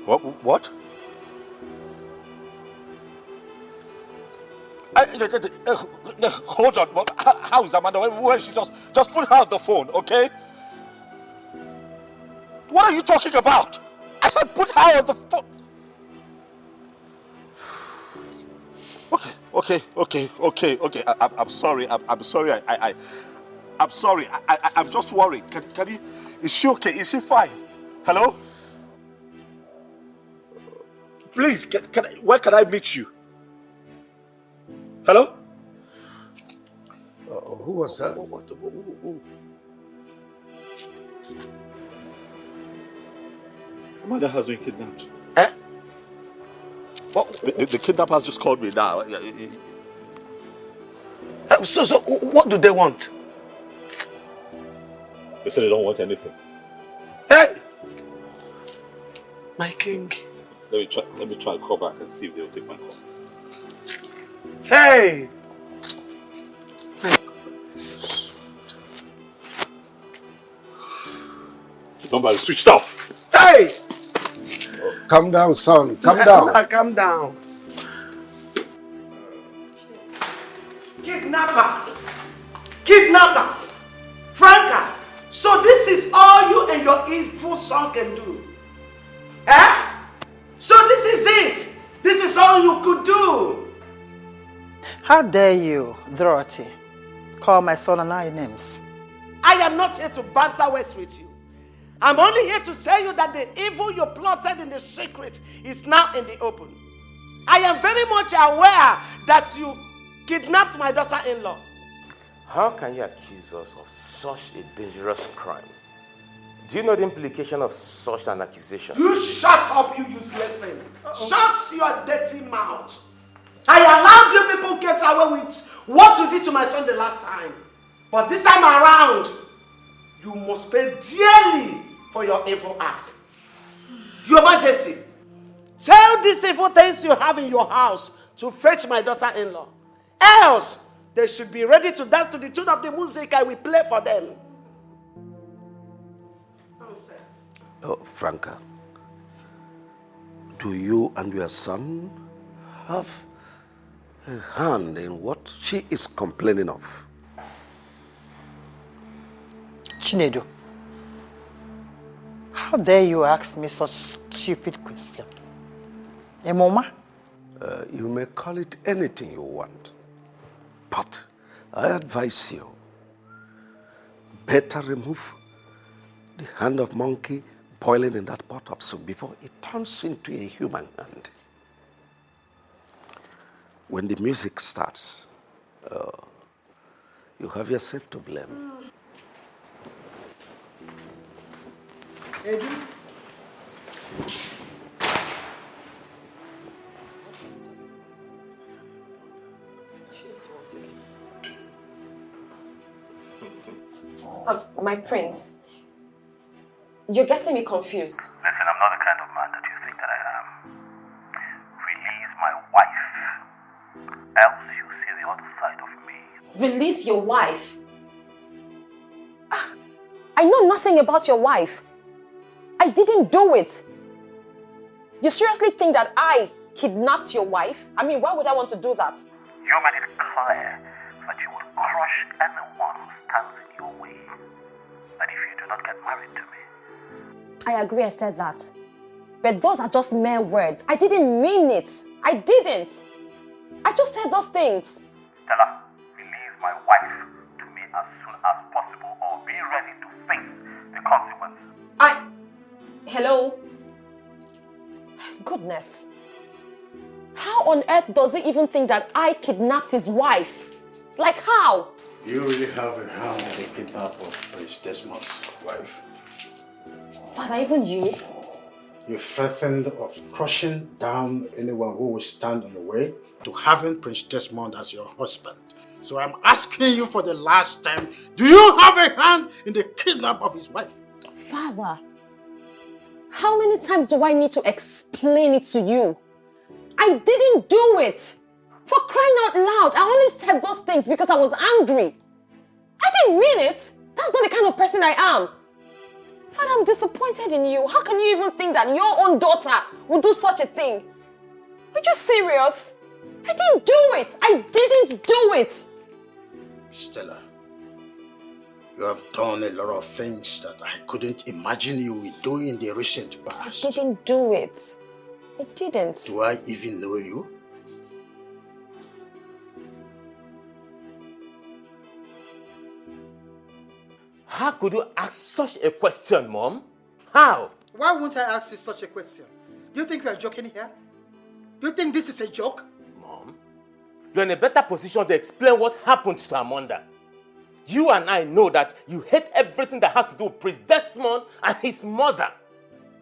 S4: What? Hold on. How is Amanda? Where is she? Just put her on the phone, okay? What are you talking about? I said put her on the phone. Okay. I'm sorry. I'm sorry. I'm sorry. I'm just worried. Can you? Is she okay? Is she fine? Hello? Please, where can I meet you? Hello?
S3: Who was that?
S4: Amanda has been kidnapped. The kidnappers just called me now.
S1: So what do they want?
S4: They said they don't want anything.
S1: Hey! My king.
S4: Let me try and call back and see if they'll take my call.
S1: Hey!
S4: The number is switched off.
S1: Hey!
S3: Calm down, son. Calm down.
S1: Calm down. Kidnappers! Franca! So this is all you and your evil son can do? Eh? So this is it? This is all you could do?
S2: How dare you, Dorothy, call my son and I names?
S1: I am not here to banter words with you. I'm only here to tell you that the evil you plotted in the secret is now in the open. I am very much aware that you kidnapped my daughter-in-law.
S9: How can you accuse us of such a dangerous crime? Do you know the implication of such an accusation?
S1: You shut up, you useless thing. Shut your dirty mouth. I allowed you people to get away with what you did to my son the last time. But this time around, you must pay dearly for your evil act. Your Majesty, tell these evil things you have in your house to fetch my daughter-in-law. Else, They should be ready to dance to the tune of the music I will play for them.
S3: Oh, Franca, do you and your son have a hand in what she is complaining of?
S2: Chinedu, how dare you ask me such stupid question? A mama?
S3: You may call it anything you want, but I advise you, better remove the hand of monkey boiling in that pot of soup before it turns into a human hand. When the music starts, you have yourself to blame.
S2: Edu?
S21: My prince, you're getting me confused.
S7: Listen, I'm not the kind of man that you think that I am. Release my wife, else you see the other side of me.
S21: Release your wife? I know nothing about your wife. I didn't do it. You seriously think that I kidnapped your wife? I mean, why would I want to do that?
S7: You made it clear that you would crush anyone who stands in your way. And if you do not get married to me.
S21: I agree I said that. But those are just mere words. I didn't mean it. I didn't. I just said those things.
S7: Stella, release my wife to me as soon as possible or be ready to face the consequences.
S21: Hello? Goodness. How on earth does he even think that I kidnapped his wife? Like how?
S18: You really have a hand in the kidnap of Prince Desmond's wife.
S21: Father, even you?
S18: You threatened of crushing down anyone who will stand on your way to having Prince Desmond as your husband. So I'm asking you for the last time, do you have a hand in the kidnap of his wife?
S21: Father, how many times do I need to explain it to you? I didn't do it. For crying out loud, I only said those things because I was angry. I didn't mean it. That's not the kind of person I am. Father, I'm disappointed in you. How can you even think that your own daughter would do such a thing? Are you serious? I didn't do it. I didn't do it.
S18: Stella, you have done a lot of things that I couldn't imagine you would do in the recent past.
S21: I didn't do it. I didn't.
S18: Do I even know you?
S9: How could you ask such a question, Mom? How?
S2: Why won't I ask you such a question? Do you think we are joking here? Do you think this is a joke?
S9: Mom, you're in a better position to explain what happened to Amanda. You and I know that you hate everything that has to do with Prince Desmond and his mother.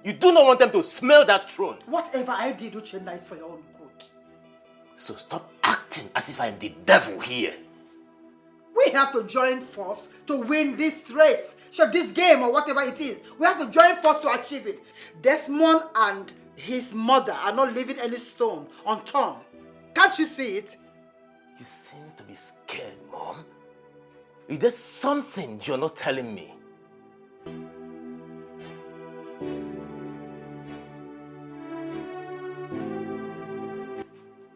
S9: You do not want them to smell that throne.
S2: Whatever I did, Uchenna, is for your own good.
S9: So stop acting as if I am the devil here.
S2: We have to join force to win this race. Sure, this game or whatever it is. We have to join force to achieve it. Desmond and his mother are not leaving any stone unturned. Can't you see it?
S9: You seem to be scared, Mom. Is there something you're not telling me?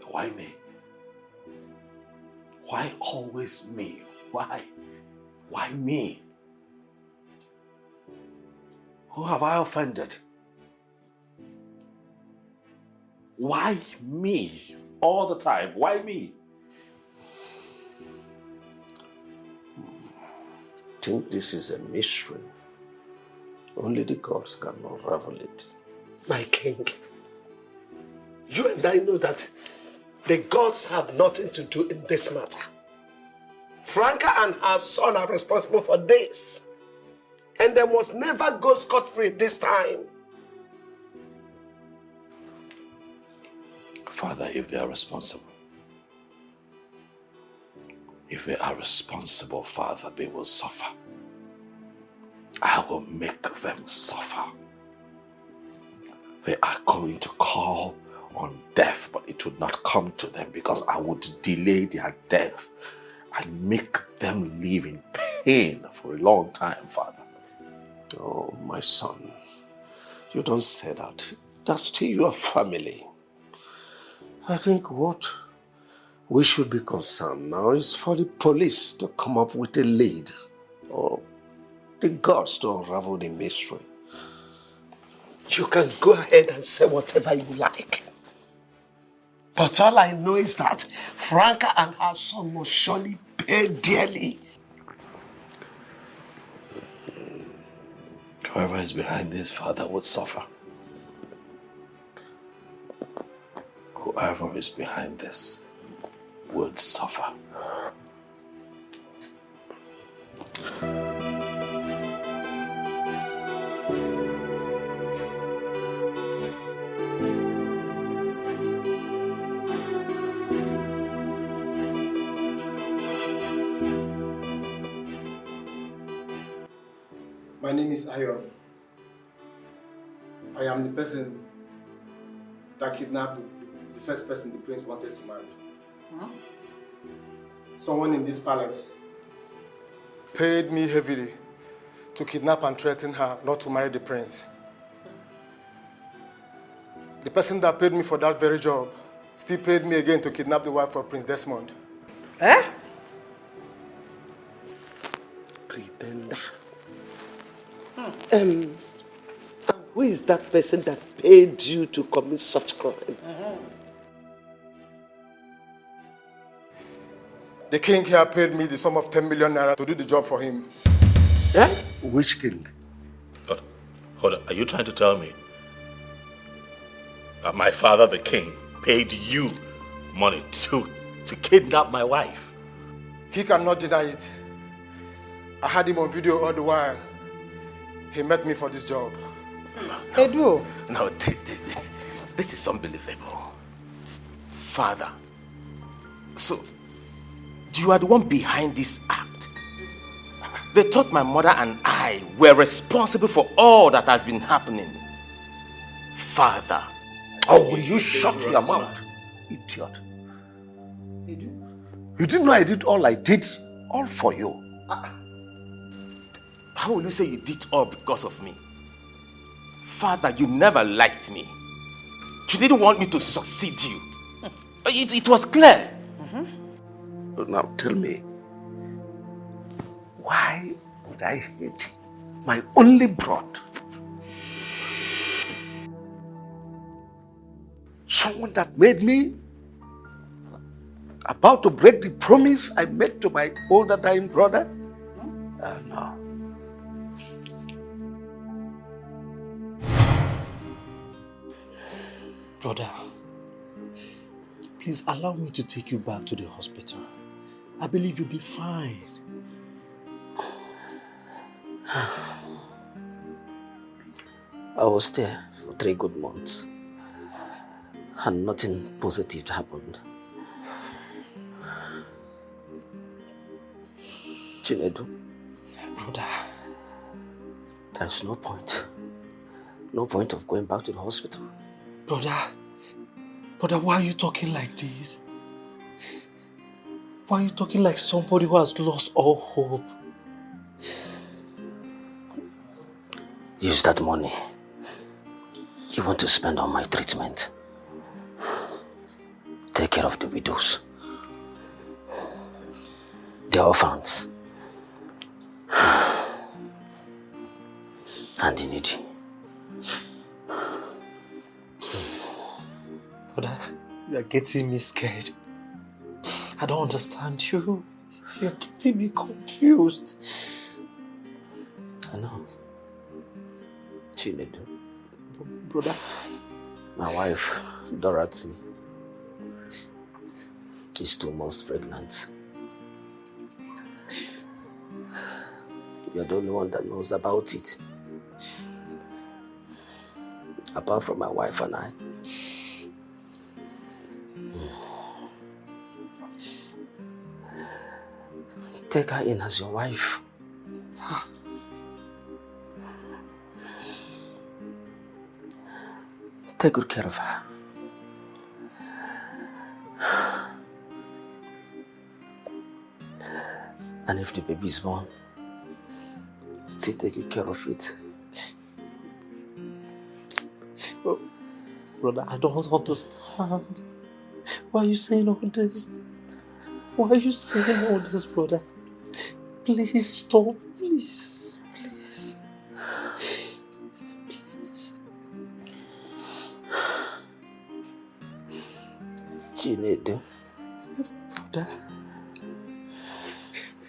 S23: Why me? Why always me? Why? Why me? Who have I offended? Why me? All the time, why me?
S3: I think this is a mystery. Only the gods can unravel it.
S1: My king, you and I know that the gods have nothing to do in this matter. Franca and her son are responsible for this. And they must never go scot-free this time.
S23: Father, if they are responsible, Father, they will suffer. I will make them suffer. They are going to call on death, but it would not come to them because I would delay their death and make them live in pain for a long time, Father.
S3: Oh, my son, you don't say that. That's still your family. I think what we should be concerned now is for the police to come up with a lead, or the gods to unravel the mystery. You can go ahead and say whatever you like. But all I know is that Franca and her son must surely pay dearly.
S23: Whoever is behind this, Father, would suffer. Whoever is behind this would suffer.
S8: My name is Ayon. I am the person that kidnapped the first person the prince wanted to marry.
S2: Huh?
S8: Someone in this palace paid me heavily to kidnap and threaten her not to marry the prince. The person that paid me for that very job still paid me again to kidnap the wife of Prince Desmond.
S2: Eh?
S3: Pretender. Who is that person that paid you to commit such crime?
S8: The king here paid me the sum of 10 million naira to do the job for him.
S3: Eh? Which king?
S4: But, hold on, are you trying to tell me that my father, the king, paid you money to kidnap my wife?
S8: He cannot deny it. I had him on video all the while. He met me for this job.
S2: Edu.
S9: No, this is unbelievable. Father, so you are the one behind this act. They thought my mother and I were responsible for all that has been happening. Father.
S3: Oh, will you shut your mouth, idiot? You didn't know I did all I did, all for you.
S9: How will you say you did all because of me? Father, you never liked me. You didn't want me to succeed you. It was clear.
S3: But now tell me, why would I hate my only brother? Someone that made me about to break the promise I made to my older dying brother? No.
S5: Brother, please allow me to take you back to the hospital. I believe you'll be fine.
S16: I was there for 3 good months and nothing positive happened. Chinedu,
S5: brother,
S16: there's no point. No point of going back to the hospital.
S5: Brother, why are you talking like this? Why are you talking like somebody who has lost all hope?
S16: Use that money you want to spend on my treatment. Take care of the widows, the orphans, and the needy.
S5: Brother, you are getting me scared. I don't understand you. You're getting me confused.
S16: I know. Chinedu.
S5: Brother.
S16: My wife, Dorothy, is 2 months pregnant. You're the only one that knows about it. Apart from my wife and I. Take her in as your wife. Take good care of her. And if the baby is born, still taking care of it.
S5: Brother, I don't understand. Why are you saying all this? Why are you saying all this, brother? Please stop, please. Please.
S16: Chinedu.
S5: Brother.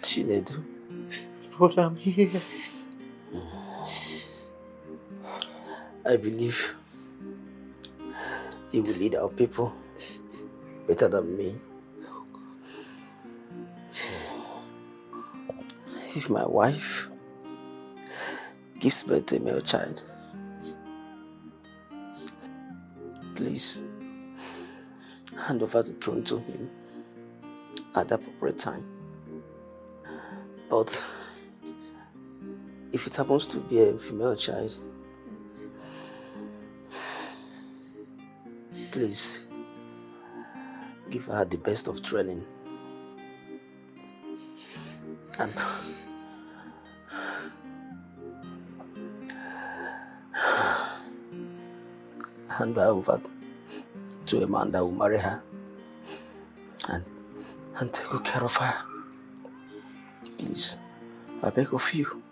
S16: Chinedu.
S5: Brother, I'm here.
S16: I believe you will lead our people better than me. If my wife gives birth to a male child, please hand over the throne to him at the appropriate time. But if it happens to be a female child, please give her the best of training and hand her over to a man that will marry her and take good care of her. Please, I beg of you.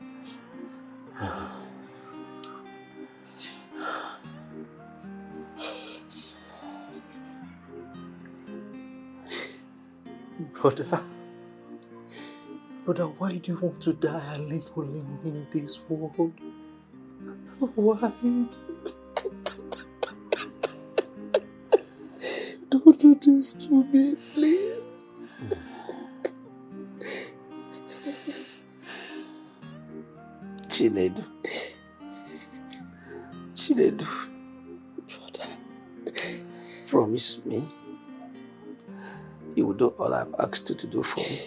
S5: Brother, why do you want to die and leave only me in this world? Why? Don't do this to me, please.
S16: Chinedu. Brother, promise me you will do all I've asked you to do for me.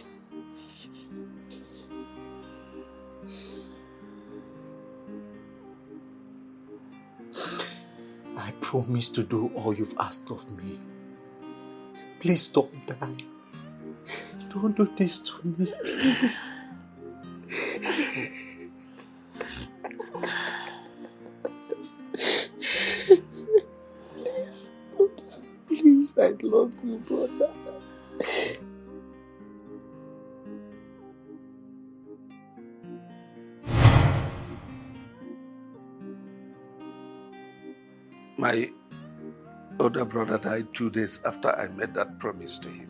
S5: I promise to do all you've asked of me. Please don't die. Don't do this to me, please. Please, I love you, brother.
S3: My older brother died 2 days after I made that promise to him.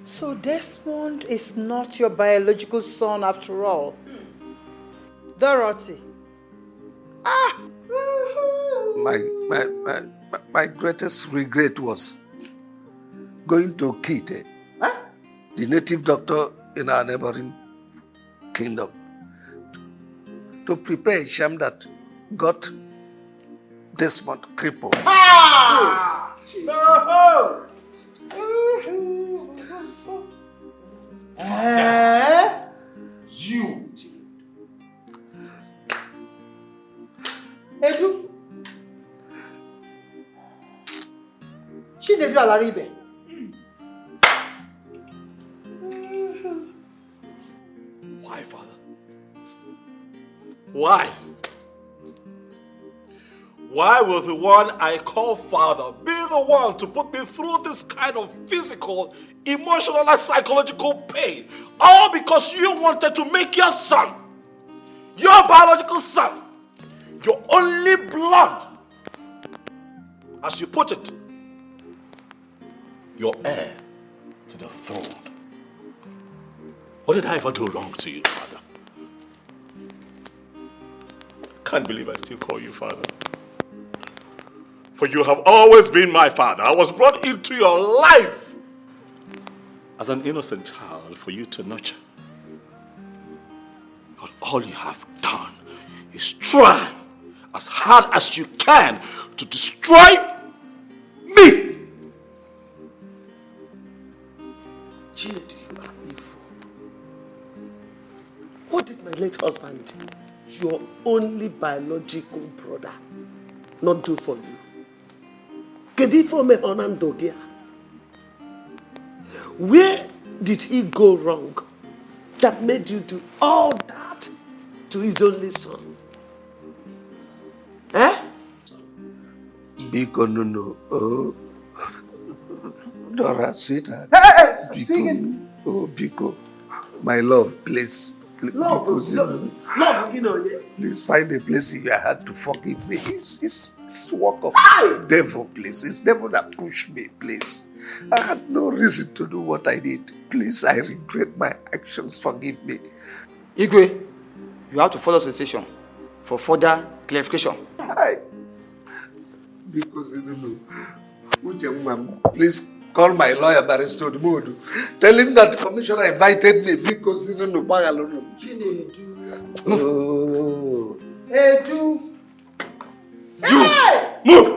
S2: So Desmond is not your biological son after all. Dorothy.
S3: My greatest regret was going to Kite, the native doctor in our neighboring kingdom, to prepare a sham that got Desmond crippled.
S2: You. Edu. Chinedu Alaribe.
S4: Why, Father? Why? Why will the one I call Father be the one to put me through this kind of physical, emotional, and psychological pain? All because you wanted to make your son, your biological son, your only blood, as you put it, your heir to the throne. What did I ever do wrong to you, Father? Can't believe I still call you Father. For you have always been my father. I was brought into your life as an innocent child for you to nurture. But all you have done is try as hard as you can to destroy me.
S1: Chinedu, you are evil. What did my late husband, your only biological brother, not do for you? Kedifo me onandogia. Where did he go wrong that made you do all that to his only son? Eh?
S23: Biko, no. Oh, Dora, sweetheart.
S2: Biko.
S23: Oh, Biko. My love, please.
S1: Love,
S23: please find a place in your heart to forgive me. It's work of devil, please. It's devil that pushed me, please. I had no reason to do what I did. Please, I regret my actions. Forgive me.
S10: Igwe, you have to follow the station for further clarification.
S23: Hi. Because you don't know. Please call my lawyer, Barrister Modu. Tell him that the commissioner invited me because you don't know.
S2: Oh. Hey, do.
S23: You!
S2: Hey!
S23: Move!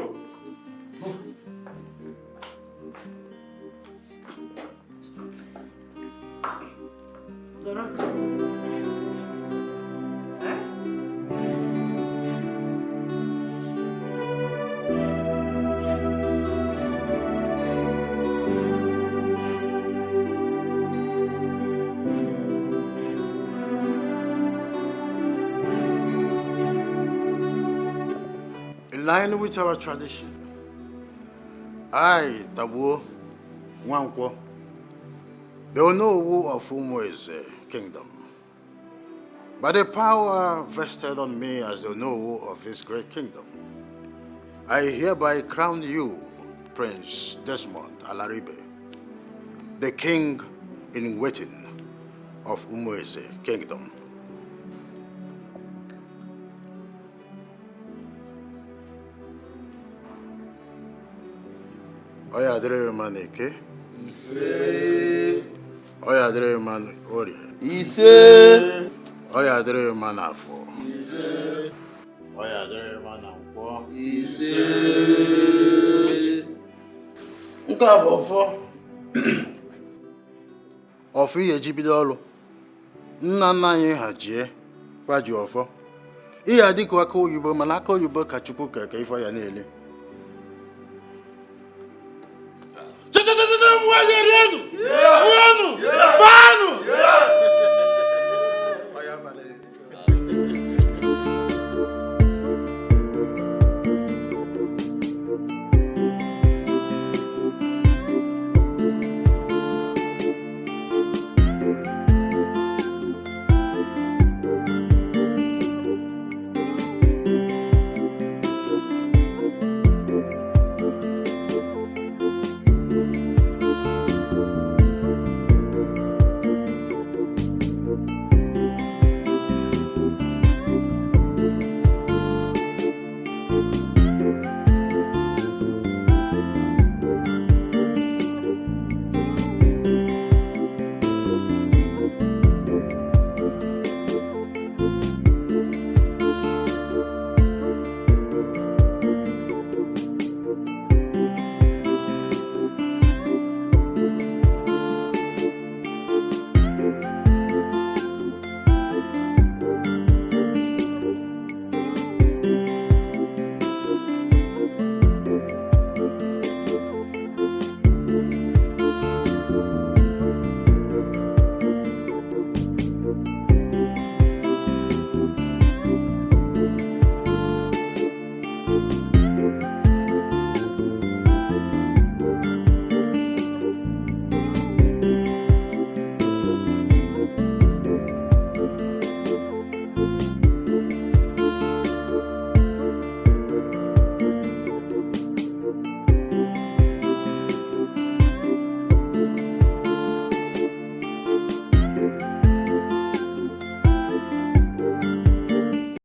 S18: In line with our tradition, I, Tabu, Wankwo, the Onowu of Umueze kingdom, by the power vested on me as the Onowu of this great kingdom, I hereby crown you, Prince Desmond Alaribe, the king in waiting of Umueze kingdom. Oya dere man eke.
S11: Ise.
S18: Oya dere man orie.
S11: Ise.
S18: Oya dere man afọ.
S11: Ise.
S18: Oya dere man nkwọ.
S11: Ise.
S18: Nke a bụ ọfọ. Ọfọ ihe ji bido ọrụ. Nna nna anyị ha jie kwa ji ọfọ. Ihe adịkwa aka oyibo mana aka oyibo ka Chukwu keke ife ya na-ele.